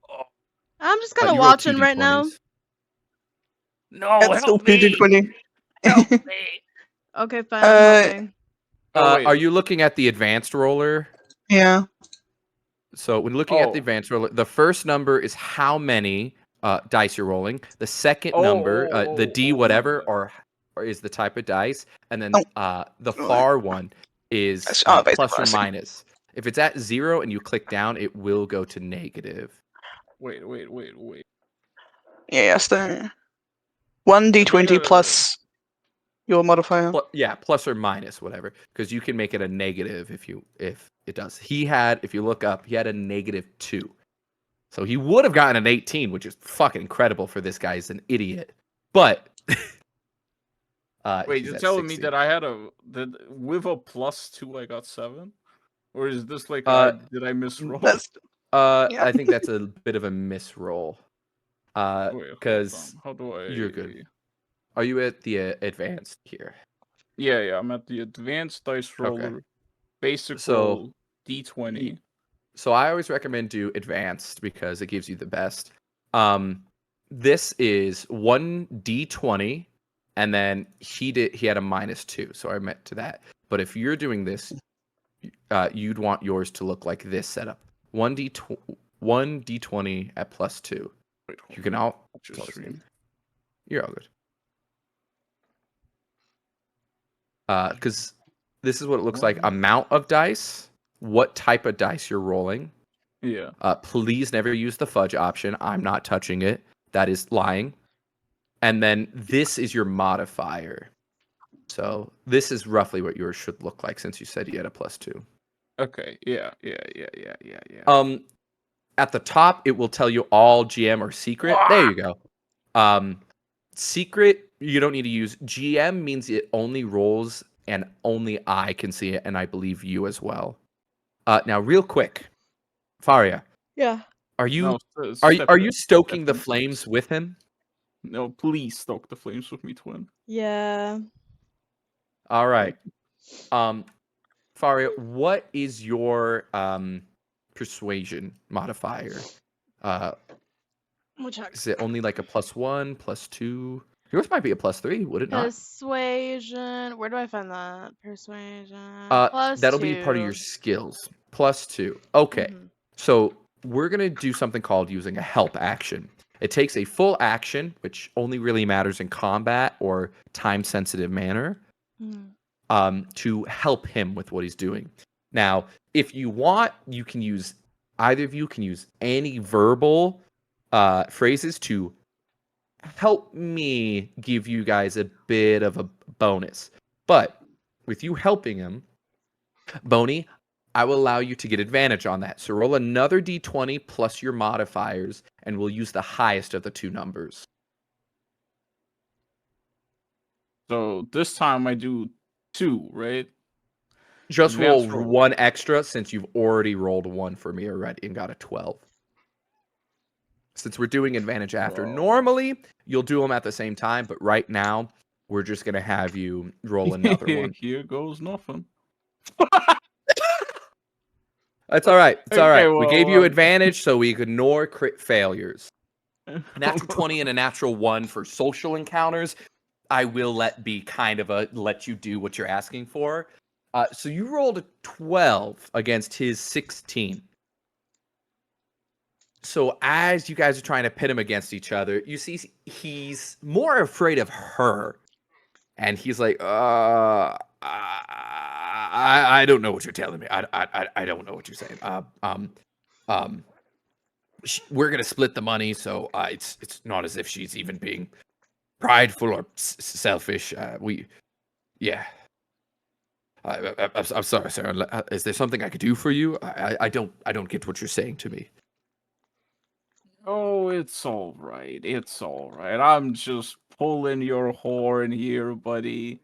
I'm just kind of You roll watching right now. 2d20s. No, That's still help me! PG-20. Help me! Okay, fine. I'm helping. Oh, wait. Are you looking at the advanced roller? Yeah. So when looking at the Oh. advanced roller, the first number is how many dice you're rolling. The second Oh, number, oh, the oh, D oh, whatever, my or is the type of dice, and then Oh. the Right. far one is That's basic plus or pricing. minus. If it's at 0 and you click down, it will go to negative. Wait. Yeah, so 1d20 plus your modifier. Plus or minus, whatever, because you can make it a negative if it does. If you look up, he had a -2. So he would have gotten an 18, which is fucking incredible for this guy. He's an idiot. But Wait, he's you're at telling me 16. that I had with a +2 I got 7? Or is this like did I misroll? That's yeah. I think that's a bit of a misroll. Wait, hold Because on. How do I you're good. Are you at the advanced here? Yeah, I'm at the advanced dice roller. Okay. Basic So, roll D20. So I always recommend do advanced because it gives you the best. This is 1d20, and then he had a -2, so I meant to that. But if you're doing this, you'd want yours to look like this setup: 1d20 at +2. Wait, You can all just stream. You're all good. Because This is what it looks like. Amount of dice, what type of dice you're rolling. Yeah. Please never use the fudge option. I'm not touching it. That is lying. And then this is your modifier. So this is roughly what yours should look like since you said you had a +2. Okay. Yeah. At the top, it will tell you all GM or secret. There you go. Secret, you don't need to use. GM means it only rolls and only I can see it, and I believe you as well. Now, real quick, Faria, Yeah. are you No, are you stoking the step in, flames please. with him? No, please stoke the flames with me, twin. Yeah. All right. Faria, what is your persuasion modifier? We'll check. Is it only like a +1, +2? Yours might be a +3, would it not? Persuasion. Where do I find that? Persuasion. That'll be part of your skills. +2. Okay. Mhm. So we're gonna do something called using a help action. It takes a full action, which only really matters in combat or time-sensitive manner, to help him with what he's doing. Now, if you want, you can use either of you can use any verbal phrases to help me give you guys a bit of a bonus. But with you helping him, Boney, I will allow you to get advantage on that. So roll another d20 plus your modifiers, and we'll use the highest of the two numbers. So this time I do 2, right? Just roll Advanced roll. 1 extra since you've already rolled 1 for me already and got a 12. Since we're doing advantage after, normally you'll do them at the same time, but right now we're just going to have you roll another one. Here goes nothing. That's all right. It's all Okay, right. We well, gave you advantage so we ignore crit failures. A natural 20 and a natural 1 for social encounters. I will let you do what you're asking for. So you rolled a 12 against his 16. So as you guys are trying to pit him against each other, you see he's more afraid of her. And he's like, I don't know what you're telling me. I don't know what you're saying. We're gonna split the money, so it's not as if she's even being prideful or selfish. I'm sorry, Sarah. Is there something I could do for you? I don't get what you're saying to me. Oh, it's all right. It's all right. I'm just pulling your horn here, buddy.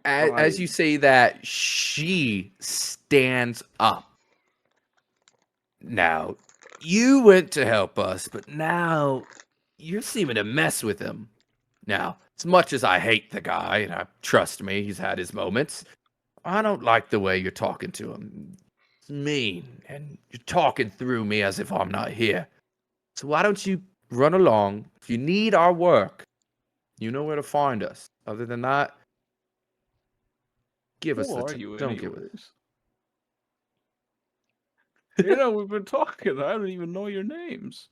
As you say that, she stands up. Now, you went to help us, but now you're seeming to mess with him. Now, as much as I hate the guy, and trust me, he's had his moments, I don't like the way you're talking to him. It's mean, and you're talking through me as if I'm not here. So why don't you run along? If you need our work, you know where to find us. Other than that, give us Who the are you don't give us. anyways? We've been talking. I don't even know your names.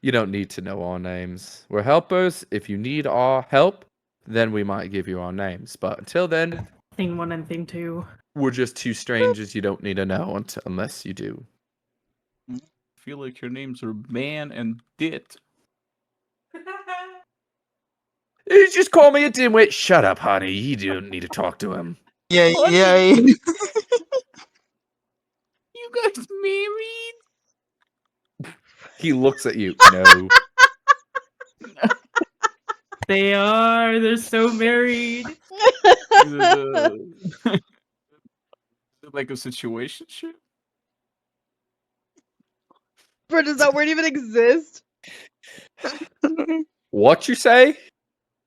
You don't need to know our names. We're helpers. If you need our help, then we might give you our names. But until then, Thing 1 and thing 2. we're just two strangers you don't need to know unless you do. I feel like your names are Man and Dit. You just call me a dimwit. Shut up, honey. You don't need to talk to him. Yeah. You guys married? He looks at you. No. They are. They're so married. Is it like a situationship? Bro, does that word even exist? What you say?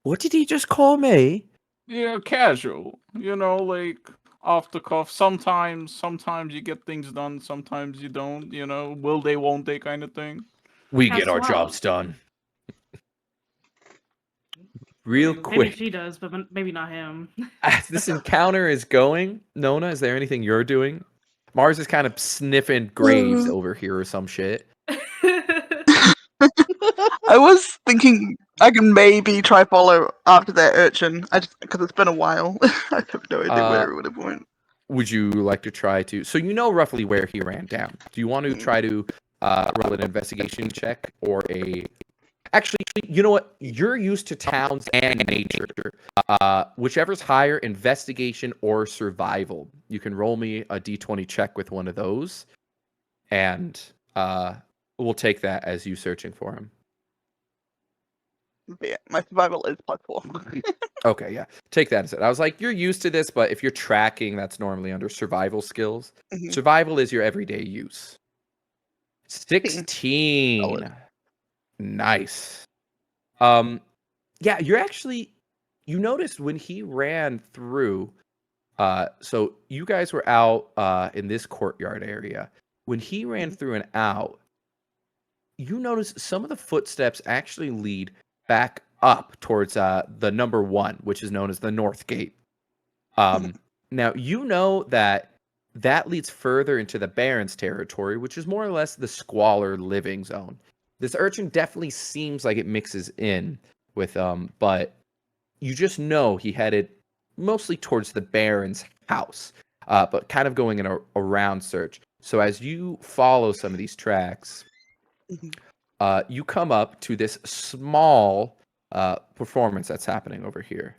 What did he just call me? Yeah, casual. Like off the cuff. Sometimes you get things done, sometimes you don't, will they, won't they kind of thing. We That's get our wild. jobs done. Real Maybe quick. she does, but maybe not him. As this encounter is going, Nona, is there anything you're doing? Mars is kind of sniffing graves over here or some shit. I was thinking I can maybe try follow after that urchin. I just because it's been a while. I have no idea where it would have went. Would you like to try to? So you know roughly where he ran down. Do you want to try to roll an investigation check or a? Actually, you know what? You're used to towns and nature. Whichever's higher, investigation or survival. You can roll me a d20 check with one of those, and we'll take that as you searching for him. But yeah, my survival is +4. Okay, yeah. Take that as it. I was like, you're used to this, but if you're tracking, that's normally under survival skills. Mhm. Survival is your everyday use. 16. Solid. Nice. Yeah, you noticed when he ran through, so you guys were out in this courtyard area. When he ran through and out, you notice some of the footsteps actually lead back up towards the number 1, which is known as the North Gate. Now, you know that leads further into the Baron's territory, which is more or less the squalor living zone. This urchin definitely seems like it mixes in with, but you just know he headed mostly towards the Baron's house, but kind of going in a round search. So as you follow some of these tracks, you come up to this small performance that's happening over here.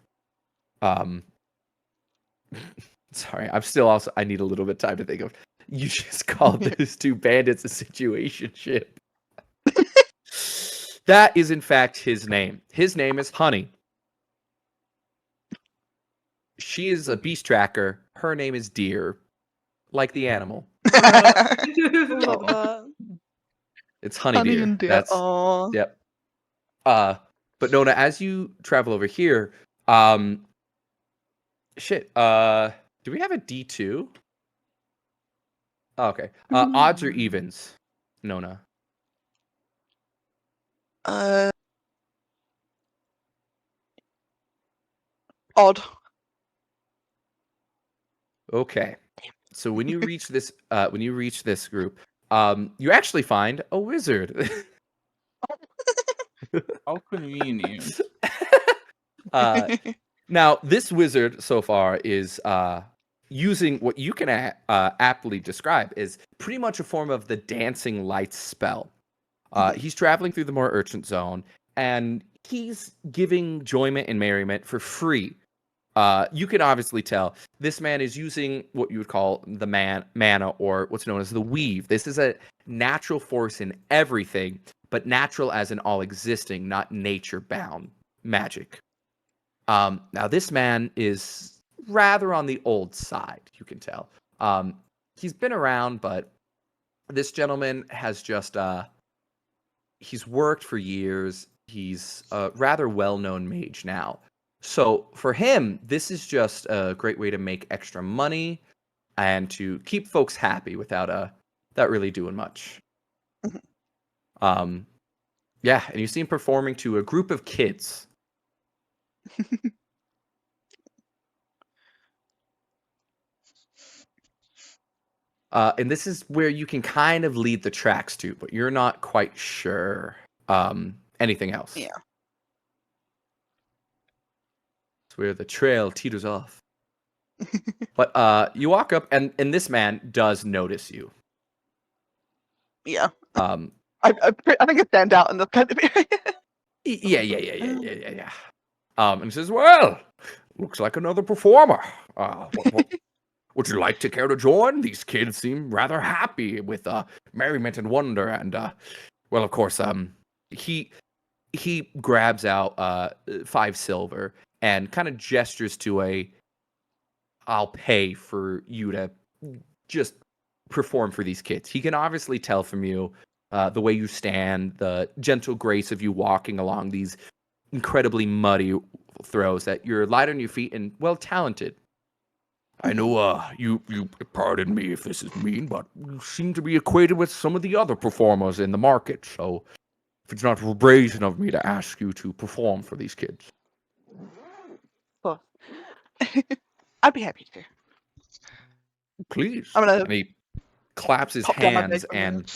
Sorry, I need a little bit of time to think of. You just called those 2 bandits a situationship. That is, in fact, his name. His name is Honey. She is a beast tracker. Her name is Deer, like the animal. Love that. It's Honey Honey Deer. and Deer. That's Aw. yep. But Nona, as you travel over here, shit. Do we have a D2? Oh, okay. Odds or evens, Nona? Odd. Okay. So when you reach this group, you actually find a wizard. How convenient. Now this wizard so far is using what you can aptly describe as pretty much a form of the dancing lights spell. He's traveling through the more urgent zone, and he's giving enjoyment and merriment for free. You can obviously tell this man is using what you would call the mana, or what's known as the weave. This is a natural force in everything, but natural as in all existing, not nature-bound magic. Now this man is rather on the old side, you can tell. He's been around, but this gentleman has just he's worked for years. He's a rather well-known mage now. So for him, this is just a great way to make extra money and to keep folks happy without really doing much. Yeah, and you see him performing to a group of kids. And this is where you can kind of lead the tracks to, but you're not quite sure anything else. Yeah. It's where the trail teeters off. But you walk up, and this man does notice you. Yeah. I I think I stand out in this kind of area. Yeah. And he says, "Well, looks like another performer. Would you like to care to join? These kids seem rather happy with merriment and wonder." And well, of course, he grabs out 5 silver and kind of gestures to I'll pay for you to just perform for these kids. He can obviously tell from you the way you stand, the gentle grace of you walking along these incredibly muddy throws, that you're light on your feet and well talented. I know you pardon me if this is mean, but you seem to be acquainted with some of the other performers in the market, so if it's not brazen of me to ask you to perform for these kids. Cool. I'd be happy to. Please. I'm gonna And he claps his pop down my hands big and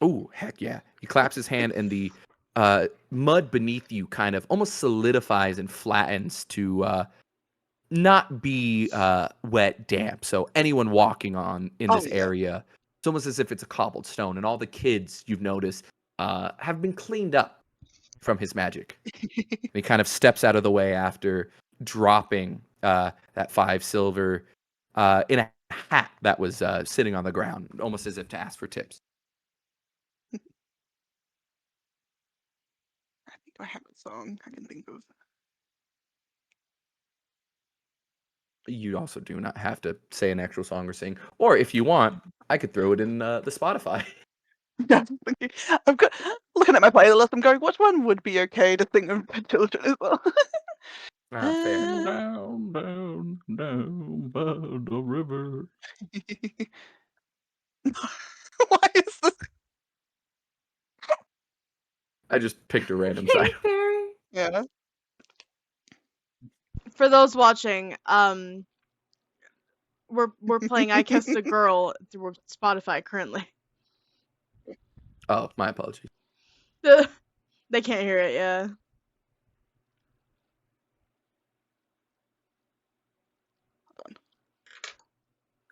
oh, heck yeah. He claps his hand and the mud beneath you kind of almost solidifies and flattens to not be wet, damp. So anyone walking on in Oh this yeah. area, it's almost as if it's a cobbled stone. And all the kids you've noticed have been cleaned up from his magic. He kind of steps out of the way after dropping that 5 silver in a hat that was sitting on the ground, almost as if to ask for tips. I think I have a song I can think of. You also do not have to say an actual song or sing. Or if you want, I could throw it in the Spotify. Yeah, thinking, I've got looking at my playlist. I'm going, which one would be okay to sing of for children as well? Fair. Down, down, down by the river. Why is this? I just picked a random Katy side. Perry. Yeah. For those watching, we're playing "I Kissed a Girl" through Spotify currently. Oh, my apologies. They can't hear it, yeah.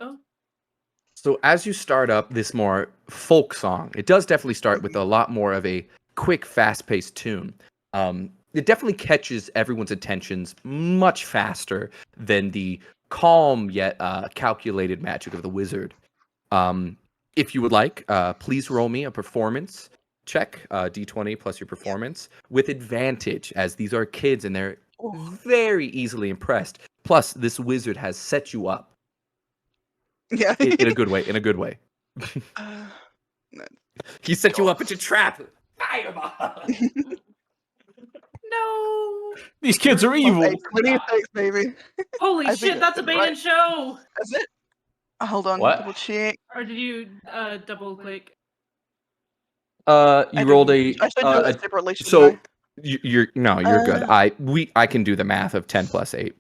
Oh. So as you start up this more folk song, it does definitely start with a lot more of a quick, fast-paced tune. It definitely catches everyone's attentions much faster than the calm yet calculated magic of the wizard. If you would like, please roll me a performance check, d20 plus your performance, with advantage, as these are kids and they're Oh, very easily impressed. Plus, this wizard has set you up yeah. in a good way. In a good way. Uh, no. He set you up into trap. Fireball. No. These kids are Plus evil. 26, baby. Holy I think shit, that's a that's bait right. and show. Is it? Hold on, What? double check. Or did you double click? You I rolled didn't. I should do it separately, shouldn't so you're good. I? I can do the math of 10 plus 8.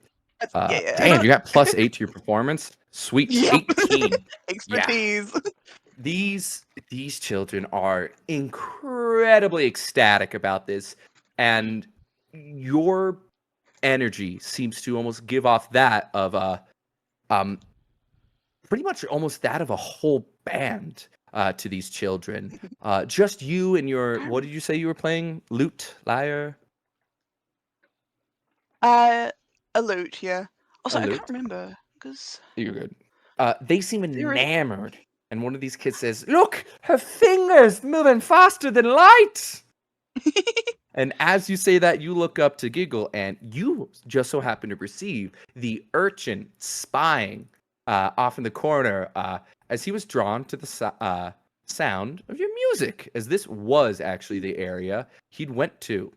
Yeah. Damn, you got plus 8 to your performance. Sweet. Yep. 18. Yeah. Expertise. These children are incredibly ecstatic about this, and your energy seems to almost give off that of pretty much almost that of a whole band to these children. Just you and your, what did you say you were playing? Lute, lyre, A lute, yeah. Also, a I can't lute. remember because You're good. They seem there is. enamored, and one of these kids says, "Look, her fingers moving faster than light." And as you say that, you look up to giggle, and you just so happen to perceive the urchin spying off in the corner as he was drawn to the sound of your music, as this was actually the area he'd went to.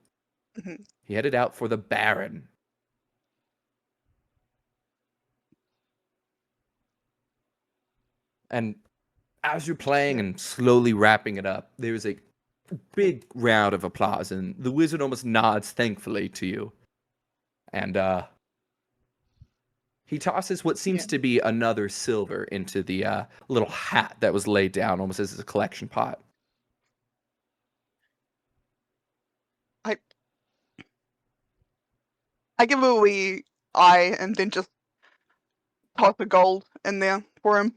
Mhm. He headed out for the Baron. And as you're playing Yeah. and slowly wrapping it up, there's a big round of applause, and the wizard almost nods thankfully to you. And he tosses what seems Yeah. to be another silver into the little hat that was laid down almost as a collection pot. I give a wee eye and then just toss a gold in there for him.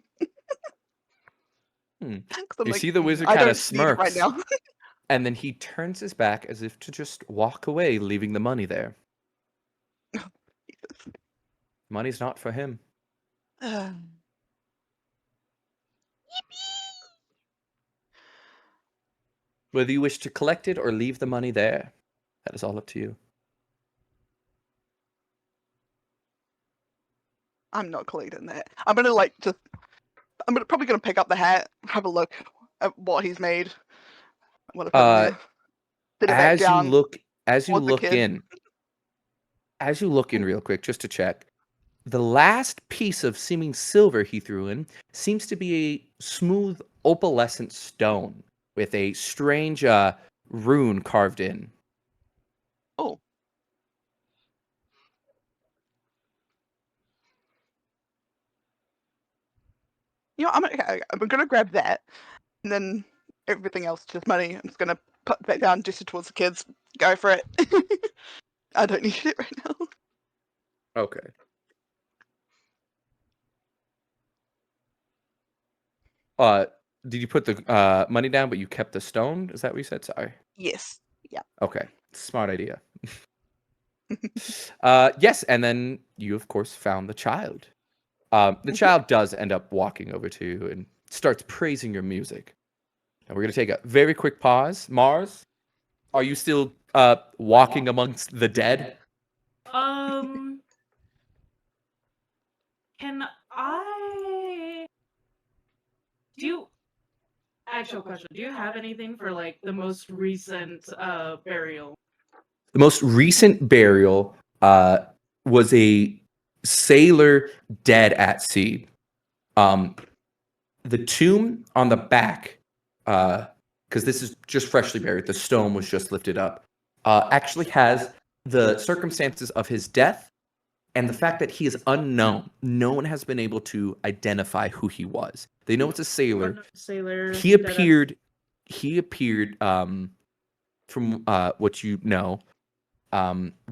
Hmm. 'Cause I'm You like, see the wizard I kind don't of need it right smirks, now. and then he turns his back as if to just walk away, leaving the money there. Money's not for him. Whether you wish to collect it or leave the money there, that is all up to you. I'm not collecting that. I'm gonna probably gonna pick up the hat, have a look at what he's made, what I put in there, sit it back As you down look, as you towards the look kid. in, as you look in real quick, just to check, the last piece of seeming silver he threw in seems to be a smooth opalescent stone with a strange rune carved in. Oh. I'm gonna grab that, and then everything else just money. I'm just gonna put it back down, gesture towards the kids. Go for it. I don't need it right now. Okay. Did you put the money down, but you kept the stone? Is that what you said? Sorry. Yes. Yeah. Okay. Smart idea. Yes, and then you, of course, found the child. The child does end up walking over to you and starts praising your music. And we're going to take a very quick pause. Mars, are you still walking amongst the dead? Can I... Do you... Actual question. Do you have anything for, like, the most recent burial? The most recent burial was a sailor dead at sea. The tomb on the back, because this is just freshly buried, the stone was just lifted up, actually has the circumstances of his death and the fact that he is unknown. No one has been able to identify who he was. They know it's a sailor. Unknown sailor. He appeared. From what you know,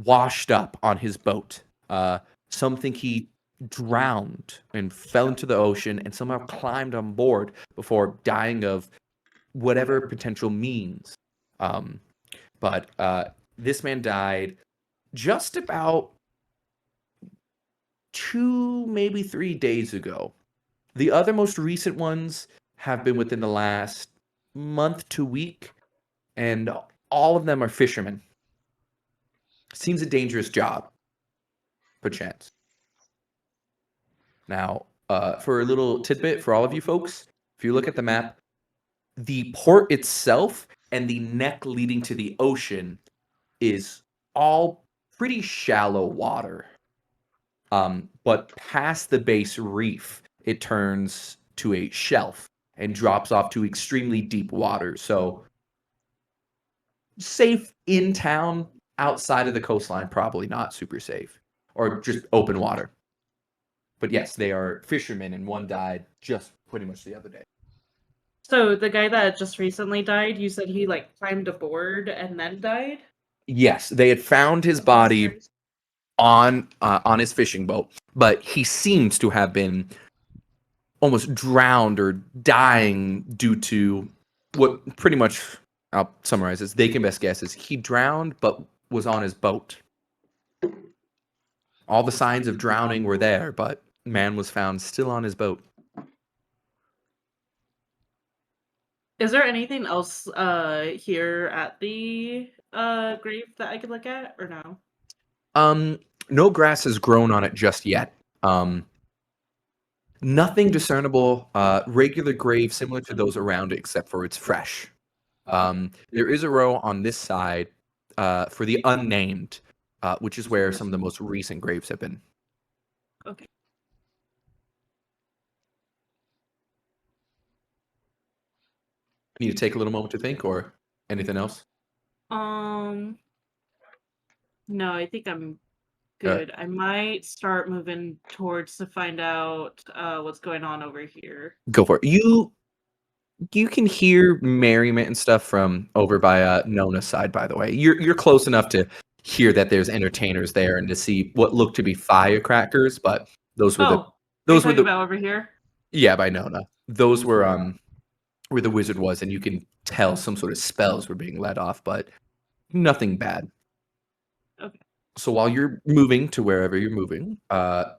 washed up on his boat. Some think he drowned and fell into the ocean and somehow climbed on board before dying of whatever potential means. But this man died just about 2, maybe 3 days ago. The other most recent ones have been within the last month to week, and all of them are fishermen. Seems a dangerous job, perchance. Now, for a little tidbit for all of you folks, if you look at the map, the port itself and the neck leading to the ocean is all pretty shallow water. But past the base reef, it turns to a shelf and drops off to extremely deep water. So safe in town, outside of the coastline, probably not super safe. Or just open water. But yes, they are fishermen, and one died just pretty much the other day. So the guy that just recently died, you said he like climbed aboard and then died? Yes, they had found his body on his fishing boat, but he seems to have been almost drowned or dying due to what pretty much, I'll summarize this, they can best guess is he drowned but was on his boat. All the signs of drowning were there, but man was found still on his boat. Is there anything else here at the grave that I could look at, or no? No grass has grown on it just yet. Nothing discernible. Regular grave similar to those around it, except for it's fresh. There is a row on this side for the unnamed, which is where some of the most recent graves have been. Okay. Need to take a little moment to think, or anything else? No, I think I'm good. I might start moving towards to find out what's going on over here. Go for it. You can hear merriment and stuff from over by Nona's side, by the way. You're close enough to hear that there's entertainers there and to see what look to be firecrackers, but those were about over here? Yeah, by Nona. Those were where the wizard was, and you can tell some sort of spells were being let off, but nothing bad. Okay. So while you're moving to wherever you're moving, all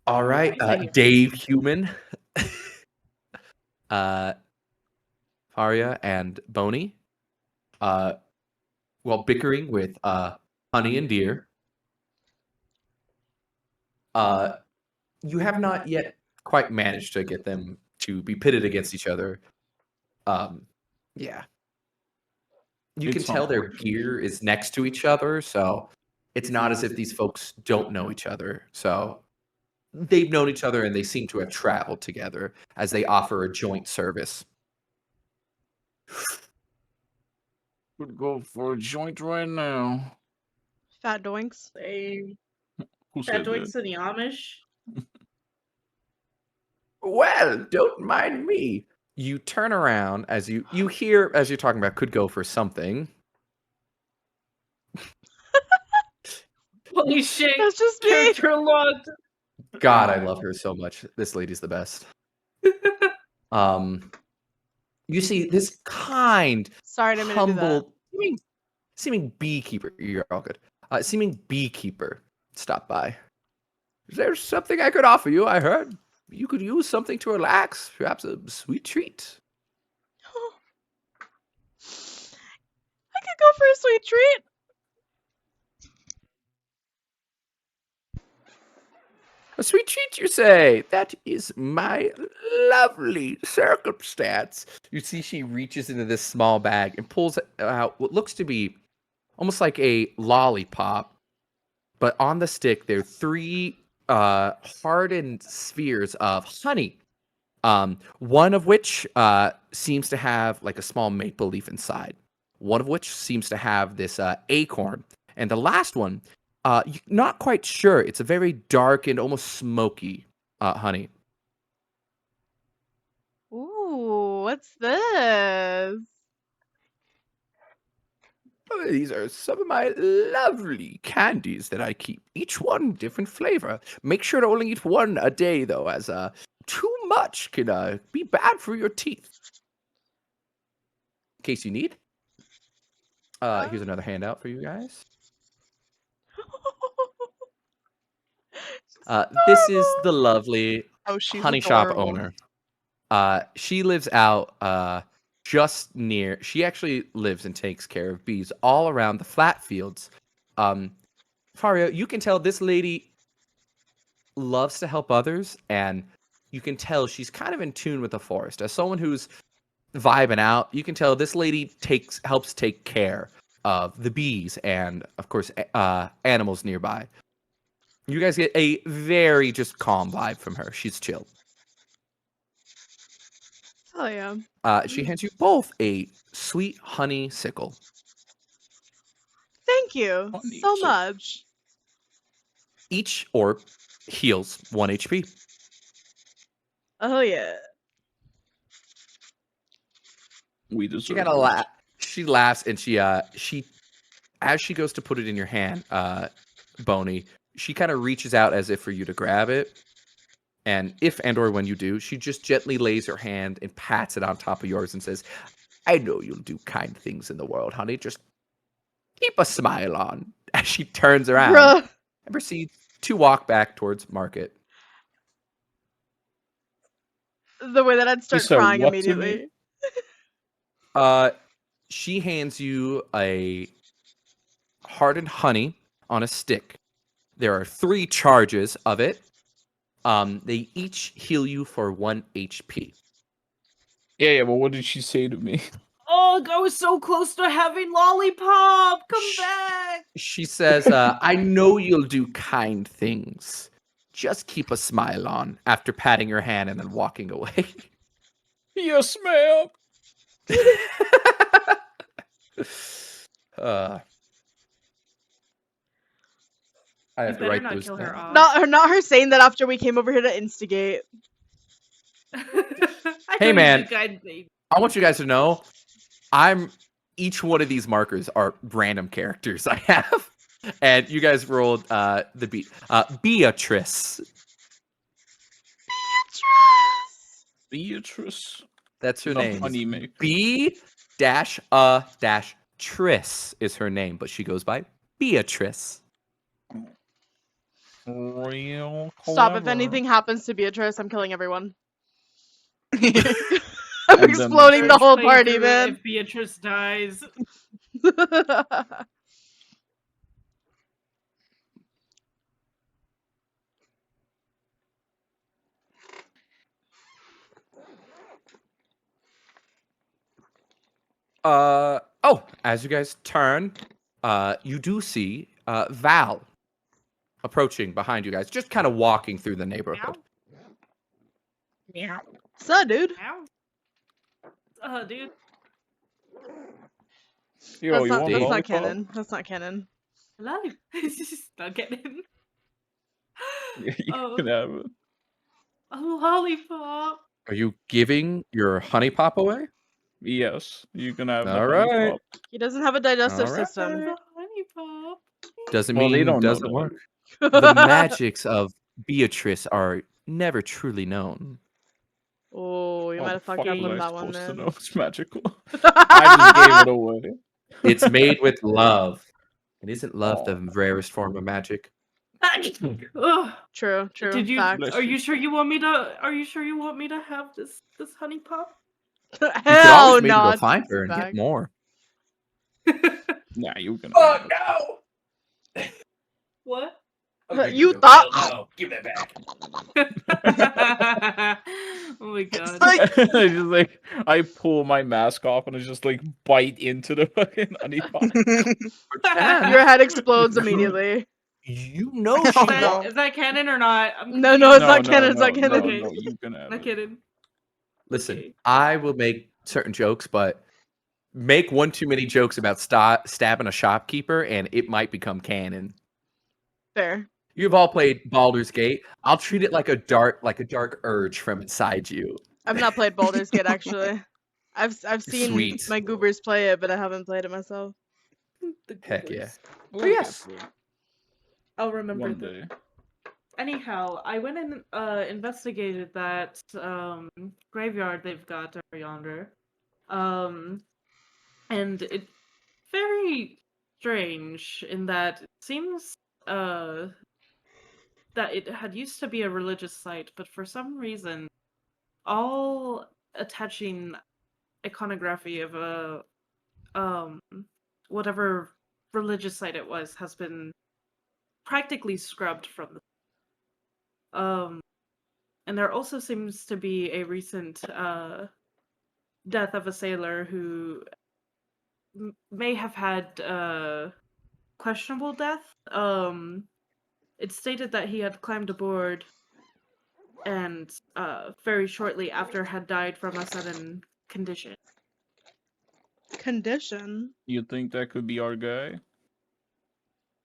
right, Dave Human, Faria and Boney, while bickering with Honey and Deer, you have not yet quite managed to get them to be pitted against each other. Yeah. You can tell their gear is next to each other, so it's not as if these folks don't know each other. So they've known each other and they seem to have traveled together as they offer a joint service. Would go for a joint right now. Fat doinks. Who Fat said doinks that? and the Amish. Well, don't mind me. You turn around as you hear, as you're talking about, could go for something. Holy shit! That's just me. Character unlocked. God, I love her so much. This lady's the best. You see this kind, Sorry, I didn't mean to do that. humble, seeming beekeeper. You're all good. Seeming beekeeper stopped by. Is there something I could offer you? I heard you could use something to relax, perhaps a sweet treat. I could go for a sweet treat. A sweet treat, you say? That is my lovely circumstance. You see, she reaches into this small bag and pulls out what looks to be almost like a lollipop, but on the stick there are 3 hardened spheres of honey. One of which seems to have like a small maple leaf inside. One of which seems to have this acorn, and the last one, you're not quite sure. It's a very dark and almost smoky honey. Ooh, what's this? Oh, these are some of my lovely candies that I keep. Each one different flavor. Make sure to only eat one a day, though, as too much can be bad for your teeth. In case you need. Here's another handout for you guys. This is the lovely Oh, she's honey shop adorable. owner. She lives out just near. She actually lives and takes care of bees all around the flat fields. Fario, you can tell this lady loves to help others, and you can tell she's kind of in tune with the forest. As someone who's vibing out, you can tell this lady helps take care of the bees and, of course, animals nearby. You guys get a very just calm vibe from her. She's chill. Oh yeah. She hands you both a sweet honey sickle. Thank you Honey, so so- much. Each orb heals 1 HP. Oh yeah. We She deserve kind of this. laughs. She laughs and she as she goes to put it in your hand, Boney, she kind of reaches out as if for you to grab it. And if and or when you do, she just gently lays her hand and pats it on top of yours and says, I know you'll do kind things in the world, honey. Just keep a smile on. as she turns around Bruh. and proceeds to walk back towards market. The way that I'd start said crying what to me? immediately. She hands you a hardened honey on a stick. There are 3 charges of it. They each heal you for 1 HP. Yeah, but what did she say to me? Oh, I was so close to having lollipop. Come Shh. back. She says, I know you'll do kind things. Just keep a smile on, after patting your hand and then walking away. Yes, ma'am. I You have to better write not those kill her down. off. Not her saying that after we came over here to instigate. Hey, man. Kind thing. I want you guys to know, each one of these markers are random characters I have. And you guys rolled the beat. Beatrice. Beatrice. That's her The name. honeymaker. Tris is her name, but she goes by Beatrice. Real Stop. If clever. anything happens to Beatrice, I'm killing everyone. I'm And then- exploding the whole party, Playthrough man. If Beatrice dies. As you guys turn, you do see Val approaching behind you guys, just kind of walking through the neighborhood. Meow. So, dude. Meow. Dude. Yo, That's you not, want that's not lollipop? canon. That's not canon. Lollipop. Not getting. Yeah, you Oh. can have it. A lollipop. Are you giving your honey pop away? Yes, you can have the All honey right. pop. He doesn't have a digestive All right. system. The honey pop. Doesn't Well, they mean don't know doesn't that. work. The magics of Beatrice are never truly known. Oh, you How might the have fucked fuck up was with I that one supposed to then. know it's magical? I just gave it away. It's made with love. And isn't love the Aw. rarest form of magic? Ugh. True, true. Did you? Facts. Bless Are you. you sure you want me to? Are you sure you want me to have this honey pop? You could Hell always maybe no. go find her and get Back. more. Nah, you can. Oh have it. no! What? You thought. No, give that back. Oh my god. I just like I pull my mask off and I just like bite into the fucking honey pot. Your head explodes immediately. You know Oh, she no. wants. Is that canon or not? I'm No, no, it's confused. not canon. It's not canon. Okay. No, you can have Not it. kidding. Listen, Okay. I will make certain jokes, but make one too many jokes about stabbing a shopkeeper, and it might become canon. Fair. You've all played Baldur's Gate. I'll treat it like a dark urge from inside you. I've not played Baldur's Gate actually. I've seen Sweet. my goobers play it, but I haven't played it myself. The Heck yeah. goobers. We'll yes. get to it I'll remember one that. day. Anyhow, I went and investigated that graveyard they've got over yonder. And it's very strange in that it seems that it had used to be a religious site, but for some reason all attaching iconography of a whatever religious site it was has been practically scrubbed from the and there also seems to be a recent death of a sailor who may have had questionable death. It's stated that he had climbed aboard and very shortly after had died from a sudden condition. Condition. You think that could be our guy?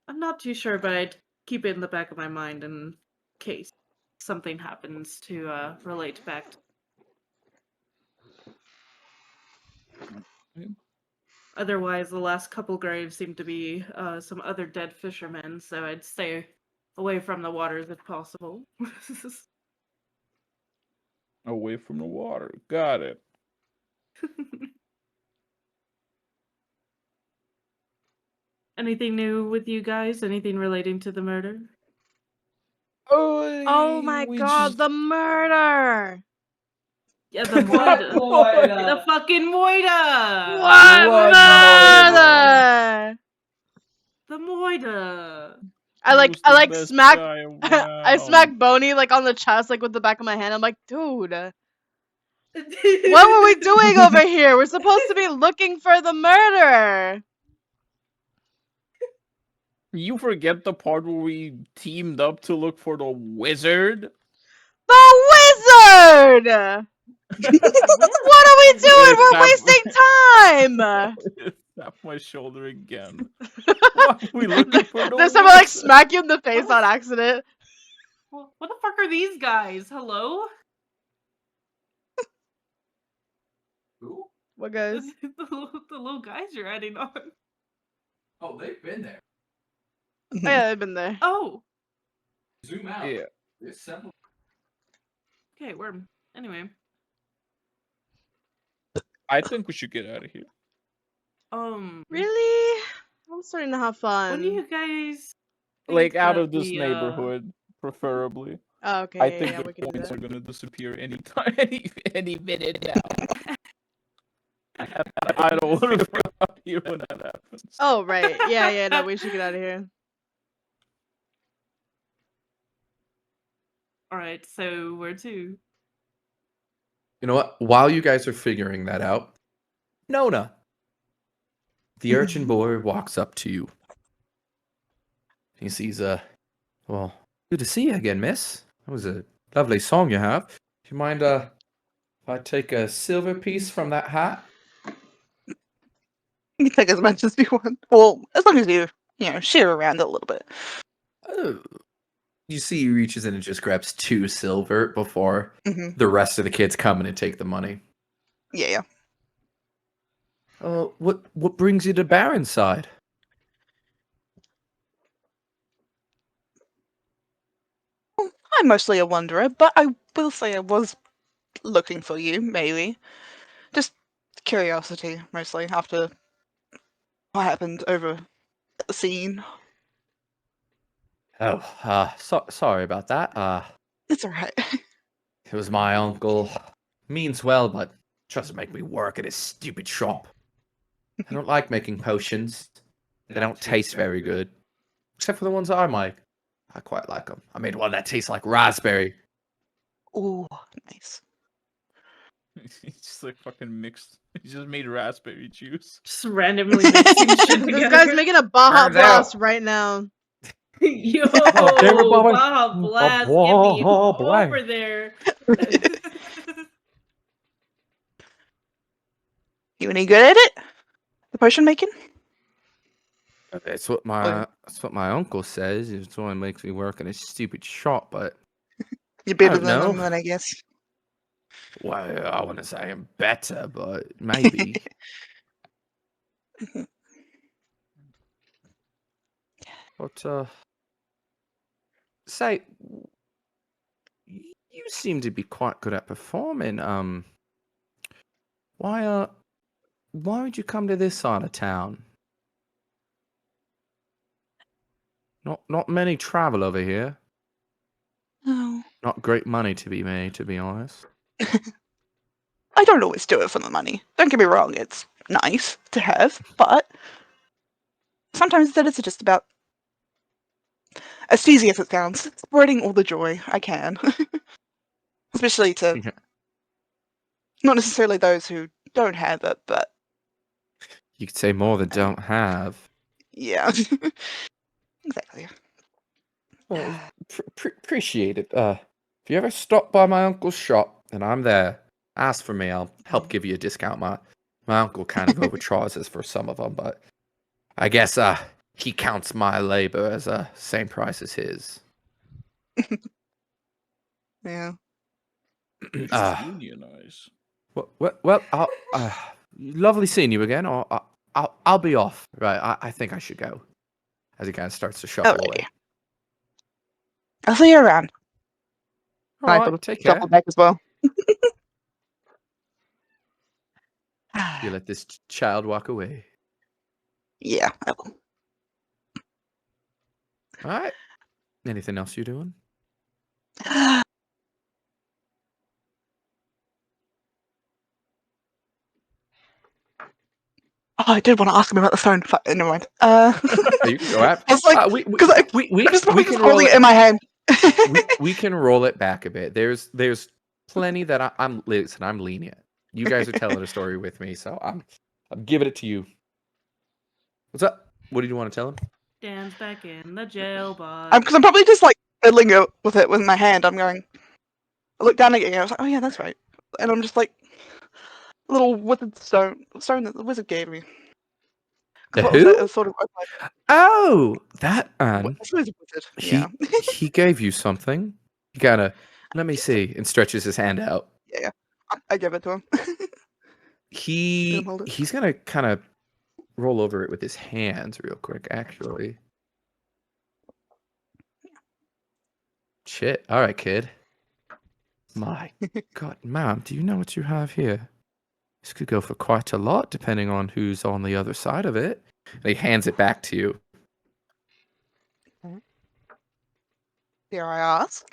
I'm not too sure, but I'd keep it in the back of my mind in case something happens to relate back to. Otherwise, the last couple graves seem to be some other dead fishermen, so I'd stay away from the waters if possible. Away from the water. Got it. Anything new with you guys? Anything relating to the murder? Oh my god, the murder! Yeah, the What Moida. Moida? The fucking Moida! What What murder? The Moida! I Who's the like best smack guy I smack around? Boney like on the chest like with the back of my hand. I'm like, dude, what were we doing over here? We're supposed to be looking for the murderer. You forget the part where we teamed up to look for the wizard? The wizard! What are we doing? We're wasting time! Tap my shoulder again. Why are we looking for the This time I like wizard? smack you in the face on accident. What the fuck are these guys? Hello? Who? What guys? The little guys you're adding on. Oh, they've been there. Oh, yeah, they've been there. Oh, Zoom out. Yeah. There's several. okay, we're anyway. I think we should get out of here. Really? I'm starting to have fun. When do you guys Like, think out that of this we, neighborhood, preferably. Oh, okay, I yeah, think yeah, the we can do points that. are gonna disappear anytime, any minute now. I don't want to be out here when that happens. Oh, right. Yeah, yeah, no, we should get out of here. Alright, so where to? You know what? While you guys are figuring that out, Nona, the urchin boy walks up to you. He sees, well, good to see you again, miss. That was a lovely song you have. Do you mind, if I take a silver piece from that hat? You can take as much as you want. Well, as long as you share around it a little bit. Oh, You see, he reaches in and just grabs 2 silver before Hmm. the rest of the kids come in and take the money. Yeah. What brings you to Baronside? Well, I'm mostly a wanderer, but I will say I was looking for you, maybe. Just curiosity, mostly, after what happened over at the scene. Oh, sorry about that. It's alright. It was my uncle. Means well, but tries to make me work at his stupid shop. I don't like making potions. They don't taste very good. Except for the ones I make. I quite like them. I made one that tastes like raspberry. Ooh, nice. He just like fucking mixed. He just made raspberry juice. Just randomly mixing shit This together. guy's making a Baja Turns Blast out. right now. Yo, Oh, damn it, Bobby. Baja A Blast, get me Baja Blast. over there. You any good at it? The potion making? That's what my uncle says. It's what makes me work in his stupid shop, but You're I better don't than know. them, then, I guess. Well, I want to say I'm better, but maybe. But say, you seem to be quite good at performing. Why would you come to this side of town? Not many travel over here. Oh. Not great money to be made, to be honest. I don't always do it for the money. Don't get me wrong, it's nice to have, but sometimes that is just about, as cheesy as it sounds, spreading all the joy I can. Especially to Yeah. not necessarily those who don't have it, but You could say more than don't have. yeah. Exactly. Well, appreciate it. If you ever stop by my uncle's shop and I'm there, ask for me. I'll help give you a discount. My uncle kind of overcharges for some of them, but I guess he counts my labor as same price as his. Yeah. Unionize. Well, lovely seeing you again. I'll be off. Right, I think I should go. As he kind of starts to shuffle Alrighty. away. I'll see you around. All I right, sort of take care. shuffle back as well. You let this child walk away. Yeah, I will. All right. Anything else you're doing? Oh, I did want to ask him about the phone. Never mind. You can go out. I was like, We because I'm just we probably can just roll holding it. it in my hand. We can roll it back a bit. There's plenty that I'm listen. I'm lenient. You guys are telling a story with me, so I'm giving it to you. What's up? What did you want to tell him? Dan's back in the jail box. Because I'm probably just like fiddling it with my hand. I'm going. I look down again. I was like, oh yeah, that's right. And I'm just like, a little withered stone that the wizard gave me. The What was that? It who? was sort of Oh, that man. This was a wizard. Yeah. He gave you something. You gotta let me see. And stretches his hand out. Yeah. I gave it to him. Let him hold it. He's gonna kind of roll over it with his hands real quick. Actually. Shit. All right, kid. My God, ma'am, do you know what you have here? This could go for quite a lot, depending on who's on the other side of it. And he hands it back to you. Dare I ask?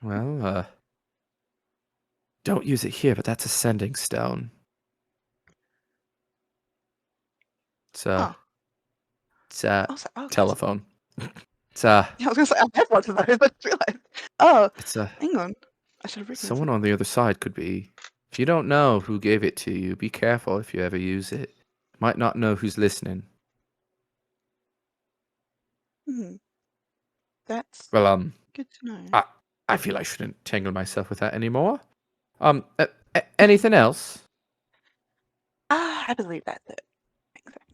Well, don't use it here, but that's a sending stone. Oh. It's Oh, telephone. It's yeah, I was gonna say I have one of those, but I just realized. Oh, it's hang on. I should have written someone on the other side could be. If you don't know who gave it to you, be careful if you ever use it. Might not know who's listening. That's Well, good to know. I feel I shouldn't tangle myself with that anymore. Anything else? I believe that's it.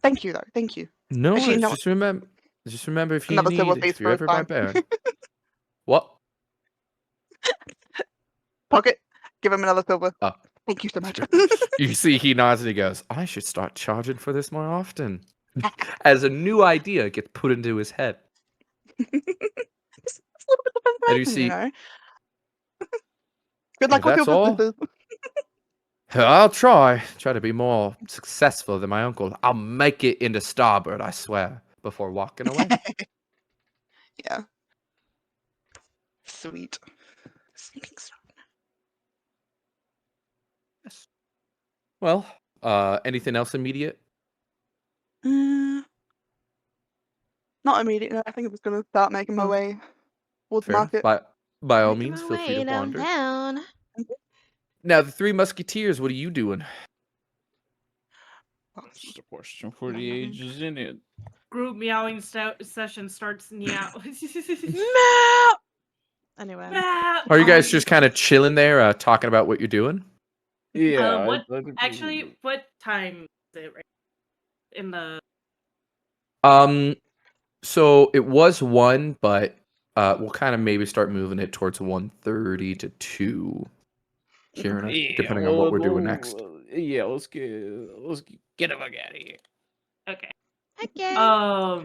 Thank you, though. Thank you. No, Actually, it's no. just remember. Just remember, if you Another silver need, piece if you're for his ever fine. barbarian. What? Pocket. Give him another silver. Oh. Thank you so much. You see, he nods and he goes, I should start charging for this more often. As a new idea gets put into his head. It's a little bit of And you information, see, you know. Good if luck with your that's all, businesses. I'll try to be more successful than my uncle. I'll make it into starboard, I swear, before walking away. Yeah. Sweet. Sinking stone. Yes. Well, anything else immediate? Not immediately. I think I was going to start making my way towards the Fair enough. market. By all Making means, my feel free to way wander. downtown. Now, the Three Musketeers, what are you doing? That's just a question for the ages, in it. Group meowing session starts meow. Meow! Anyway. Are you guys just kind of chilling there, talking about what you're doing? Yeah. What I think actually? What time is it? Right in the. So it was 1, but we'll kind of maybe start moving it towards 1:30 to 2. Here, depending on what we're doing next. Yeah, let's get the fuck out of here. Okay. Okay. I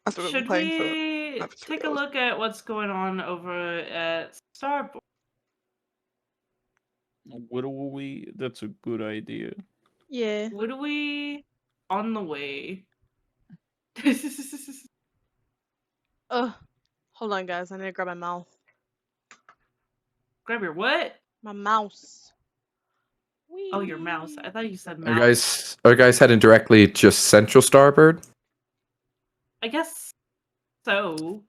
still got Should playing for we over 3 take a hours. look at what's going on over at Starboard? What do we? That's a good idea. Yeah. What are we on the way? Ugh. Hold on, guys. I need to grab my mouse. Grab your what? My mouse. Oh, your mouse. I thought you said Are mouse. you guys heading directly just central starboard? I guess so.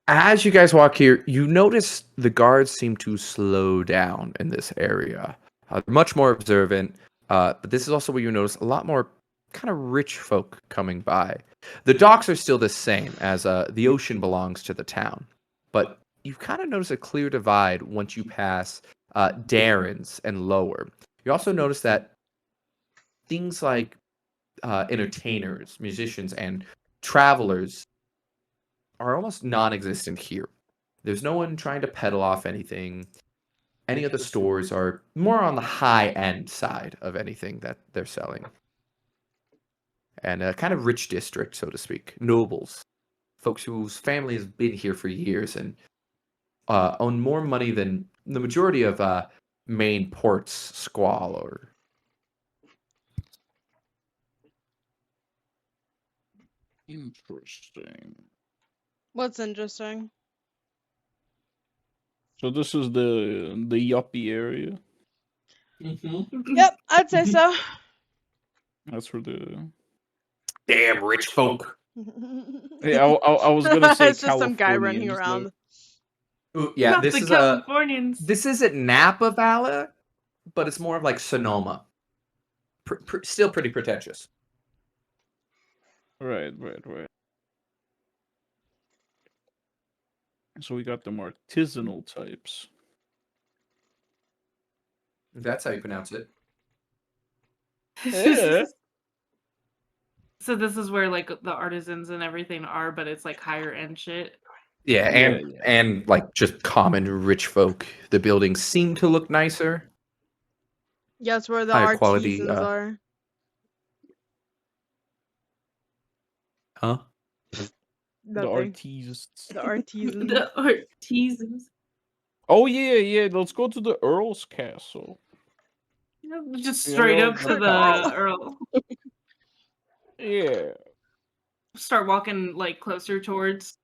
As you guys walk here, you notice the guards seem to slow down in this area. They're much more observant, but this is also where you notice a lot more kind of rich folk coming by. The docks are still the same, as the ocean belongs to the town, but you kind of notice a clear divide once you pass Darren's and lower. You also notice that things like entertainers, musicians, and travelers are almost non-existent here. There's no one trying to peddle off anything. Any of the stores are more on the high-end side of anything that they're selling. And a kind of rich district, so to speak. Nobles. Folks whose family has been here for years and own more money than the majority of main ports squall or... Interesting. What's interesting? So this is the yuppie area. Yep, I'd say so. That's where the. Damn rich folk. Yeah, I was gonna say it's just some guy running Californians, around. Ooh, yeah, Not this the is Californians. this isn't Napa Valley, but it's more of like Sonoma. Still pretty pretentious. Right. So we got them artisanal types. That's how you pronounce it. Yeah. So this is where like the artisans and everything are, but it's like higher end shit. Yeah, Yeah. and like just common rich folk. The buildings seem to look nicer. Yeah, it's where the Higher quality, artisans are. Huh? The Nothing. artists. The artisans. The artisans. Oh yeah. Let's go to the Earl's castle. Just straight up to the Earl. Yeah. Start walking like closer towards.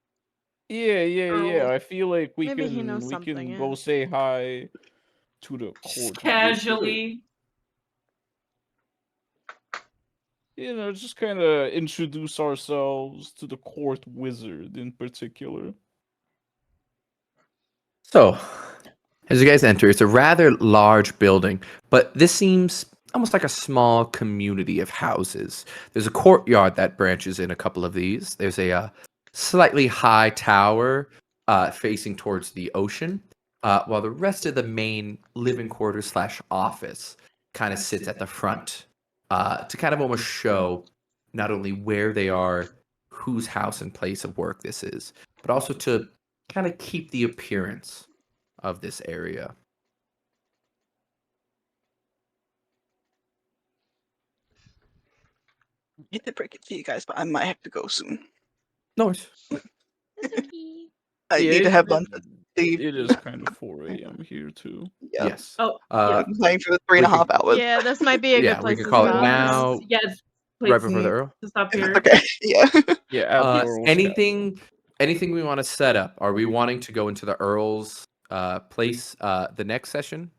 Yeah. I feel like we Maybe he can knows something, yeah. go say hi to the Just court. casually. You know, just kind of introduce ourselves to the court wizard in particular. So, as you guys enter, it's a rather large building, but this seems almost like a small community of houses. There's a courtyard that branches in a couple of these. There's a slightly high tower facing towards the ocean, while the rest of the main living quarters / office kind of sits at the front to kind of almost show not only where they are, whose house and place of work this is, but also to kind of keep the appearance of this area. I hate to break it to you guys, but I might have to go soon. No worries. It's okay. I Yeah, need to have lunch with Steve. It is kind of 4 a.m. here too. Yeah. Yes. Oh, I'm playing for the 3.5 hours. Yeah, this might be a Yeah, good we place can to call it stop. now. yes, Right please before the Earl. to stop If here. that's okay. Yeah. Yeah, at the Earl's Anything we want to set up? Are we wanting to go into the Earl's place the next session?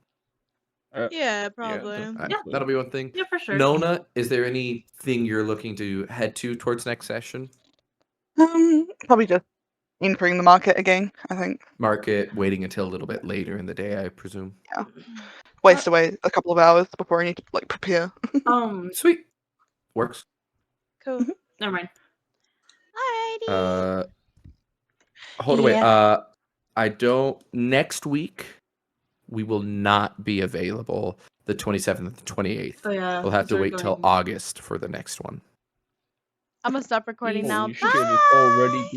Yeah, probably. definitely. That'll be one thing. Yeah, for sure. Nona, is there anything you're looking to head to towards next session? Probably just entering the market again, I think. Market, waiting until a little bit later in the day, I presume. Yeah. Waste away a couple of hours before I need to like prepare. Sweet. Works. Cool. Never mind. Alrighty. Hold away. Next week we will not be available the 27th and the 28th. Oh yeah. We'll have to so we're wait till going- August for the next one. I'm gonna stop recording now. Holy shit, it's already